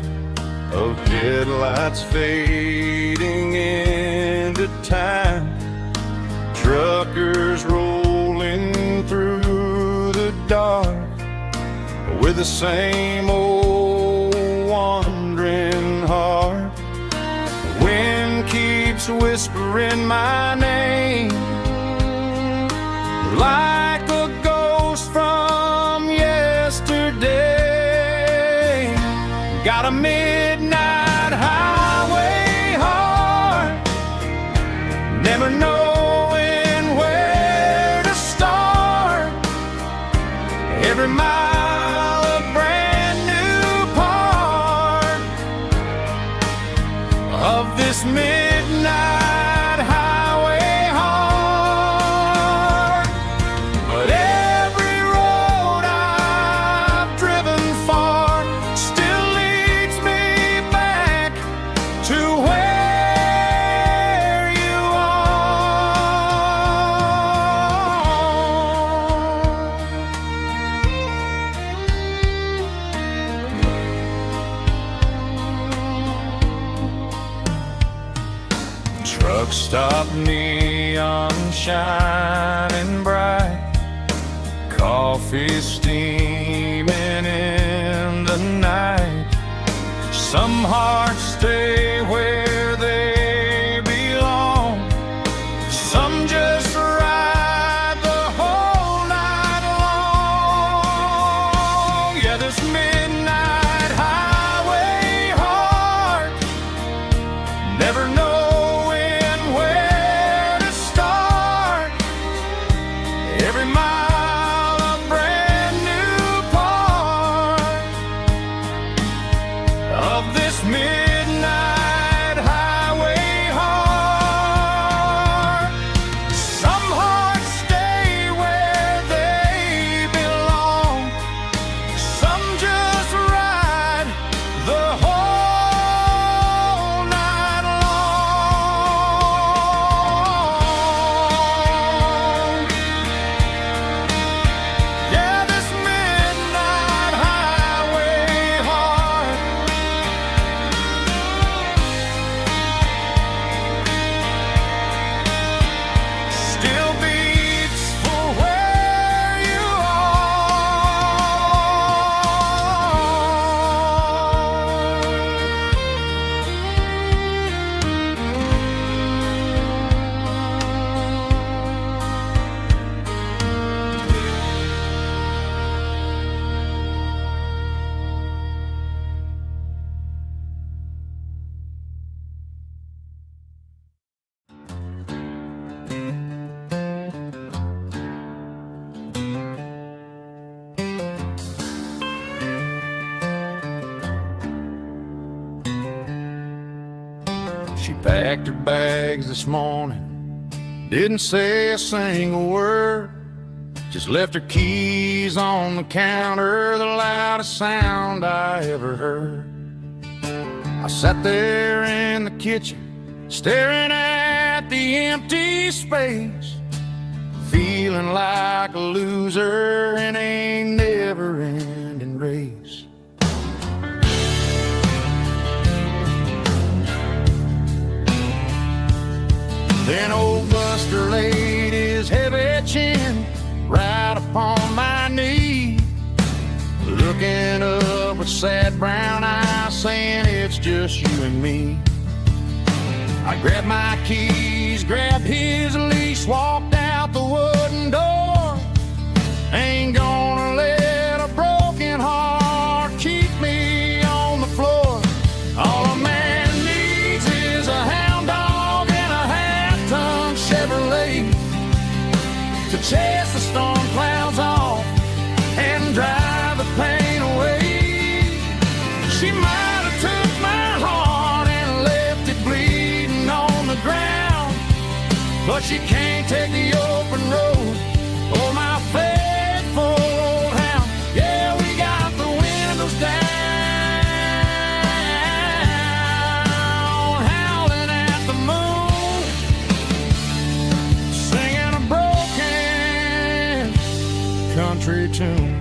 A: of headlights fading into time. Truckers rolling through the dark with the same old wandering heart. The wind keeps whispering my name like a ghost from yesterday. Got a midnight highway heart, never knowing where to start. Every mile a brand new part of this midnight highway heart. But every road I've driven far still leads me back to where you are. Truck stop, neon shining bright, coffee steaming in the night. Some hearts stay where they belong, some just ride the whole night long. Yeah, this midnight highway heart, never knowing where to start. Every mile a brand new part of this midnight highway heart. Some hearts stay where they belong, some just ride the whole night long. Yeah, this midnight highway heart.
D: She packed her bags this morning, didn't say a single word, just left her keys on the counter, the loudest sound I ever heard. I sat there in the kitchen, staring at the empty space, feeling like a loser in a never-ending race. Then old Buster laid his heavy chin right upon my knee, looking up with sad brown eyes, saying it's just you and me. I grabbed my keys, grabbed his leash, walked out the wooden door. Ain't gonna let a broken heart keep me on the floor. All a man needs is a hound dog and a half-ton Chevrolet to chase the storm clouds off and drive the pain away. She might have took my heart and left it bleeding on the ground, but she can't take the open road or my faithful old hound. Yeah, we got the windows down, howling at the moon, singing a broken country tune.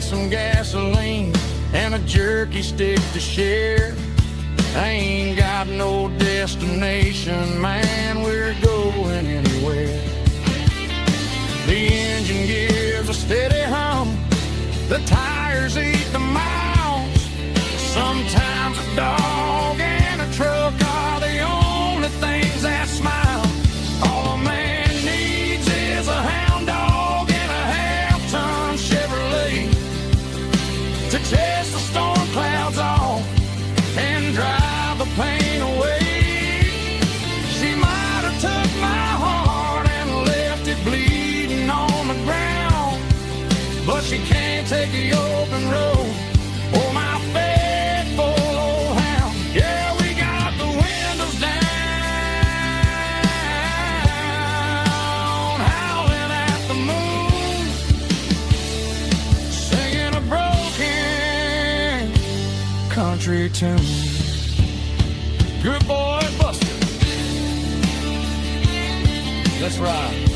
D: Some gasoline and a jerky stick to share. I ain't got no destination, man, we're going anywhere. The engine gives a steady hum, the tires eat the miles. Sometimes a dog and a truck are the only things that smile. All a man needs is a hound dog and a half-ton Chevrolet to chase the storm clouds off and drive the pain away. She might have took my heart and left it bleeding on the ground, but she can't take the open road or my faithful old hound. Yeah, we got the windows down, howling at the moon, singing a broken country tune. Good boy, Buster. Let's ride.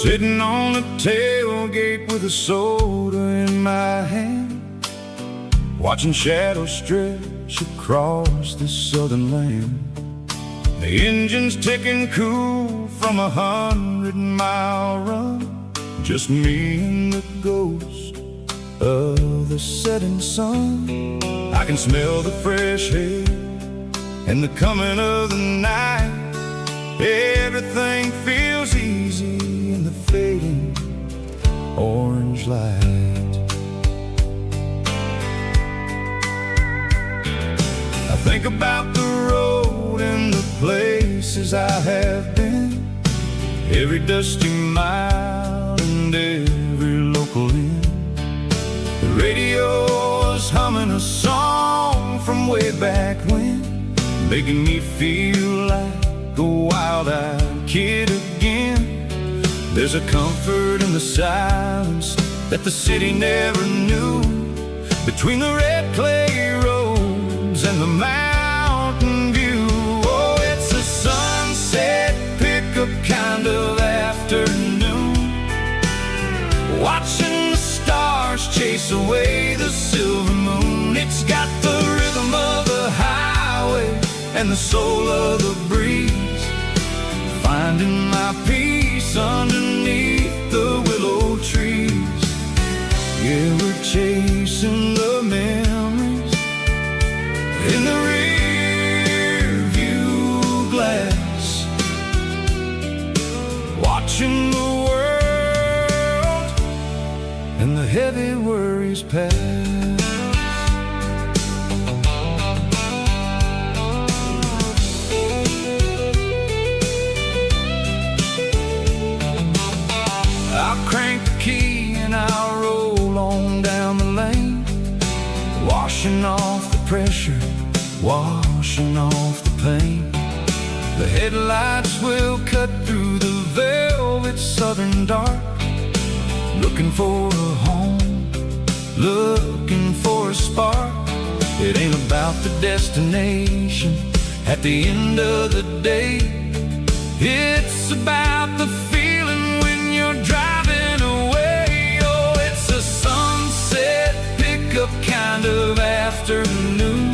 A: Sitting on the tailgate with a soda in my hand, watching shadows stretch across this southern land. The engine's ticking cool from 100-mile run, just me and the ghost of the setting sun. I can smell the fresh air and the coming of the night. Everything feels easy in the fading orange light. I think about the road and the places I have been, every dusty mile and every local inn. The radio is humming a song from way back when, making me feel like a wild-eyed kid again. There's a comfort in the silence that the city never knew, between the red clay roads and the mountain view. Oh, it's a sunset pickup kind of afternoon, watching the stars chase chase away the silver moon. It's got the rhythm of the highway and the soul of the breeze, finding my peace underneath the willow trees. Yeah, we're chasing the memories in the rear view glass, watching the world and the heavy worries pass. I'll crank the key and I'll roll on down the lane, washing off the pressure, washing off the pain. The headlights will cut through the velvet southern dark, looking for a home, looking for a spark. It ain't about the destination at the end of the day, it's about the feeling when you're driving away. Oh, it's a sunset pickup kind of afternoon,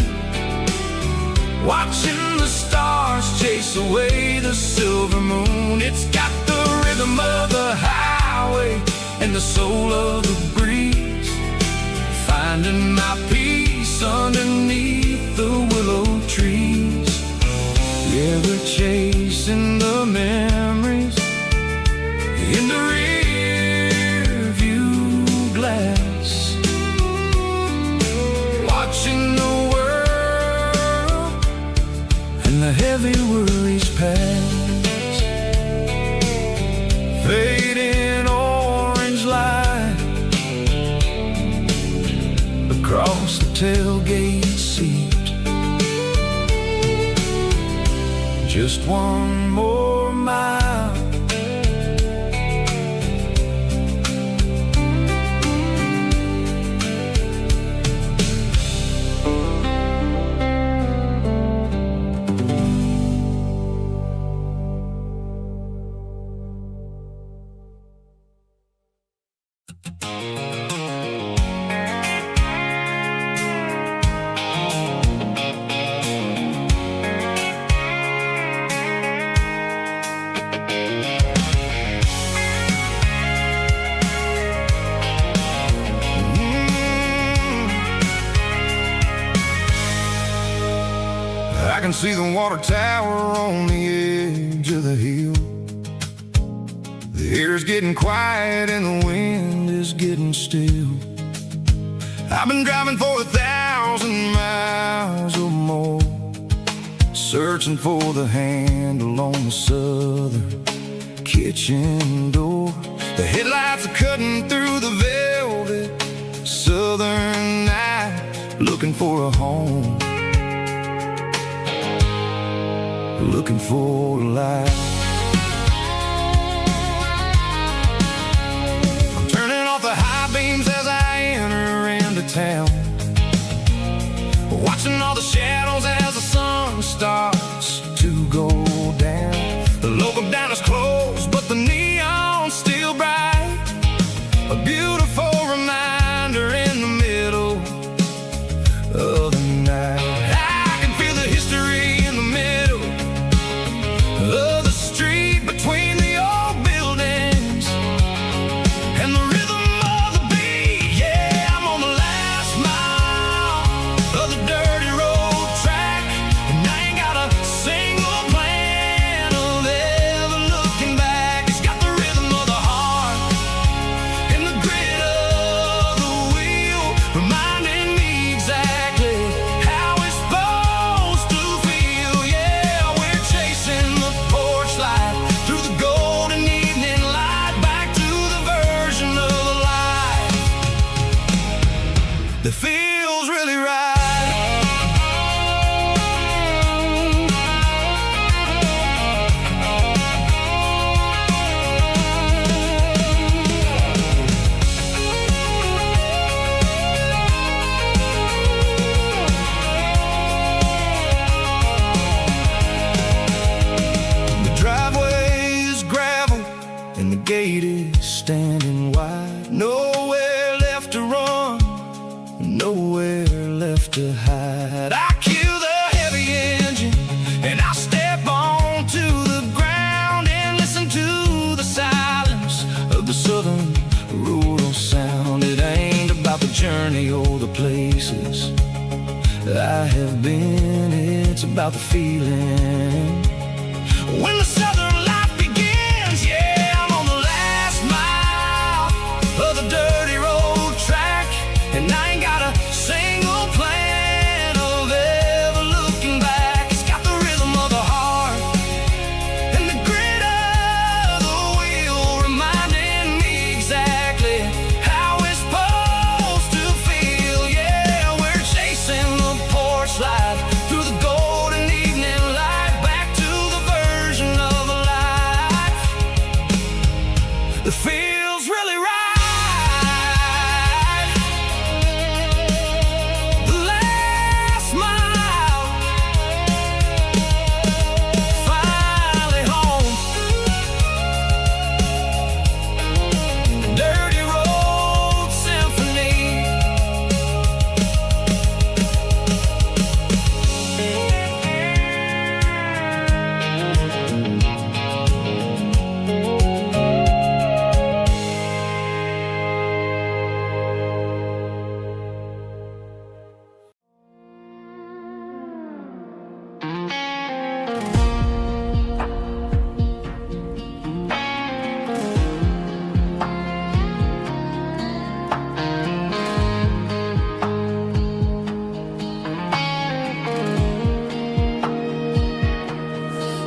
A: watching the stars chase away the silver moon. It's got the rhythm of the highway and the soul of the breeze, finding my peace underneath the willow trees. Yeah, we're chasing the memories in the rear view glass, watching the world and the heavy worries pass. Fading orange light across the tailgate seat, just one more mile. I can see the water tower on the edge of the hill. The air's getting quiet and the wind is getting still. I've been driving for 1,000 miles or more, searching for the handle on the southern kitchen door. The headlights are cutting through the velvet southern night, looking for a home, looking for a light. I'm turning off the high beams as I enter into town, watching all the shadows as the sun starts to go down. The local diner's closed, but the neon's still bright, a beautiful reminder in the middle of the night. I can feel the history in the middle of the street between the old buildings and the rhythm of the beat. Yeah, I'm on the last mile of the dirty road track, and I ain't got a single plan of ever looking back. It's got the rhythm of the heart and the grit of the wheel, reminding me exactly how it's supposed to feel. Yeah, we're chasing the porch light through the golden evening light, back to the version of life that feels really right. The driveway is gravel and the gate is standing wide, nowhere left to run to hide. I kill the heavy engine and I step onto the ground and listen to the silence of the southern rural sound. It ain't about the journey or the places I have been, it's about the feeling. When the southern life begins, yeah, I'm on the last mile of the dirty road track, and I ain't got a single plan of ever looking back. It's got the rhythm of the heart and the grit of the wheel, reminding me exactly how it's supposed to feel. Yeah, we're chasing the porch light through the golden evening light, back to the version of a life that feels really right. The last mile, finally home. Dirty road symphony.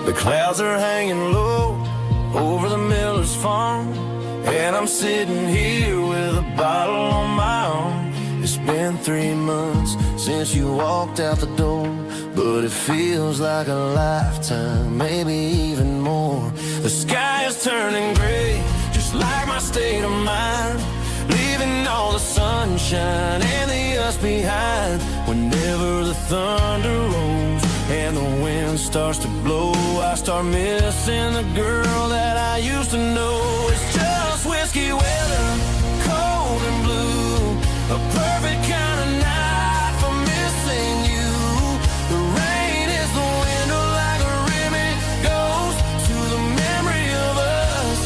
C: The clouds are hanging low over the miller's farm, and I'm sitting here with a bottle on my arm. It's been 3 months since you walked out the door, but it feels like a lifetime, maybe even more. The sky is turning gray, just like my state of mind, leaving all the sunshine and the us behind. Whenever the thunder rolls and the wind starts to blow, I start missing the girl that I used to know. It's just whiskey weather, cold and blue, a perfect kind of night for missing you. The rain is the window like a ribbon goes to the memory of us.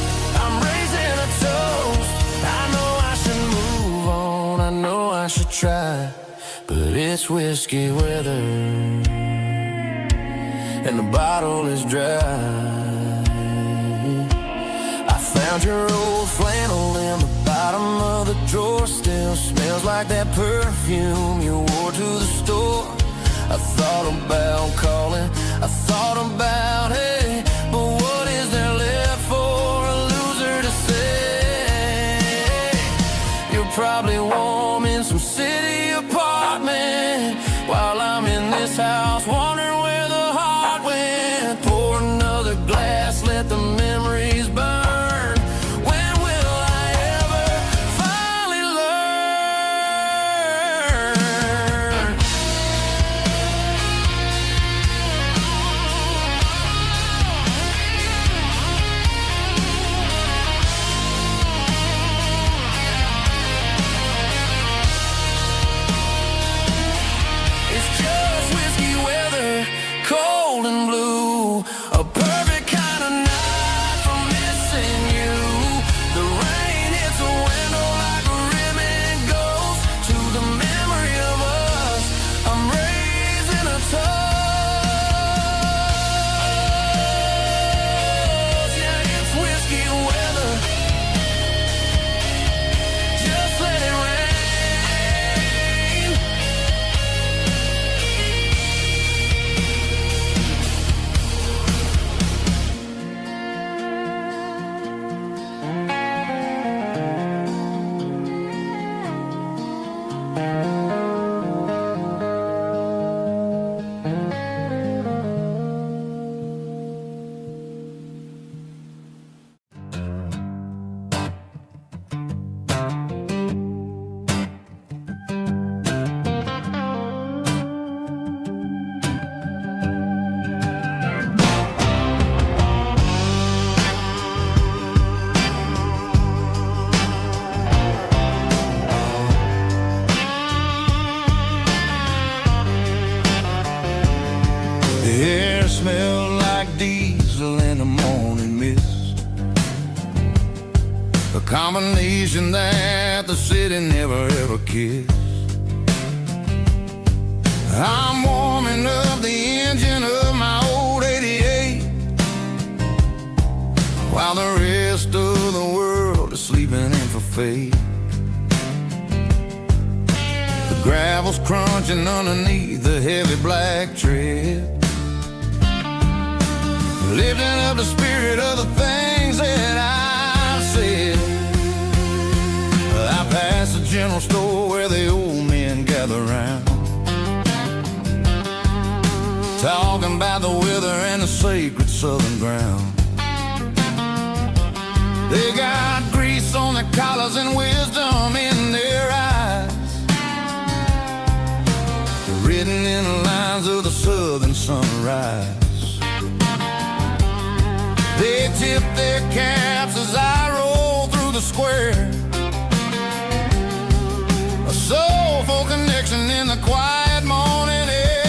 C: I'm raising a toast. I know I should move on, I know I should try, but it's whiskey weather and the bottle is dry. I found your old flannel in the bottom of the drawer, still smells like that perfume you wore to the store. I thought about calling, I thought about, hey, but what is there left for a loser to say? You're probably warm in some city apartment while I'm in this house wondering where the heart went. Pour another glass, let the memories burn. When will I ever finally learn?
A: combination that the city never ever kissed. I'm warming up the engine of my old 88 while the rest of the world is sleeping in for fate. The gravel's crunching underneath the heavy black tread, lifting up the spirit of the things that I've said. I pass the general store where the old men gather round, talking about the weather and the sacred southern ground. They got grease on their collars and wisdom in their eyes, written in the lines of the southern sunrise. They tip their caps as I roll through the square, a soulful connection in the quiet morning air.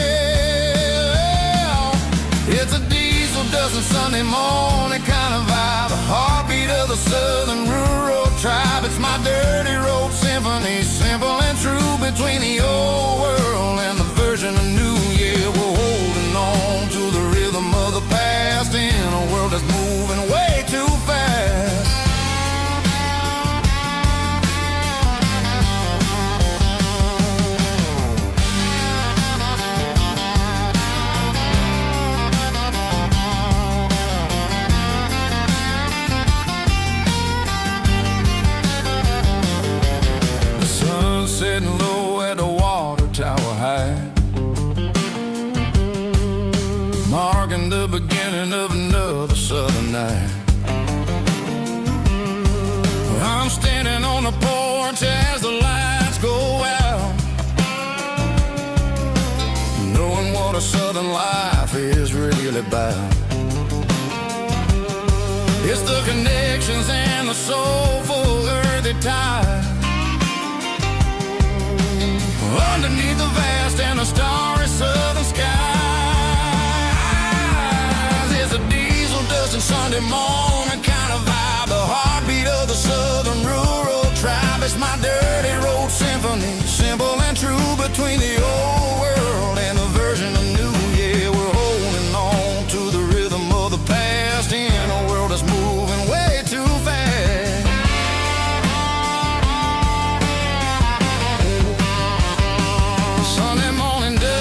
A: It's a diesel dusting Sunday morning kind of vibe, a heartbeat of the southern rural tribe. It's my dirty road symphony, simple and true, between the old world and the version of new. Yeah, we're holding on to the rhythm of the past in a world that's moving way too fast. The sun's setting low at the water tower high, marking the beginning of another southern night. I'm standing on the porch as the lights go out, knowing what a southern life is really about. It's the connections and the soulful earthy tide, underneath the vast and the starry southern skies. It's a diesel dusting Sunday morning kind of vibe, the heartbeat of the southern rural tribe. It's my dirty road symphony, simple and true, between the old world and the version of new. Yeah, we're holding on to the rhythm of the past in a world that's moving way too fast. Sunday morning dust,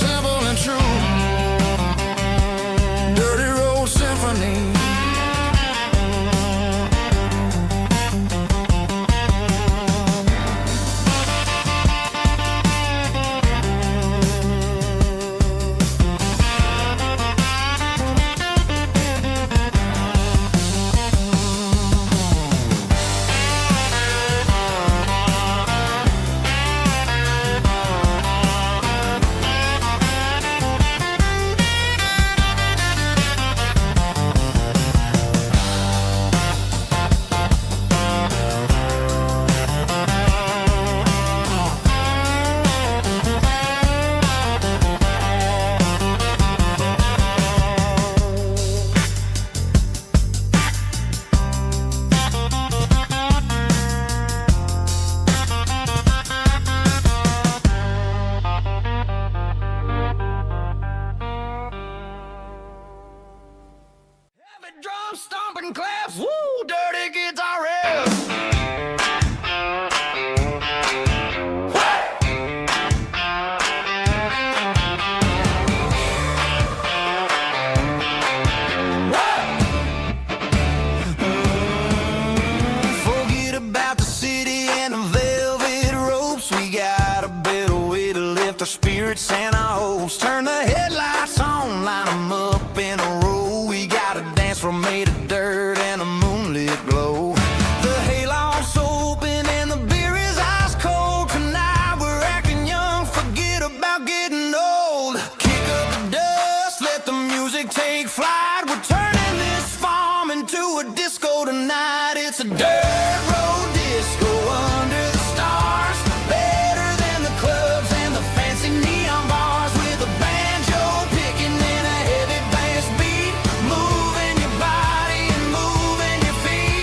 A: simple and true, dirty road symphony. Heavy drum stomping claps, woo, dirty guitar riffs. Forget about the city and the velvet ropes. We got a better way to lift our spirits and our hopes. Turn the headlights on, line them up in a row. We got a dance floor made of dirt and a moonlit glow. The hayloft's open and the beer is ice cold. Tonight we're acting young, forget about getting old. Kick up the dust, let the music take flight. We're turning this farm into a disco tonight. It's a dirt road disco under the stars, better than the clubs and the fancy neon bars, with a banjo picking in a heavy bass beat, moving your body and moving your feet.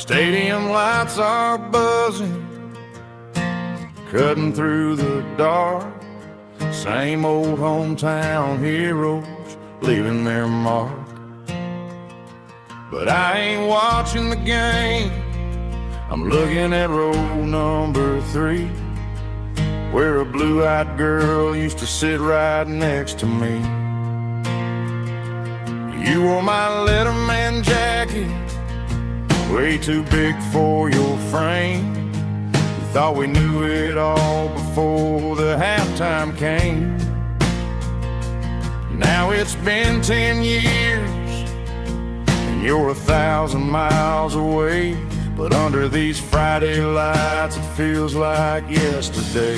D: stadium lights are buzzing, cutting through the dark. Same old hometown heroes leaving their mark. But I ain't watching the game, I'm looking at row number 3, where a blue-eyed girl used to sit right next to me. You wore my Letterman jacket, way too big for your frame. We thought we knew it all before the halftime came. Now it's been 10 years, and you're 1,000 miles away. But under these Friday lights, it feels like yesterday.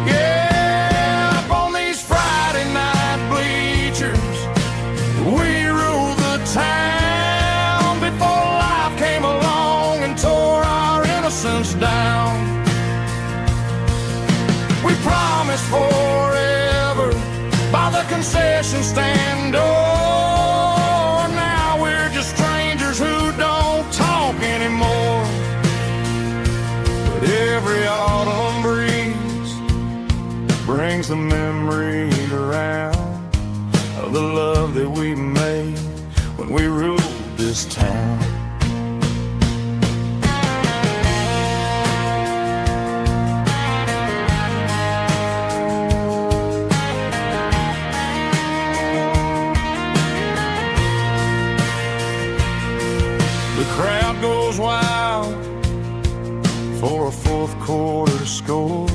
D: Yeah, up on these Friday night bleachers, we rule the town before life came along and tore our innocence down. We promised forever by the concession stand door. Now we're just strangers who don't talk anymore. But every autumn breeze brings the memory around of the love that we made when we ruled this town. Crowd goes wild for a fourth quarter score,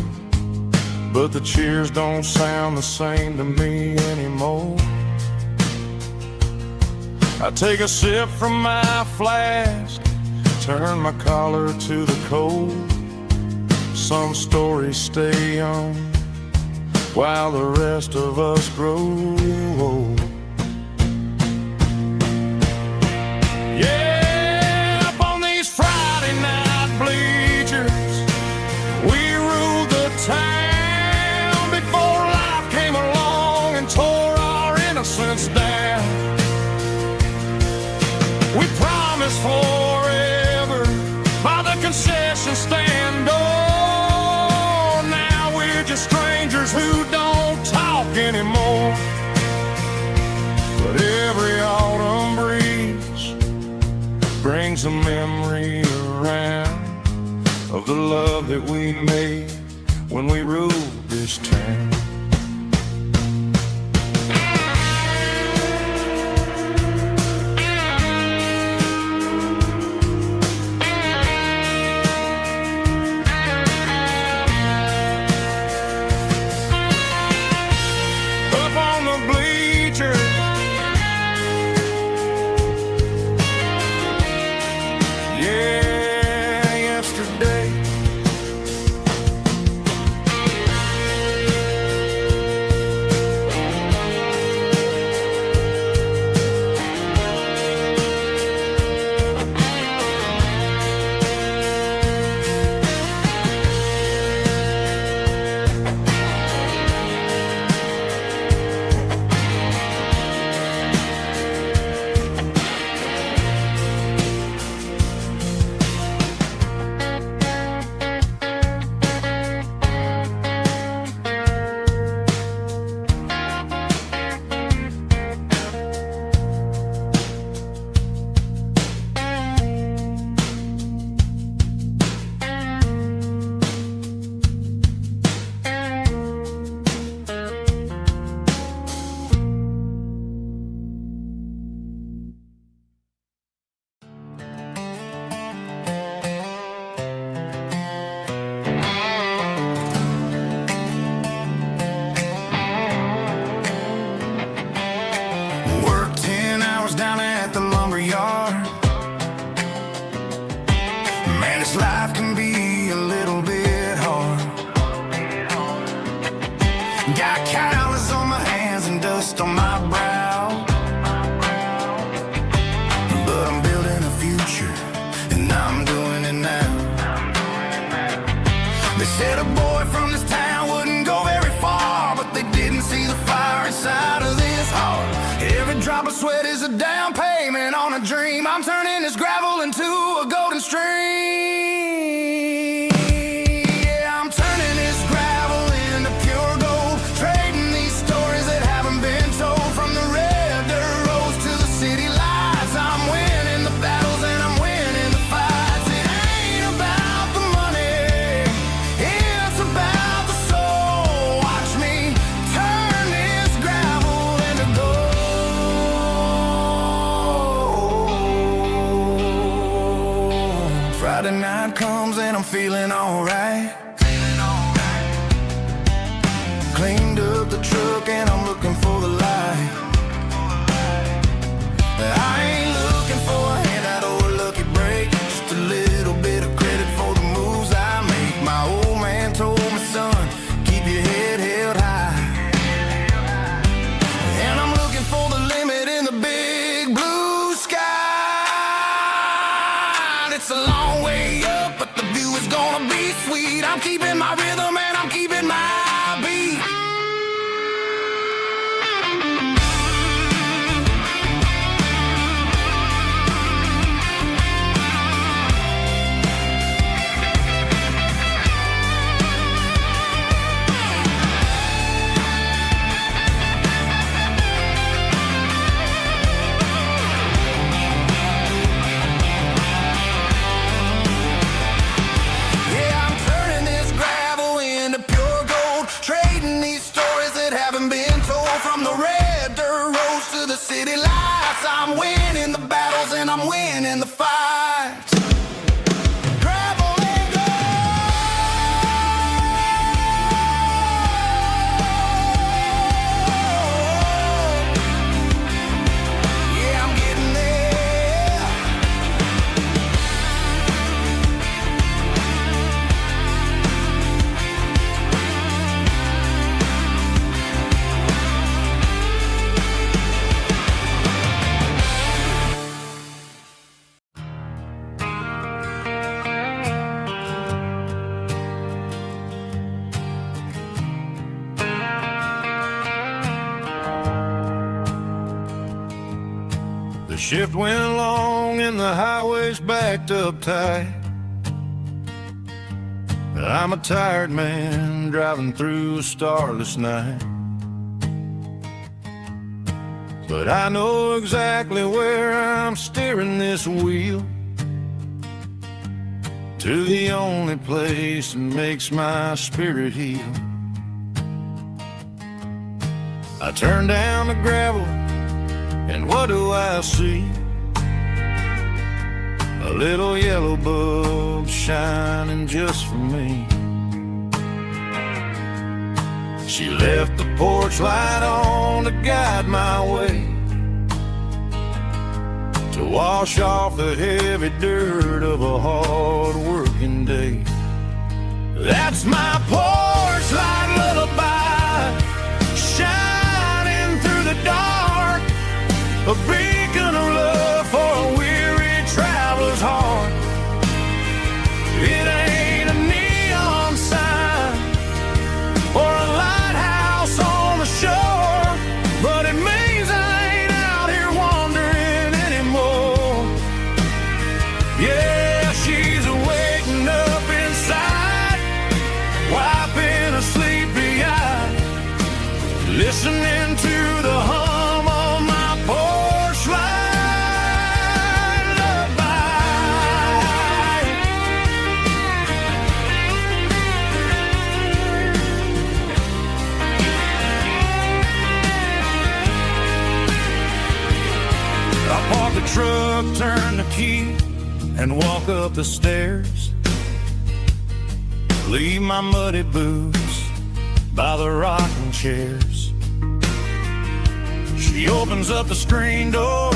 D: but the cheers don't sound the same to me anymore. I take a sip from my flask, turn my collar to the cold. Some stories stay young while the rest of us grow old. Yeah, town before life came along and tore our innocence down. We promised forever by the concession stand door. Now we're just strangers who don't talk anymore. But every autumn breeze brings a memory around of the love that we made when we ruled this town. Up on the bleachers, yeah, yesterday. Life can be a little bit hard. Got calluses on my hands and dust on my brow, but I'm building a future and I'm doing it now. They said a boy from this town wouldn't go very far, but they didn't see the fire inside of this heart. Every drop of
A: sweat is a down payment on a dream. I'm turning this gravel into a golden stream. Yeah, I'm turning this gravel into pure gold, trading these stories that haven't been told. From the red dirt roads to the city lights, I'm winning the battles and I'm winning the fights. It ain't about the money, it's about the soul. Watch me turn this gravel into gold. Friday night comes and I'm feeling alright. Cleaned up the truck and I'm looking for the light. I ain't looking for a handout or a lucky break, just a little bit of credit for the moves I make. My old man told me, son, keep your head held high. And I'm looking for the limit in the big blue sky. It's a long way up, but the view is gonna be sweet. I'm keeping my rhythm and I'm keeping my beat. Yeah, I'm turning this gravel into pure gold, trading these stories that haven't been told. From the red dirt roads to the city lights, I'm winning the battles and I'm winning the fights. Gravel and gold. Yeah, I'm getting there.
C: The shift went long and the highway's backed up tight. I'm a tired man driving through a starless night. But I know exactly where I'm steering this wheel, to the only place that makes my spirit heal. I turn down the gravel and what do I see? A little yellow bulb shining just for me. She left the porch light on to guide my way, to wash off the heavy dirt of a hard working day. That's my porch light lullaby, shining through the dark, a beacon of love for a weary traveler's heart. It ain't a neon sign or a lighthouse on the shore, but it means I ain't out here wandering anymore. Yeah, she's waking up inside, wiping a sleepy eye, listening to the hum of my porch light lullaby. I park the truck, turn the key, and walk up the stairs. Leave my muddy boots by the rocking chairs. She opens up the screen door,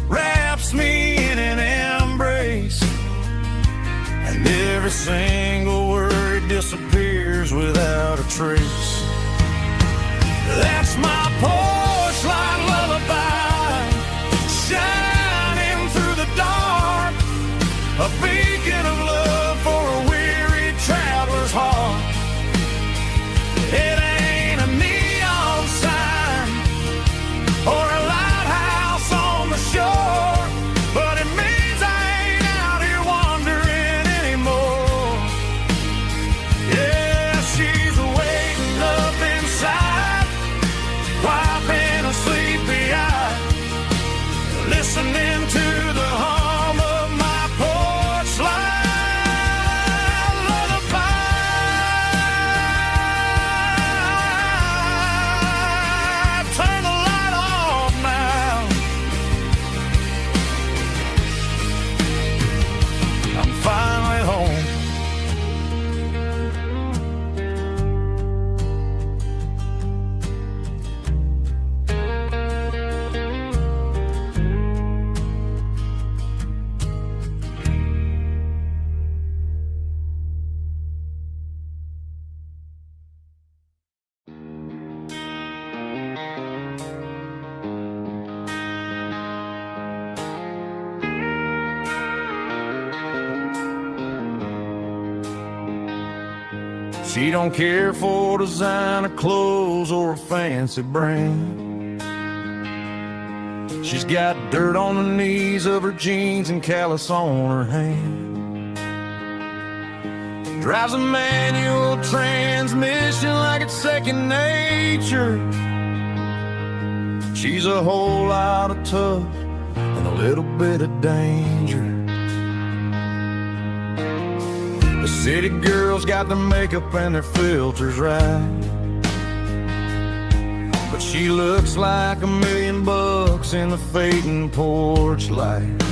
C: wraps me in an embrace, and every single word disappears without a trace. That's my porch light lullaby, shining through the dark, a beacon of love for a weary traveler's heart. It ain't a neon sign or a lighthouse
D: She don't care for designer clothes or a fancy brand. She's got dirt on the knees of her jeans and callus on her hand. Drives a manual transmission like it's second nature. She's a whole lot of tough and a little bit of danger. The city girls got their makeup and their filters right, but she looks like $1 million in the fading porch light.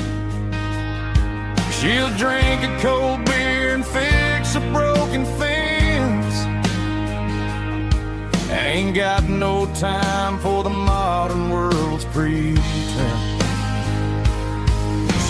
D: She'll drink a cold beer and fix a broken fence. Ain't got no time for the modern world's pretense.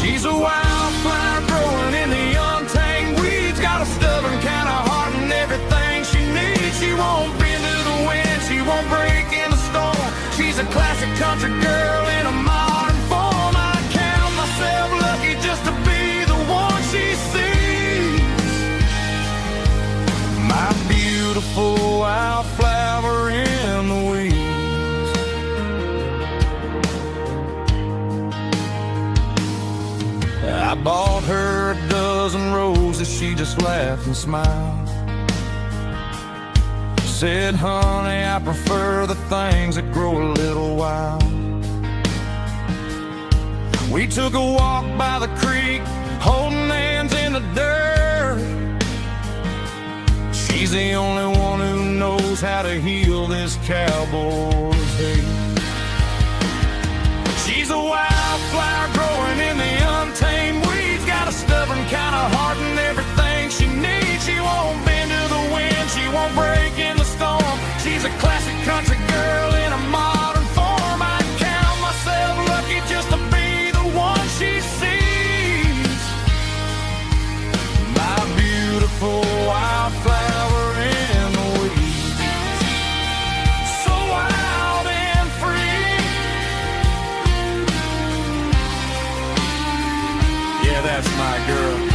D: She's a wildflower growing in the untamed weeds. Got a stubborn kind of heart and everything she needs. She won't bend to the wind, she won't break in the storm. She's a classic country girl in a modern form. I count myself lucky just to be the one she sees. My beautiful wildflower in the weeds. I bought her a dozen roses, she just laughed and smiled. Said, honey, I prefer the things that grow a little wild. We took a walk by the creek, holding hands in the dirt. She's the only one who knows how to heal this cowboy's hate. She's a wildflower growing in the untamed weeds. Got a stubborn kind of heart and everything she needs. She won't bend to the wind, she won't break in the storm. She's a classic country girl in a modern form. I count myself lucky just to be the one she sees. My beautiful wildflower in the weeds. So wild and free. Yeah, that's my girl.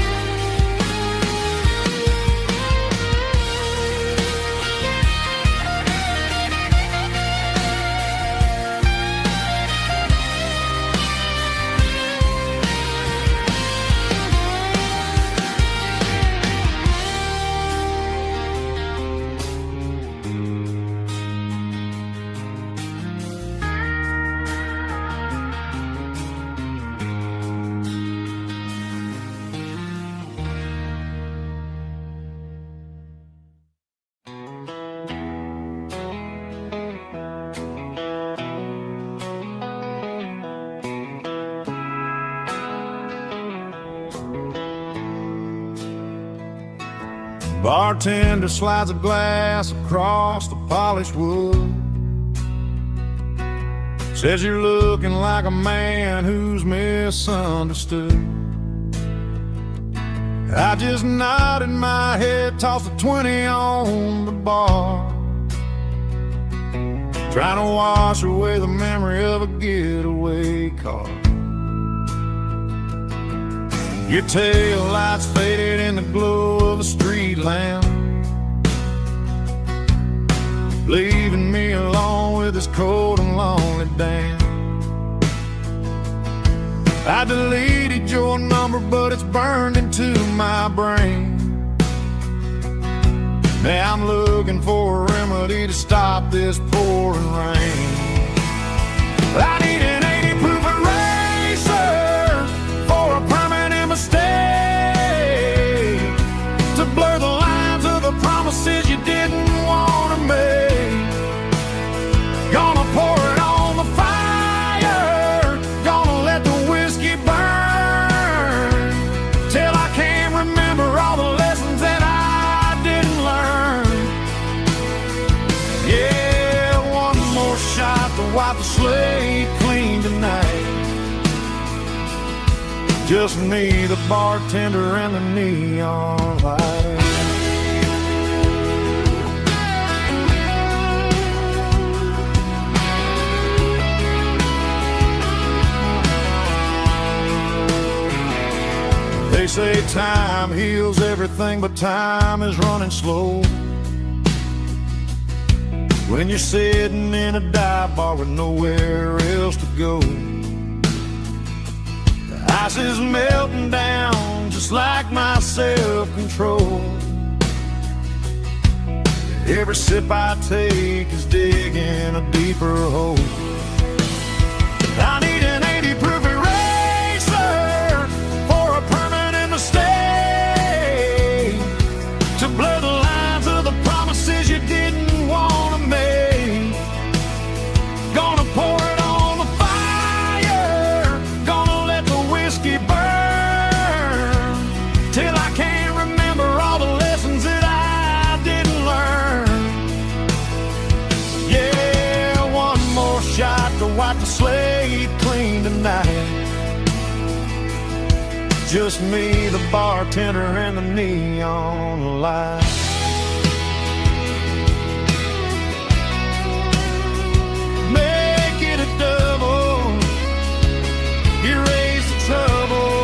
D: Bartender slides a glass across the polished wood. Says you're looking like a man who's misunderstood. I just nodded my head, tossed a 20 on the bar, trying to wash away the memory of a getaway car. Your tail lights faded in the glow of a street lamp, leaving me alone with this cold and lonely damn. I deleted your number, but it's burned into my brain. Now I'm looking for a remedy to stop this pouring rain. I need an 80-proof eraser for a permanent mistake, to blur the lines of the promises you didn't want to make. Gonna pour it on the fire, gonna let the whiskey burn, till I can't remember all the lessons that I didn't learn. Yeah, one more shot to wipe the slate clean tonight. Just me, the bartender, and the neon light. They say time heals everything, but time is running slow. when you're sitting in a dive bar with nowhere else to go. The ice is melting down just like my self-control. Every sip I take is digging a deeper hole. I need an 80 proof eraser for a permanent mistake, to blur the lines of the promises you didn't want to make. Gonna pour it on the fire, gonna let the whiskey burn, till I can't remember all the lessons that I didn't learn. Yeah, one more shot to wipe the slate clean tonight. Just me, the bartender, and the neon light. Make it a double, erase the trouble.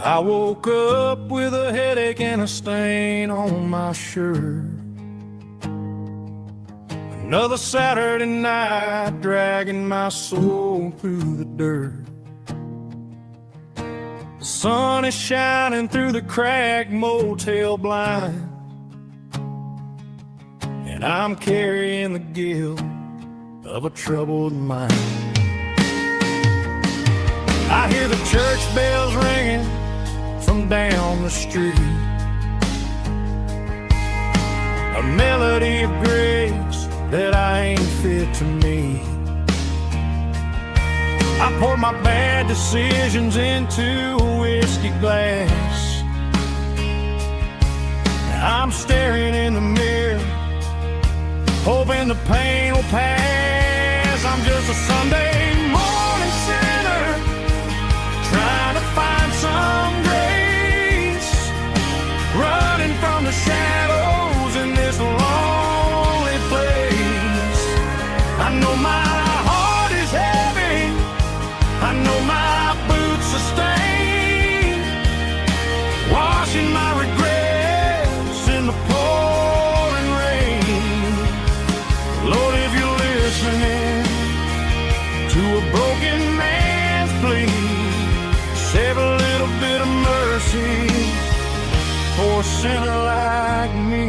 D: I woke up with a headache and a stain on my shirt. Another Saturday night dragging my soul through the dirt. The sun is shining through the cracked motel blind, and I'm carrying the guilt of a troubled mind. I hear the church bells ringing from down the street, a melody of grace that I ain't fit to meet. I pour my bad decisions into a whiskey glass. I'm staring in the mirror, hoping the pain will pass. I'm just a Sunday morning sinner, trying to find some grace, running from the shadows in this lonely place. I know my heart is heavy, I know my boots are stained, washing my regrets in the pouring rain. Lord, if you're listening to a broken man's plea, save a little bit of mercy for a sinner like me.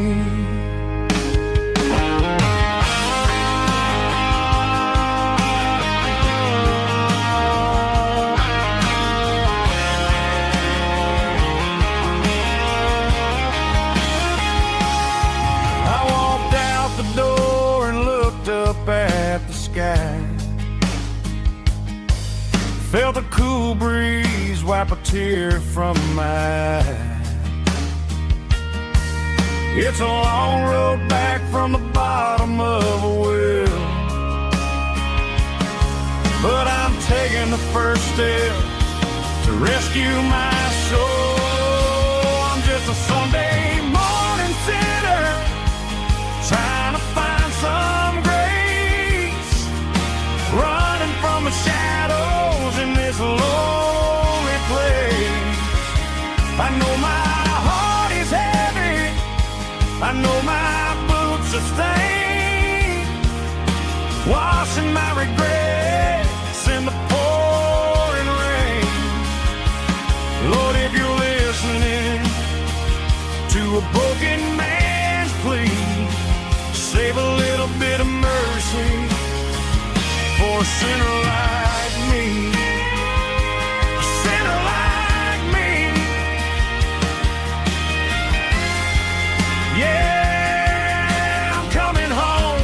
D: I walked out the door and looked up at the sky, felt a cool breeze wipe a tear from my eye. It's a long road back from the bottom of a well, but I'm taking the first step to rescue my soul. I'm just a Sunday morning sinner, trying to find some grace, running from the shadows in this lonely place. I know my heart is heavy, I know my boots are stained, washing my regrets in the pouring rain. Lord, if you're listening to a broken man's plea, save a little bit of mercy for a sinner like me. A sinner like me. Yeah, I'm coming home.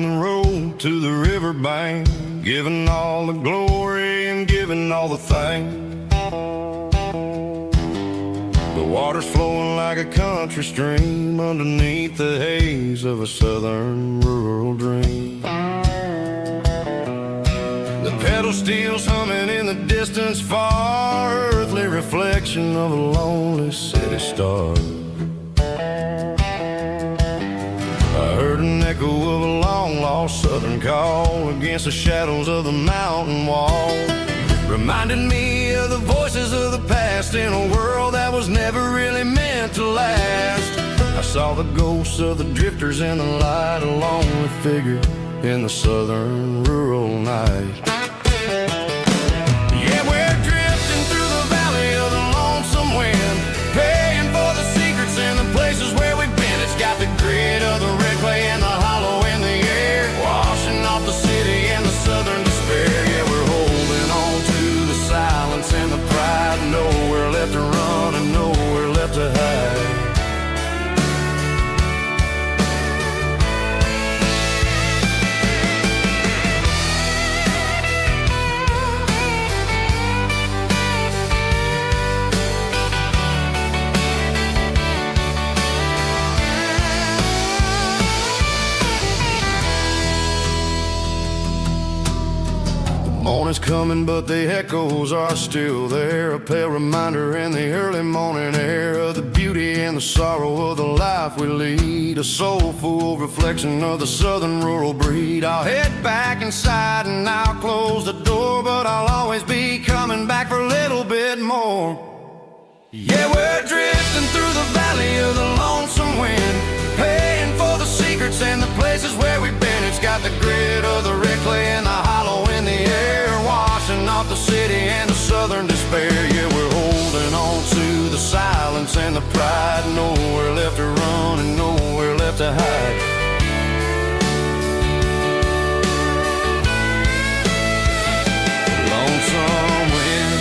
A: the road to the riverbank, giving all the glory and giving all the thanks. The water's flowing like a country stream underneath the haze of a southern rural dream. The pedal steel's humming in the distance far, earthly reflection of a lonely city star. I heard an echo of a long-lost southern call against the shadows of the mountain wall, reminded me of the voices of the past in a world that was never really meant to last. I saw the ghosts of the drifters in the light, a lonely figure in the southern rural night. Yeah, we're drifting through the valley of the lonesome wind, paying for the secrets and the places where we've been. It's got the grit of the red clay and the hollow in the air, washing off the city and the southern despair. Yeah, we're holding on to the silence and the pride, nowhere left to run and nowhere left to hide. Morning's coming, but the echoes are still there, a pale reminder in the early morning air of the beauty and the sorrow of the life we lead, a soulful reflection of the southern rural breed. I'll head back inside and I'll close the door, but I'll always be coming back for a little bit more. Yeah, we're drifting through the valley of the lonesome wind, paying for the secrets and the places where we've been. It's got the grit of the red clay and the hollow in the air, washing off the city and the southern despair. Yeah, we're holding on to the silence and the pride, nowhere left to run and nowhere left to hide. Lonesome wind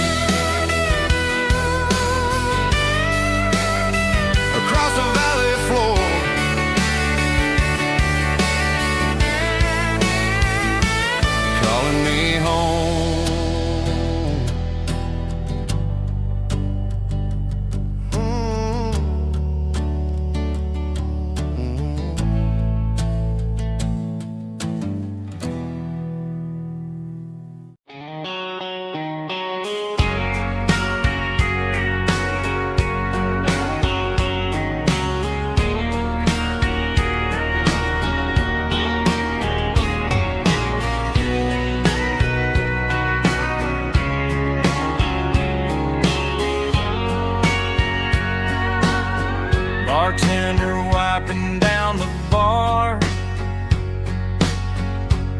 A: across the valley floor, calling me home.
B: Bartender wiping down the bar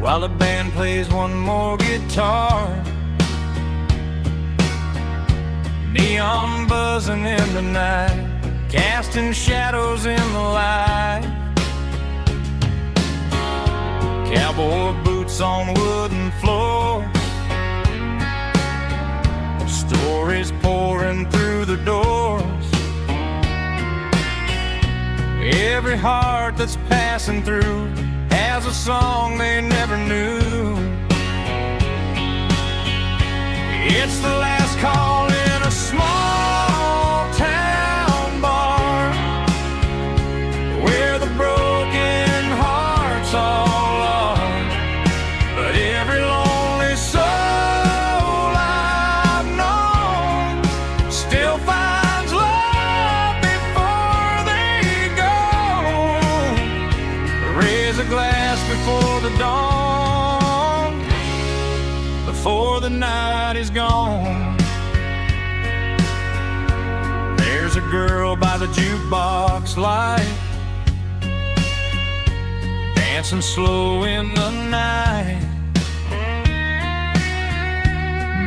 B: while the band plays one more guitar. Neon buzzing in the night, casting shadows in the light. Cowboy boots on wooden floors, stories pouring through the doors. Every heart that's passing through has a song they never knew. It's the last call in a small town bar where the broken hearts all are. But every lonely soul I've known still finds love before they go. Raise a glass before the dawn, before the night is gone. There's a girl by the jukebox light, dancing slow in the night.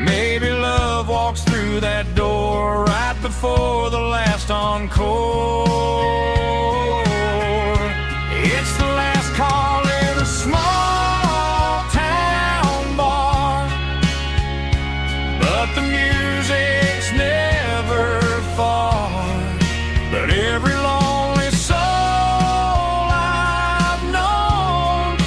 B: Maybe love walks through that door right before the last encore. It's the last call in a small town bar, but the music's never far. But every lonely soul I've known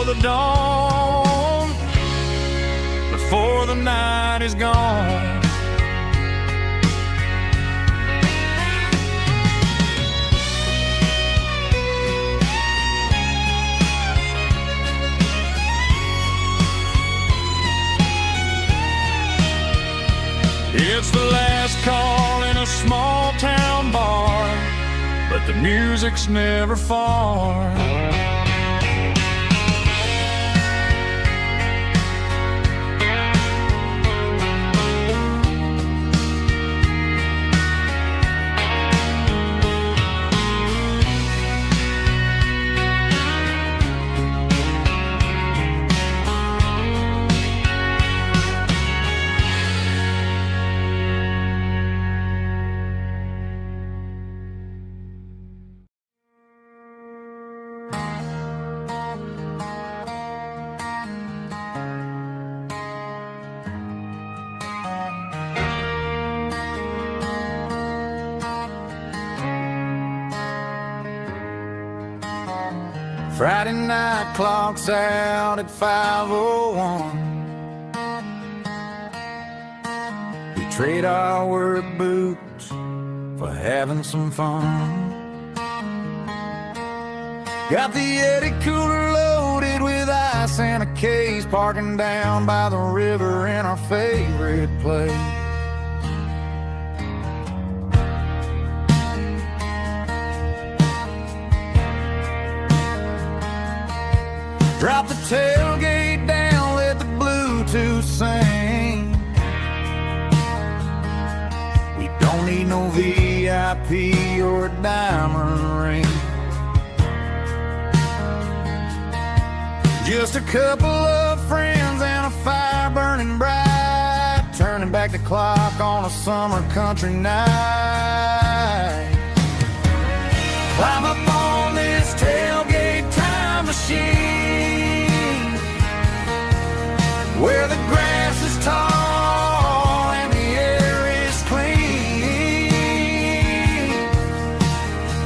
B: the dawn, before the night is gone. It's the last call in a small town bar, but the music's never far.
D: Friday night clocks out at 5:01. We trade our work boots for having some fun. Got the Yeti cooler loaded with ice and a case, parking down by the river in our favorite place. Drop the tailgate down, let the Bluetooth sing. We don't need no VIP or a diamond ring. Just a couple of friends and a fire burning bright, turning back the clock on a summer country night. Climb up on this tailgate time machine, where the grass is tall and the air is clean.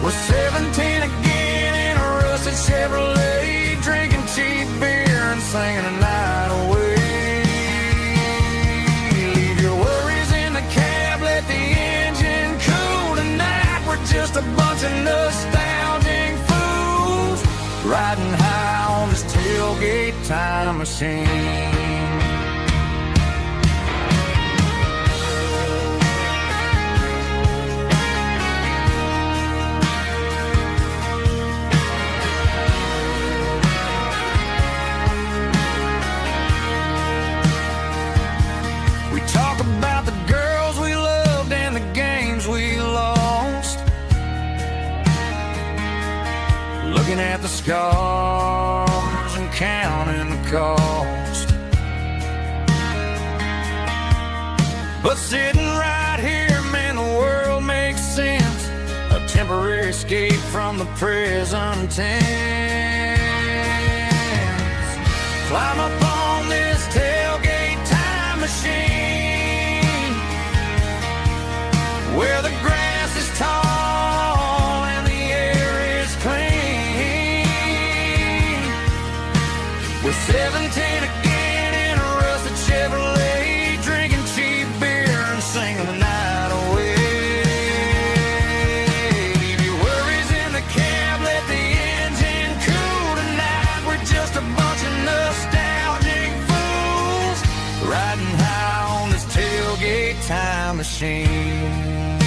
D: We're 17 again in a rusted Chevrolet, drinking cheap beer and singing a night away. Leave your worries in the cab, let the engine cool tonight. We're just a bunch of nostalgic fools, riding high on this tailgate time machine. We talk about the girls we loved and the games we lost, looking at the scars and counting the cost. But sitting right here, man, the world makes sense. A temporary escape from the present tense. Climb up on this tailgate time machine, where the grass is tall and the air is clean. We're 17 again in a rusted Chevrolet, drinking cheap beer and singing the night away. Leave your worries in the cab, let the engine cool tonight. We're just a bunch of nostalgic fools, riding high on this tailgate time machine.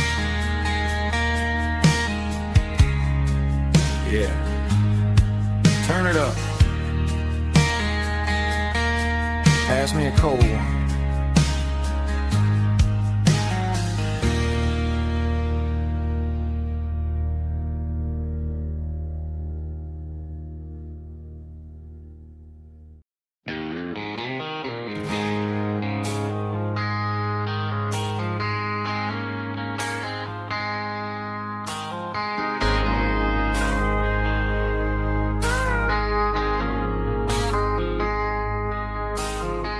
D: Yeah, turn it up. Pass me a cold one.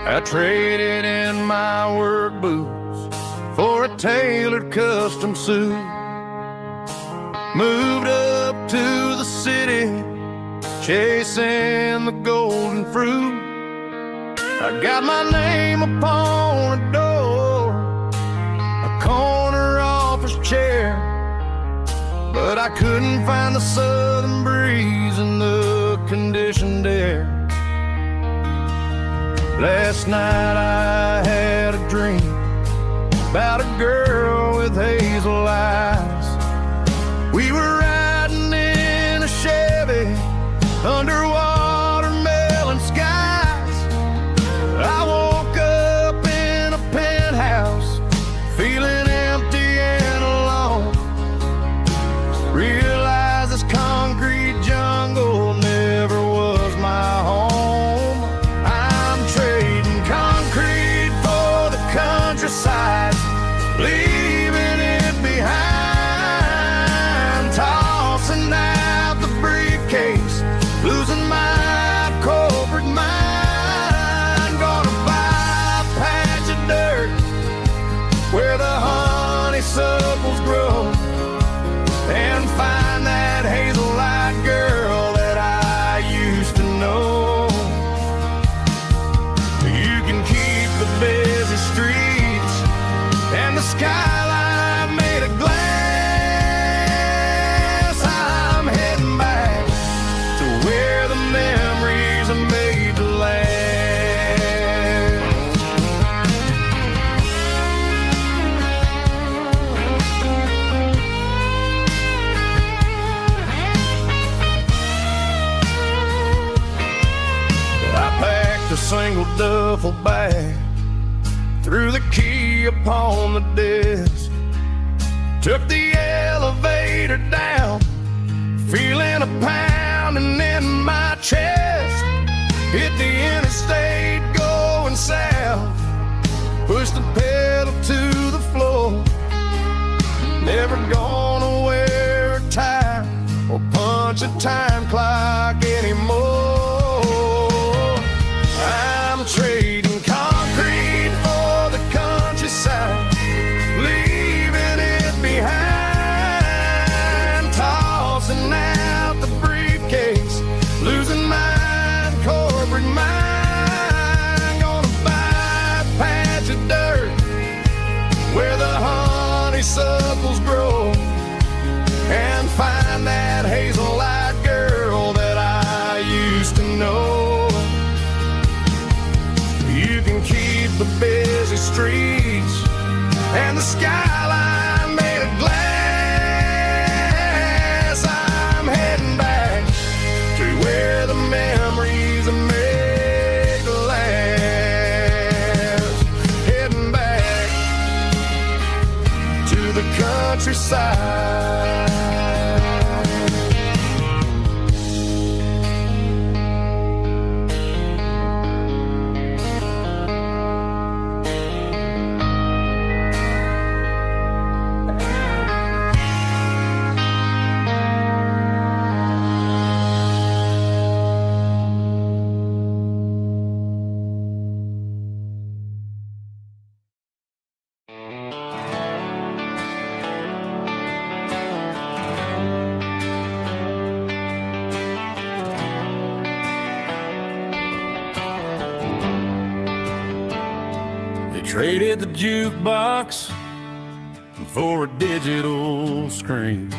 D: I traded in my work boots for a tailored custom suit. Moved up to the city, chasing the golden fruit. I got my name upon a door, a corner office chair, but I couldn't find the southern breeze in the conditioned air. Last night I had a dream about a girl with hazel eyes. We were riding in a Chevy under watermelon skies. I woke up in a penthouse feeling empty and alone. Realized this concrete jungle never was my home. I'm trading concrete for the countryside, leaving it behind, tossing out the briefcase, losing my corporate mind. Gonna buy a patch of dirt where the honeysuckles grow and find that hazel-eyed girl that I used to know. You can keep the busy streets and the skyline made of glass. I'm heading back to where the memories are made to last. I packed a single duffel bag, threw the key upon the desk, took the elevator down, feeling a pounding in my chest. Hit the interstate going south, pushed the pedal to the floor. Never gonna wear a tie or punch a time clock anymore. I'm trading concrete for the countryside, leaving it behind, tossing out the briefcase, losing my corporate mind. Gonna buy a patch of dirt where the honeysuckles grow and find that hazel-eyed girl that I used to know. You can keep the busy streets and the skyline made of glass. I'm heading back to where the memories are made to last. Heading back to the countryside. Traded the jukebox for a digital screen,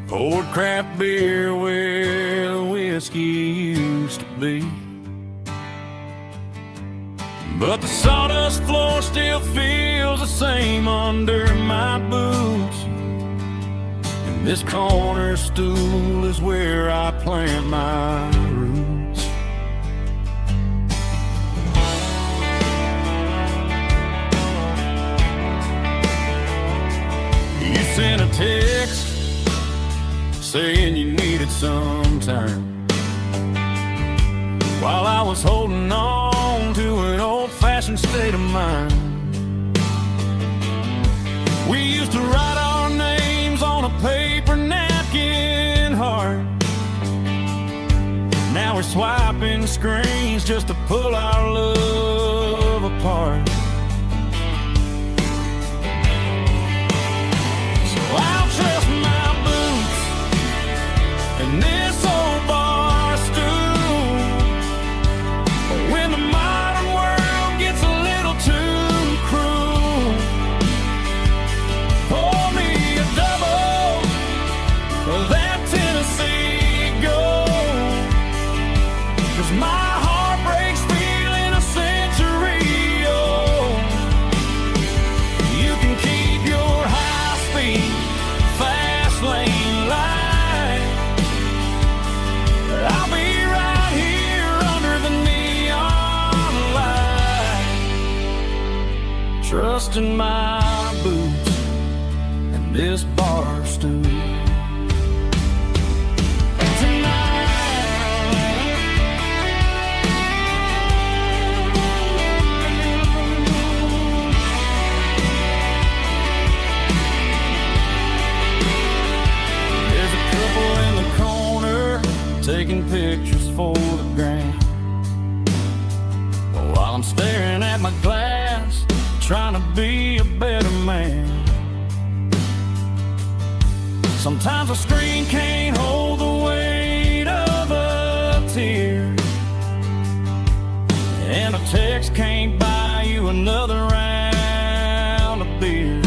D: poured craft beer where the whiskey used to be. But the sawdust floor still feels the same under my boots, and this corner stool is where I plant my roots. You sent a text saying you needed some time, while I was holding on to an old-fashioned state of mind. We used to write our names on a paper napkin heart. Now we're swiping screens just to pull our love apart. I'll trust my boots and this old bar stool
B: in my boots and this bar stool. Taking pictures for the gram while I'm staring at my glass, trying to be a better man. Sometimes a screen can't hold the weight of a tear, and a text can't buy you another round of beer.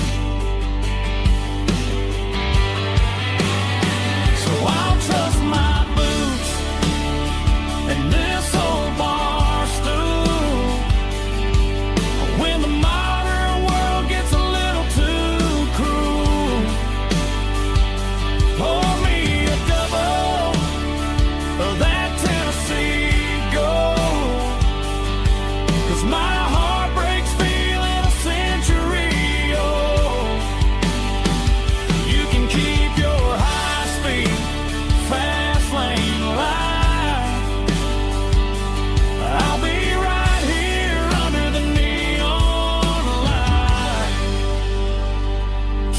B: So I'll trust my and this old bar stool when the modern world gets a little too cruel. Pour me a double of that Tennessee Gold, 'cause my heart breaks feeling a century old. You can keep your high-speed fast lane life. I'll be right here under the neon light,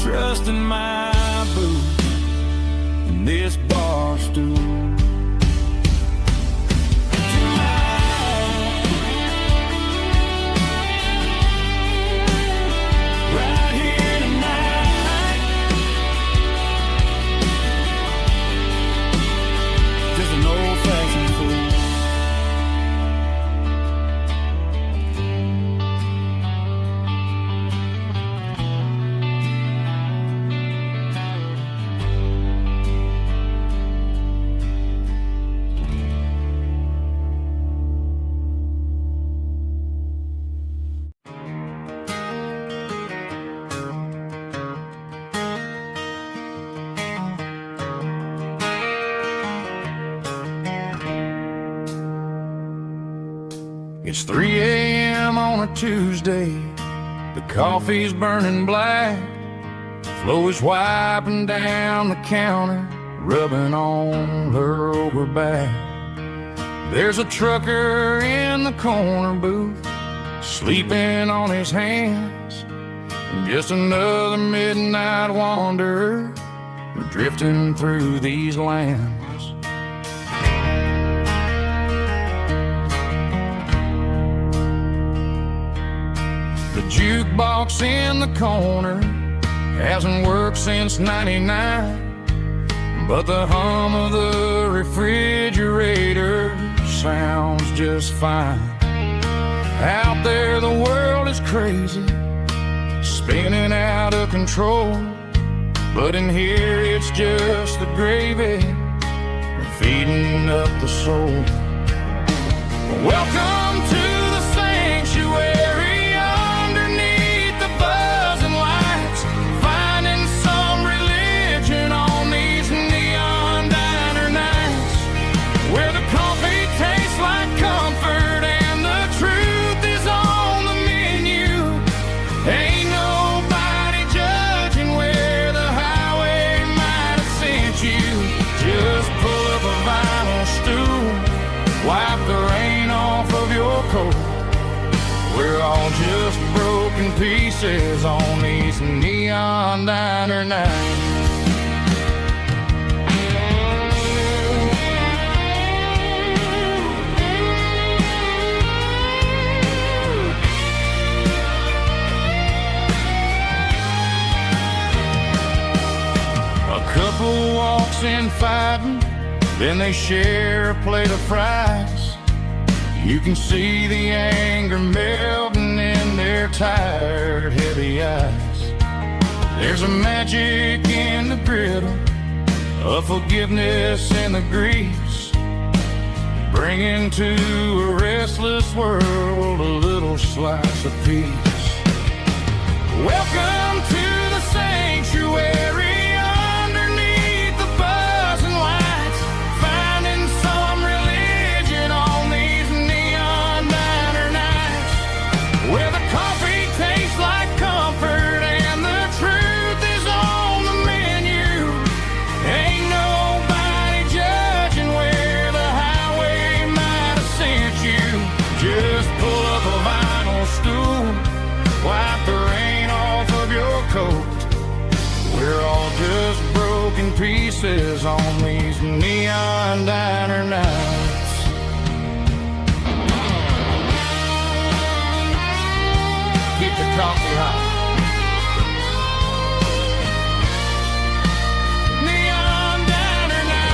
B: trusting my boots in this bar stool. Right here tonight, just an old-fashioned fool.
D: It's 3 a.m. on a Tuesday. The coffee's burning black. Flo is wiping down the counter, rubbing on her over back. There's a trucker in the corner booth, sleeping on his hands. Just another midnight wanderer, drifting through these lands. The jukebox in the corner hasn't worked since '99, but the hum of the refrigerator sounds just fine. Out there the world is crazy, spinning out of control, but in here it's just the gravy feeding up the soul. Welcome to the sanctuary underneath the buzzing lights, finding some religion on these neon diner nights, where the coffee tastes like comfort and the truth is on the menu. Ain't nobody judging where the highway might have sent you. Just pull up a vinyl stool, wipe the rain off of your coat. We're all just broken pieces on these neon diner nights. A couple walks in fighting, then they share a plate of fries. You can see the anger melting in their tired, heavy eyes. There's a magic in the griddle, a forgiveness in the grease, bringing to a restless world a little slice of peace. Welcome to the sanctuary. Where the coffee tastes like comfort pieces on these neon diner nights. Keep the coffee hot. Neon diner night.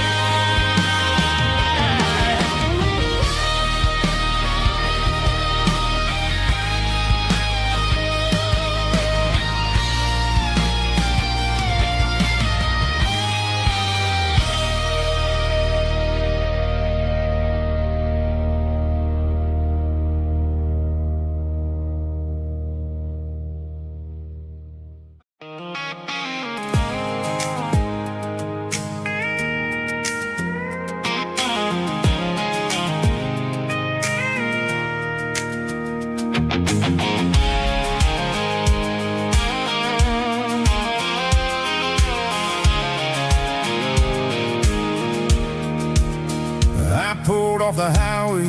A: Pulled off the highway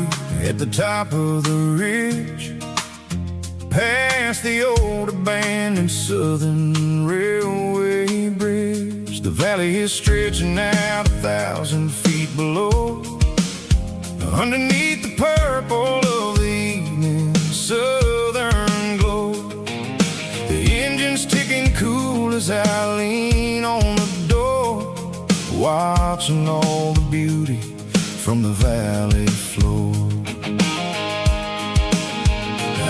A: at the top of the ridge, past the old abandoned Southern Railway bridge. The valley is stretching out 1,000 feet below, underneath the purple of the evening southern glow. The engine's ticking cool as I lean on the door, watching all the beauty from the valley floor.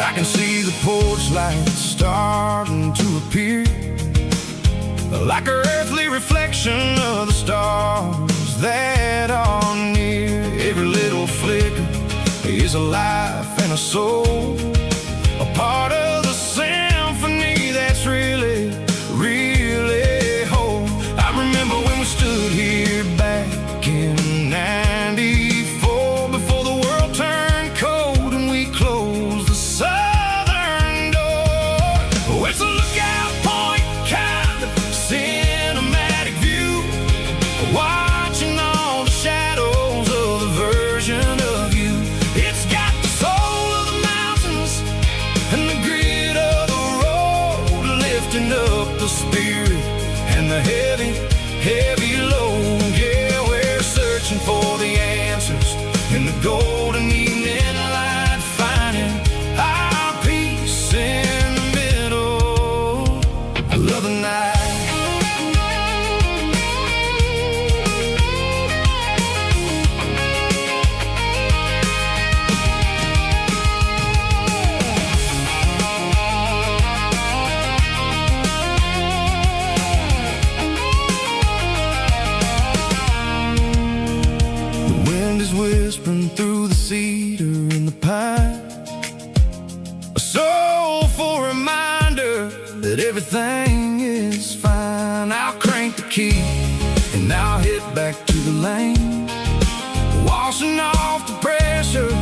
A: I can see the porch lights starting to appear, like an earthly reflection of the stars that are near. Every little flicker is a life and a soul, a part of the symphony that's really, really whole. I remember when we stood here back in '94, before the world turned cold and we closed the southern door. Oh, it's a lookout point, kind of cinematic view, watching all the shadows of the version of you. It's got the soul of the mountains and the grit of the road, lifting up the spirit and the heavy, heavy load. Yeah, we're searching for the answers in the golden evening light, finding our peace in the middle of the night. The wind is whispering through the cedar and the pine, a soulful reminder that everything is fine. I'll crank the key and I'll head back to the lane, washing off the pressure,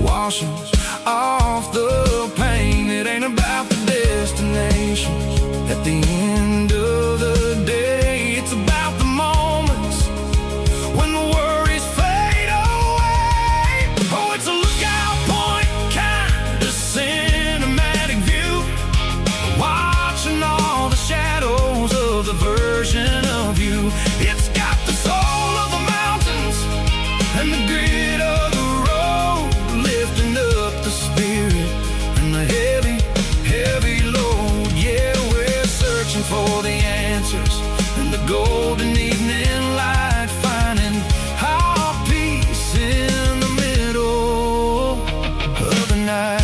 A: washing off the pain. It ain't about the destinations at the end of the day, it's about the moments when the worries fade away. Oh, it's a lookout point, kind of cinematic view, watching all the shadows of the version of you. It's got the soul of the mountains and the grit of the road, lifting up the spirit and the heavy, heavy load. Yeah, we're searching for the answers in the golden evening light, finding our peace in the middle of the night.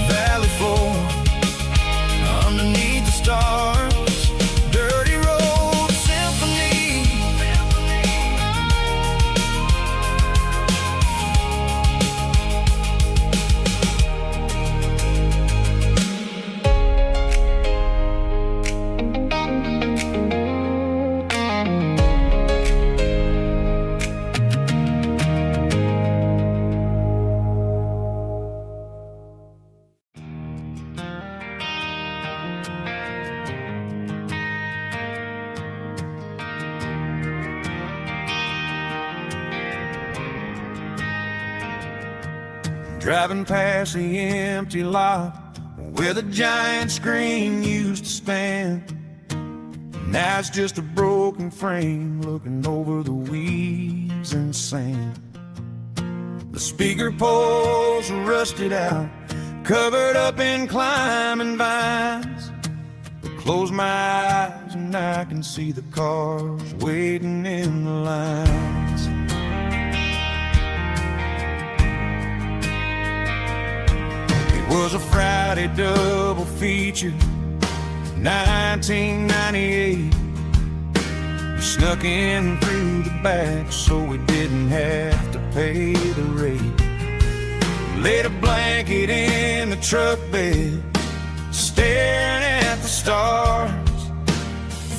A: Valley floor, underneath the stars, dirty road symphony.
C: Driving past the empty lot
A: where the giant screen used to stand. Now it's just a broken frame looking over the weeds and sand. The speaker poles are rusted out, covered up in climbing vines. But close my eyes and I can see the cars waiting in the lines. It was a Friday double feature, 1998. We snuck in through the back so we didn't have to pay the rate. Laid a blanket in the truck bed, staring at the stars,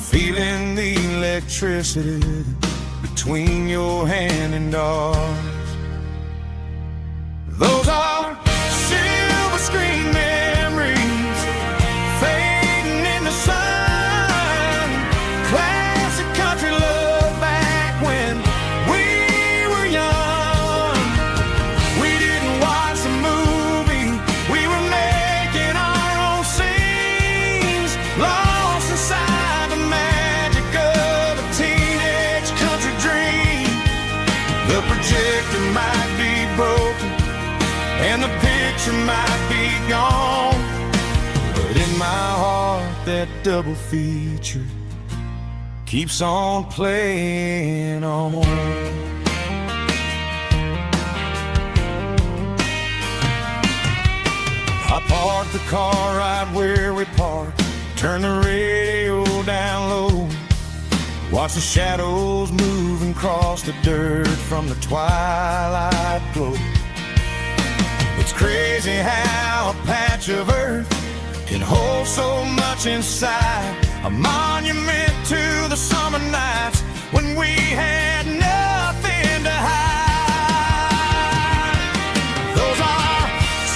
A: feeling the electricity between your hand and ours. Those are silver screen memories fading in the sun. Classic country love back when we were young. We didn't watch the movie, we were making our own scenes, lost inside the magic of a teenage country dream. The projector might be broken and the picture might be gone, but in my heart that double feature keeps on playing on. I parked the car right where we parked, turned the radio down low, watch the shadows move and cross the dirt from the twilight glow. It's crazy how a patch of earth can hold so much inside, a monument to the summer nights when we had nothing to hide. Those are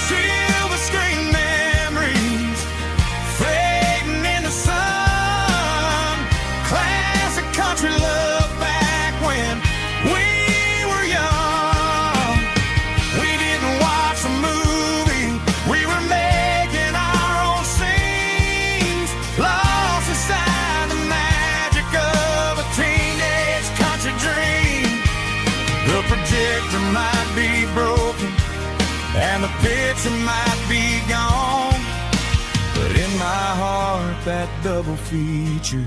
A: silver screen memories fading in the sun. Classic country love back when we were young. We didn't watch a movie, we were making our own scenes, lost inside the magic of a teenage country dream. The projector might be broken and the picture might be gone, but in my heart that double feature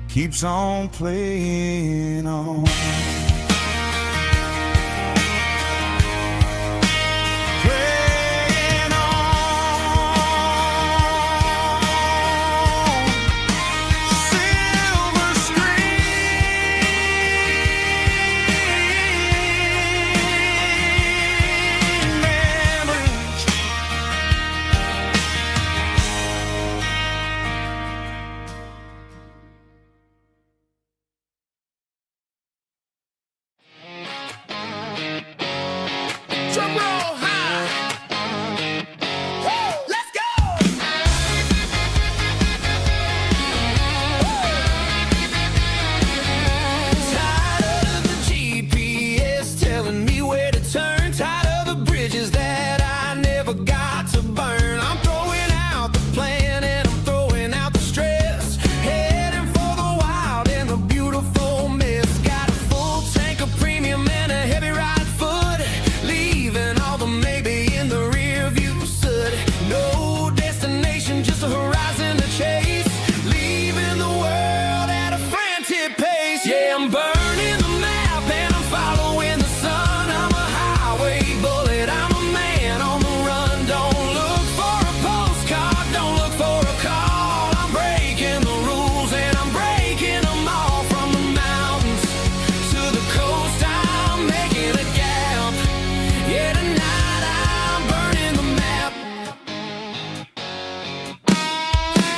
A: keeps on playing on. Playing on. Silver screen memories. Drum roll high. Woo, let's go. Tired of the GPS telling me where to turn, tired of the bridges that I never got to burn. I'm throwing out the plan and I'm throwing out the stress, heading for the wild and the beautiful mess. Got a full tank of premium and a heavy right foot, leaving all the maybe in the rear view soot. No destination, just a horizon to chase, leaving the world at a frantic pace. Yeah, I'm burning the map and I'm following the sun. I'm a highway bullet, I'm a man on the run. Don't look for a postcard, don't look for a call. I'm breaking the rules and I'm breaking them all. From the mountains to the coast, I'm making a gap. Yeah, tonight I'm burning the map.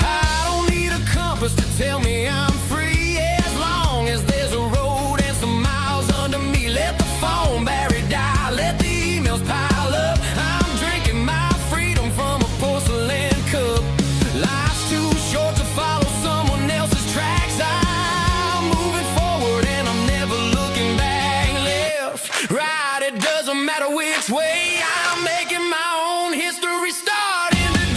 A: I don't need a compass to tell me I'm free, as long as there's a road and some miles under me. Let the phone battery die, let the emails pile up. I'm drinking my freedom from a porcelain cup. Life's too short to follow someone else's tracks. I'm moving forward and I'm never looking back. Left, right, it doesn't matter which way. I'm making my own history starting today.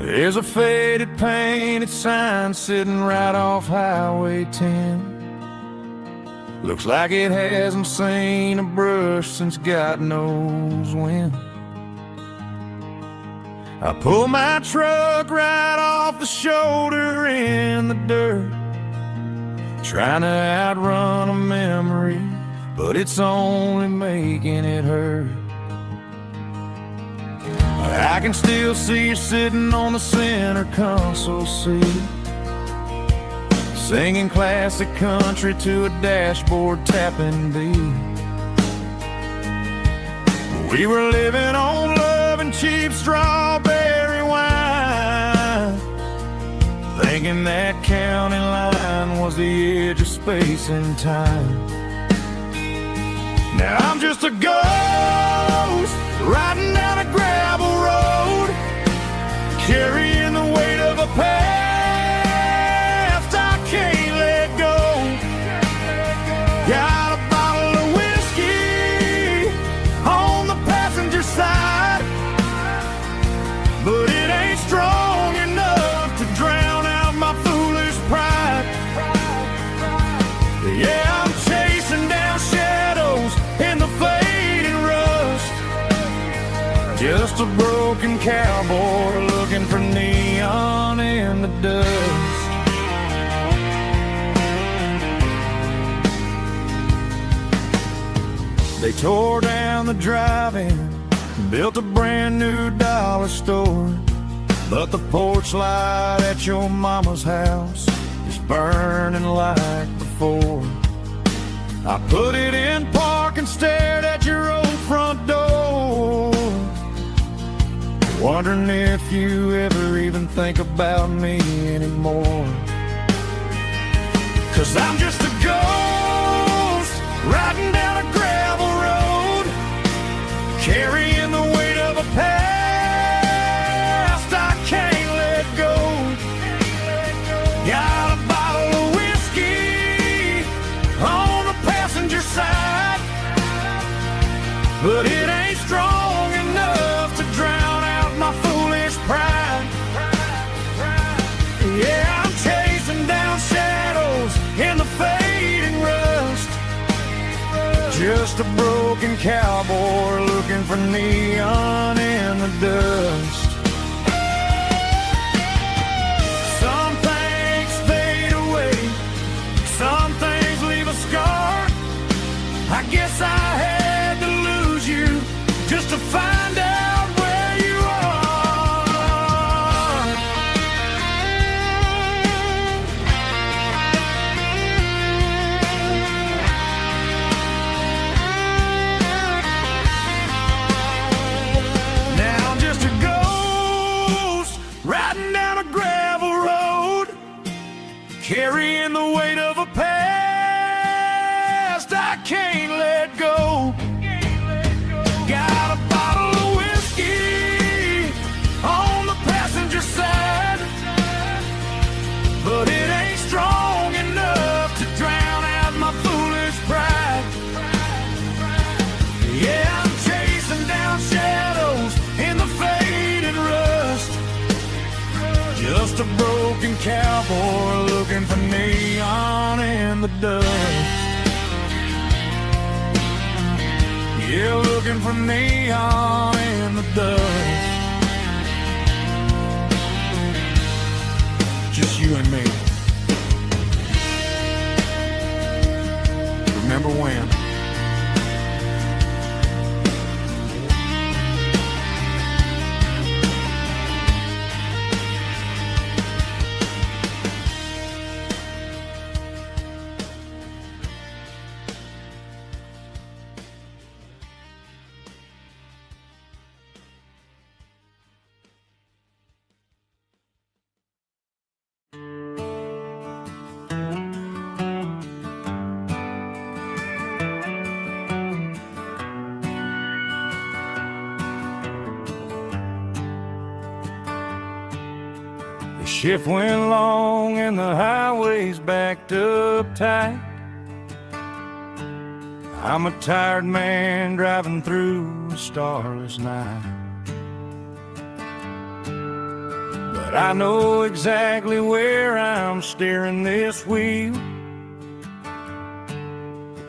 B: There's a faded painted sign sitting right off Highway 10. Looks like it hasn't seen a brush since God knows when. I pull my truck right off the shoulder in the dirt, trying to outrun a memory, but it's only making it hurt. I can still see you sitting on the center console seat, singing classic country to a dashboard tapping beat. We were living on love and cheap strawberry wine, thinking that county line was the edge of space and time. Now I'm just a ghost riding down a gravel road, carrying the weight of a past I can't let go. Got a bottle of whiskey on the passenger side, but it ain't strong enough to drown out my foolish pride. Yeah, I'm chasing down shadows in the fading rust, just a broken cowboy looking for neon in the dust. They tore down the drive-in, built a brand new dollar store, but the porch light at your mama's house is burning like before. I put it in park and stared at your old front door, wondering if you ever even think about me anymore. 'Cause I'm just a ghost riding down a gravel road, carrying the weight of a past I can't let go. Got a bottle of whiskey on the passenger side, but it ain't strong enough to drown out my foolish pride. Yeah, I'm chasing down shadows in the fading rust, just a broken cowboy looking for neon in the dust. Some things fade away, some things leave a scar. I guess I had to lose you just to find out where you are. Now I'm just a ghost riding down a gravel road, carrying the weight of a past I can't let go. Got a bottle of whiskey on the passenger side, but it ain't strong enough to drown out my foolish pride. Yeah, I'm chasing down shadows in the faded rust, just a broken cowboy looking for neon in the dust. Yeah, looking for neon in the dust. Just you and me. Remember when? The shift went long and the highway's backed up tight. I'm a tired man driving through a starless night. The but I know exactly where I'm steering this wheel,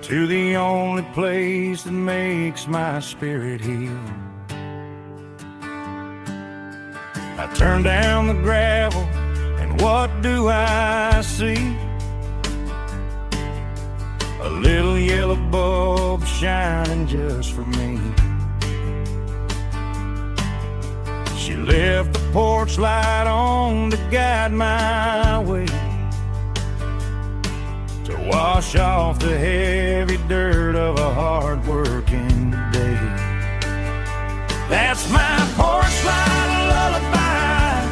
B: to the only place that makes my spirit heal. I turn down the gravel, and what do I see? A little yellow bulb shining just for me. She left the porch light on to guide my way, to wash off the heavy dirt of a hard-working day. That's my porch light lullaby,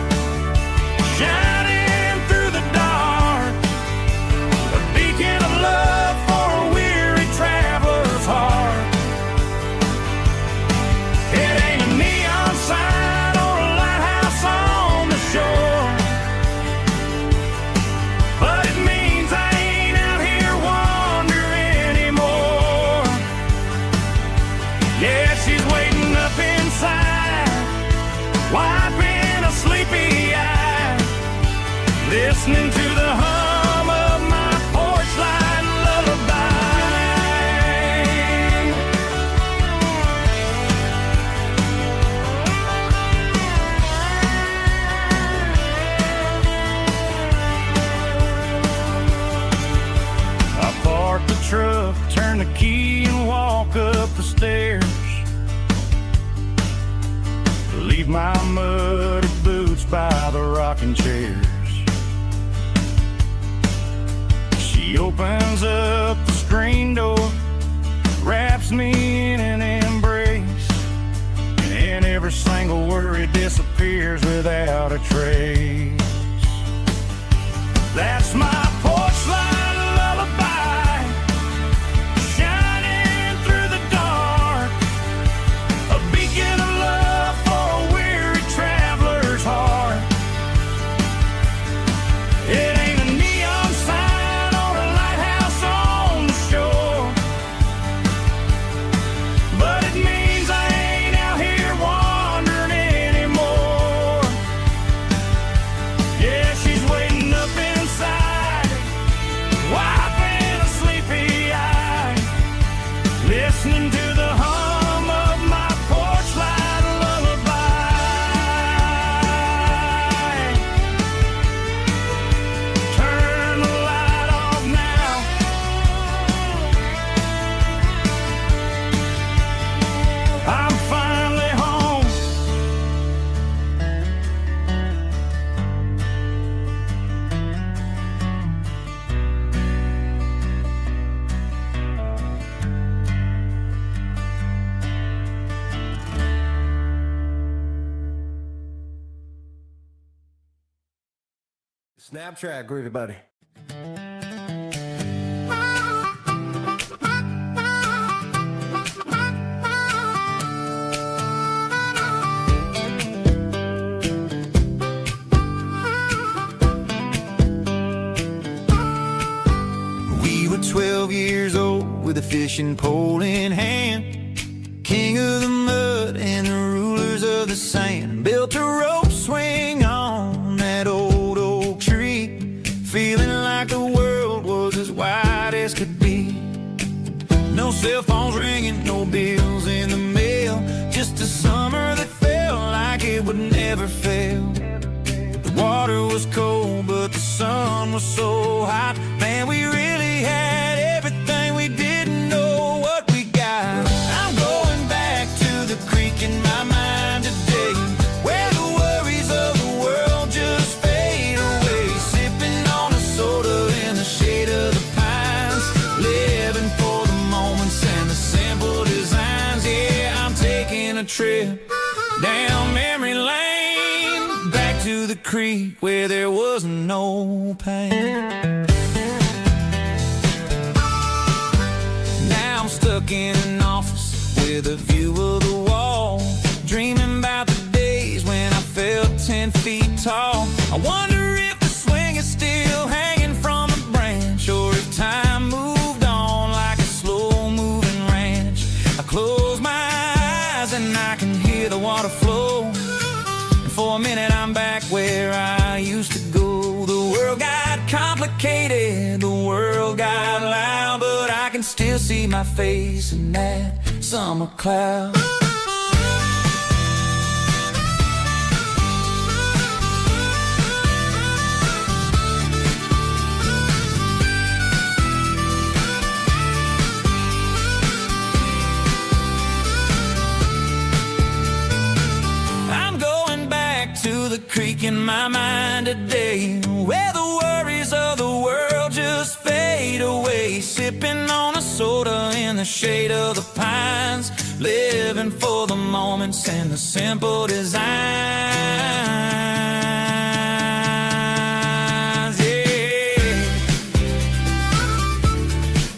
B: shining through the dark, a beacon of love for a weary traveler's heart. It ain't a neon sign or a lighthouse on the shore, but it means I ain't out here wandering anymore. Yeah, she's waiting up inside, wiping a sleepy eye, listening to the hum of my porch light lullaby. I park the truck, turn the key, and walk up the stairs. Leave my muddy boots by the rocking chairs. She opens up the screen door, wraps me in an embrace, and every single worry disappears without a trace. That's my porch light lullaby, shining through the dark, a beacon of love for a weary traveler's heart. It ain't a neon sign or a lighthouse on the shore, but it means I ain't out here wandering anymore. Yeah, she's waiting up inside, wiping a sleepy eye, listening to the hum of my porch light lullaby. Turn the light off now, I'm finally home.
E: Snap track, groovy buddy.
A: We were 12 years old with a fishing pole in hand, king of the mud and the rulers of the sand. Built a rope swing on that old oak tree, feeling like the world was as wide as could be. No cell phones ringing, no bills in the mail, just a summer that felt like it would never fail. The water was cold, but the sun was so hot. Man, we really had everything, we didn't know what we got. I'm going back to the creek in my mind today, where the worries of the world just fade away. Sipping on a soda in the shade of the pines, living for the moments and the simple designs. Yeah, I'm taking a trip down memory lane, back to the creek where there was no pain. Now I'm stuck in an office with a view of the wall, dreaming about the days when I felt 10 feet tall. I wonder if the swing is still hanging from a branch, or if time moved on like a slow-moving ranch. I close my eyes and I can hear the water flow, and for a
B: minute I'm back where I used to go. The world got complicated, the world got loud, but I can still see my face in that summer cloud. The creek in my mind today, where the worries of the world just fade away, sipping on a soda in the shade of the pines, living for the moments and the simple designs. Yeah,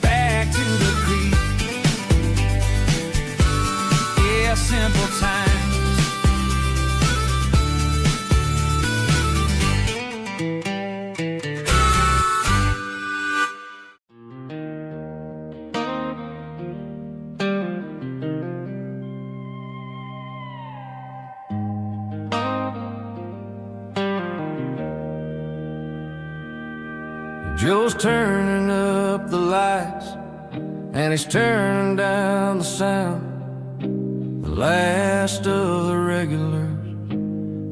B: back to the creek. Yeah, simple times.
C: Joe's turning up the lights, and he's turning down the sound. The last of the regulars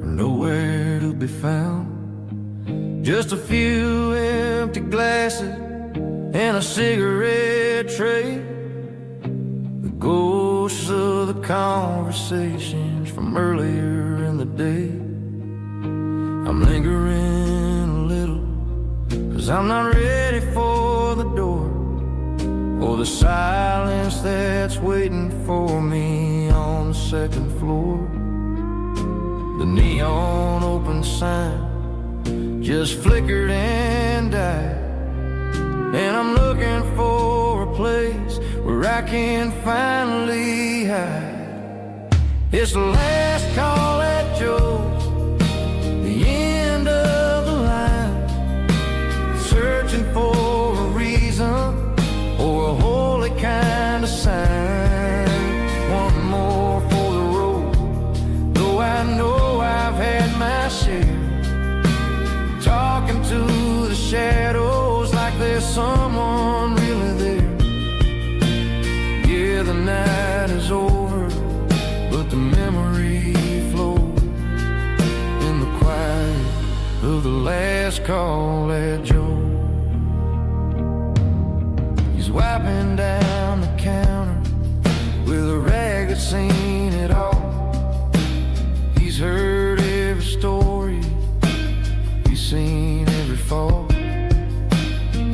C: are nowhere to be found. Just a few empty glasses and a cigarette tray, the ghosts of the conversations from earlier in the day. I'm lingering a little, 'cause I'm not ready for the door, or the silence that's waiting for me on the second floor. The neon open sign just flickered and died, and I'm looking for a place where I can finally hide. It's the last call at Joe's, the end of the line, searching for a reason or a holy kind of sign. One more for the road, though I know I've had my share, talking to the shadows like there's someone really there. Yeah, the night is over, but the memory flows in the quiet of the last call at Joe. He's wiping down the counter with a rag that's seen it all. He's heard every story, he's seen every fall.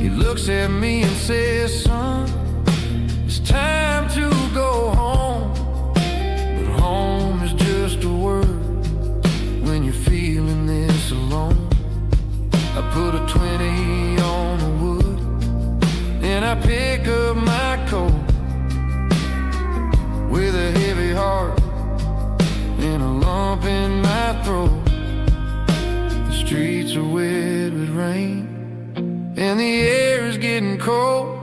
C: He looks at me and says, son, it's time to go home. But home is just a word when you're feeling this alone. I put a 20 on the wood, and I pick up my coat with a heavy heart and a lump in my throat. The streets are wet with rain, and the air is getting cold.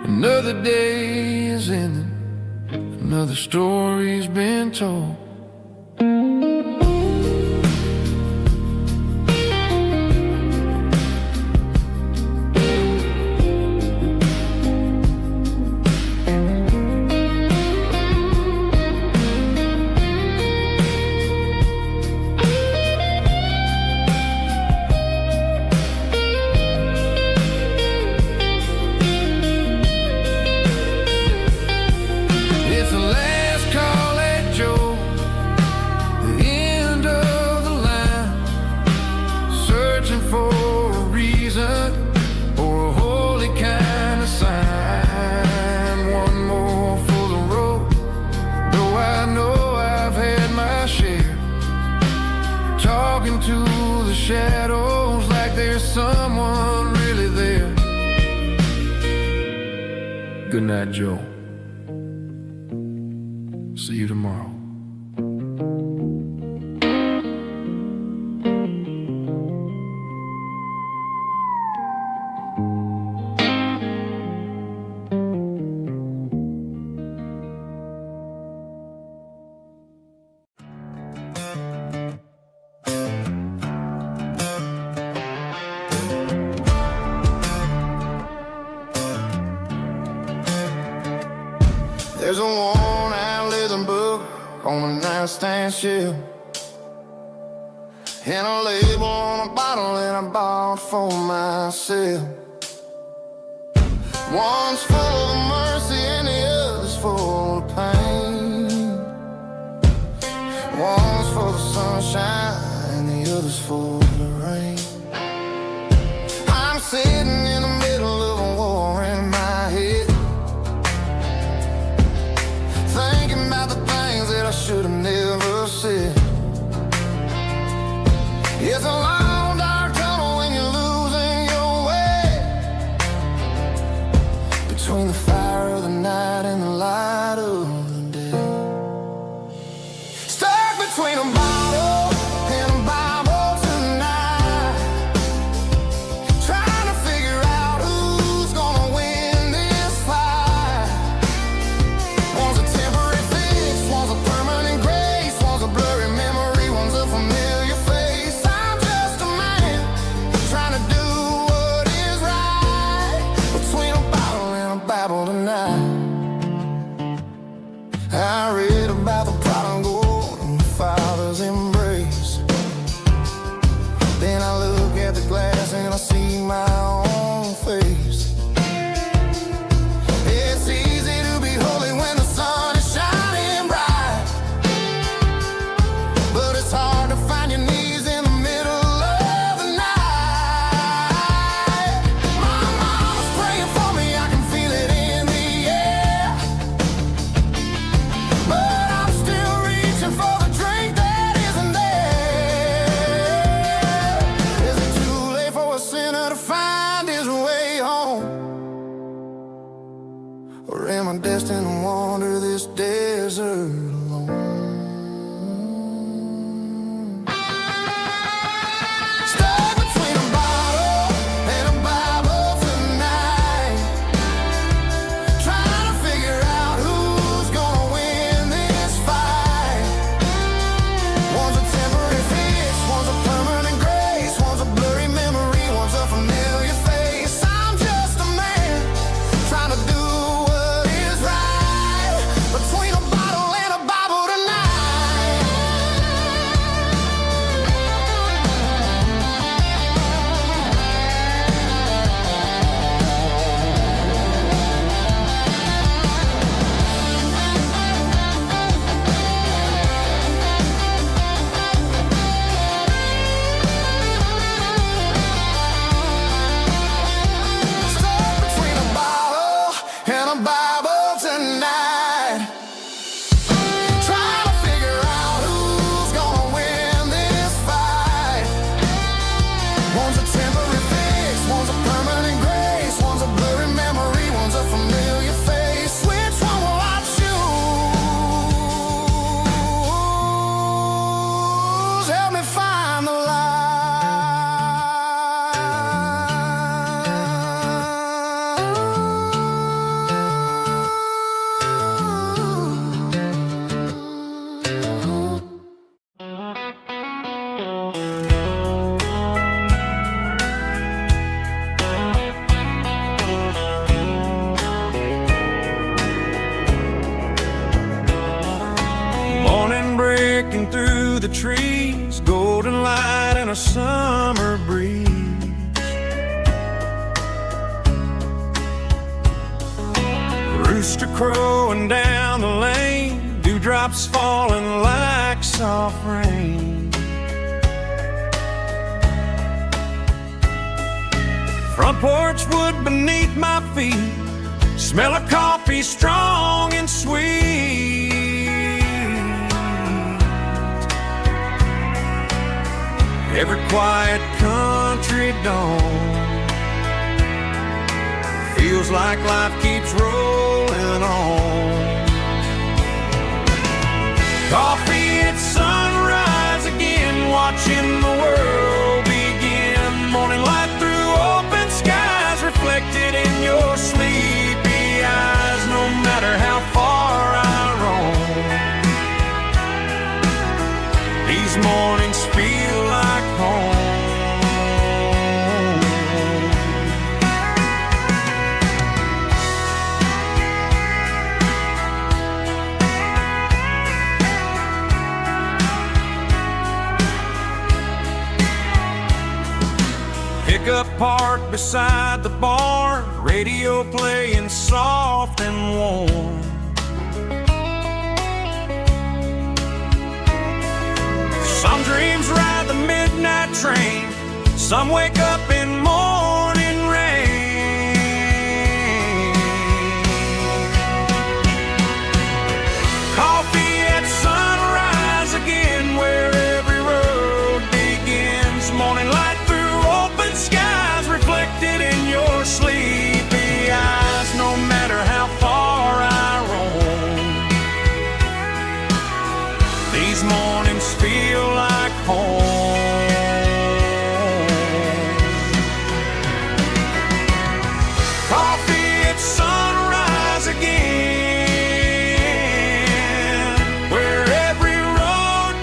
C: Another day is ending, another story's been told. To the shadows like there's someone really there. Good night, Joe. See you tomorrow.
A: There's a worn-out leather book on the nightstand shelf, and a label on a bottle that I bought for myself. One's full of mercy and the other's full of pain. One's full of sunshine and the other's full of rain. I'm sitting in the middle of a war in my head, thinking about the things that I should have never said. It's a long dark tunnel when you're losing your way, between the fire of the night and the light of the day. Stuck between a bottle and a Bible tonight, trying to figure out who's gonna win this fight. One's a temporary fix, one's a permanent grace, one's a blurry memory, one's a familiar face. I'm just a man trying to do what is right, between a bottle and a Bible tonight. I read about the prodigal and the father's embrace. Then I look at the glass and I see my own face. It's easy to be holy when the sun is shining bright, but it's hard to find your knees in the middle of the night. My mom's praying for me, I can feel it in the air, but I'm still reaching for the drink that isn't there. Is it too late for a sinner to find his way home? Or am I destined to wander this desert alone? Stuck between a bottle and a Bible tonight, trying to figure out who's gonna win this fight. One's a temporary fix, one's a permanent grace, one's a blurry memory, one's a familiar face. I'm just a man trying to do what is right, between a bottle and a Bible tonight. Stuck between a bottle and a Bible tonight, trying to figure out who's gonna win this fight. One's a temporary fix, one's a permanent grace, one's a blurry memory, one's a familiar face. Which one will I choose? Help me find the
C: Morning breaking through the trees, golden light and a summer breeze. Rooster crowing down the lane, dewdrops falling like soft rain. Front porch wood beneath my feet, smell of coffee strong and sweet. Every quiet country dawn feels like life keeps rolling on. Coffee at sunrise again, watching the world begin. Morning light through open skies, reflected in your sleepy eyes. No matter how far I roam, these mornings feel like home.
B: pickup parked beside the barn, radio playing soft and warm. Some dreams ride the midnight train, some wake up in morning rain. Coffee at sunrise again, where every road begins. Morning light through open skies, reflected in your sleepy eyes. No matter how far I roam, these mornings feel like home. Coffee at sunrise again, where every road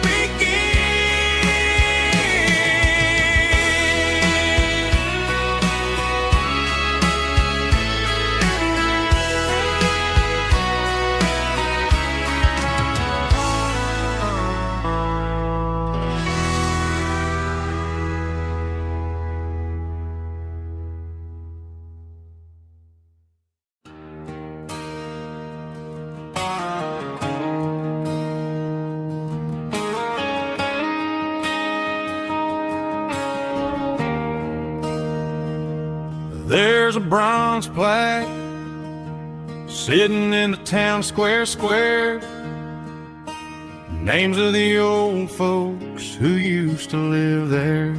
B: There's a bronze plaque sitting in the town square. Names of the old folks who used to live there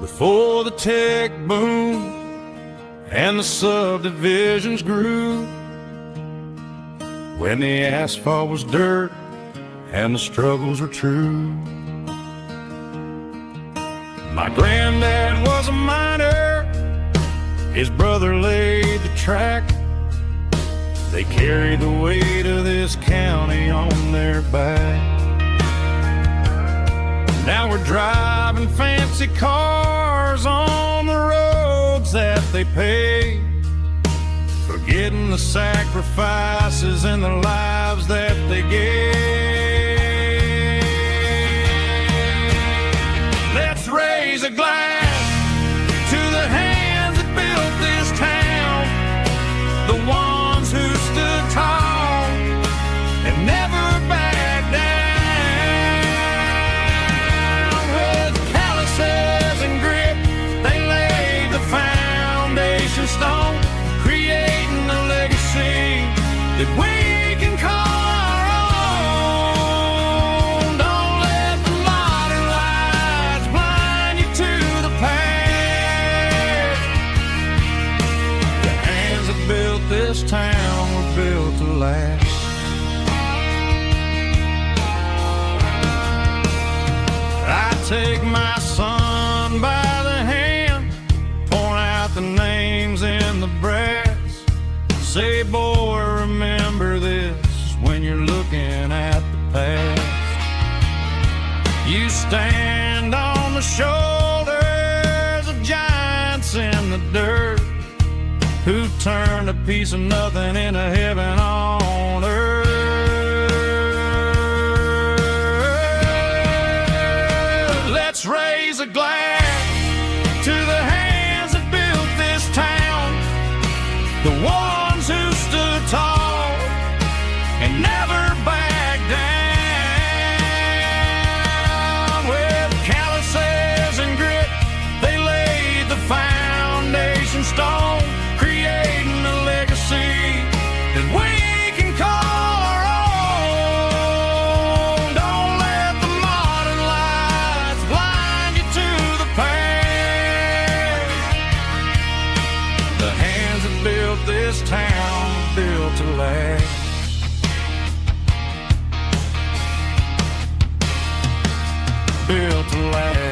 B: before the tech boom and the subdivisions grew, when the asphalt was dirt and the struggles were true. My granddad was a miner, his brother laid the track. They carried the weight of this county on their back. Now we're driving fancy cars on the roads that they paved, forgetting the sacrifices and the lives that they gave. Let's raise a glass to the hands that built this town, the ones who stood tall and never backed down. With calluses and grit, they laid the foundation stone, creating a legacy that we can call our own. Don't let the modern lights blind you to the past. The hands that built this town were built to last. I take my son by the hand, point out the names in the brass. Say, boy, remember this when you're looking at the past. You stand on the shoulders of giants in the dirt, who turned a piece of nothing into heaven on earth. Let's raise a glass to the hands that built this town, the ones who stood tall and never backed down. With calluses and grit, they laid the foundation stone, creating a legacy that we can call our own. Don't let the modern lights blind you to the past. The hands that built this town were built to last. Built to last.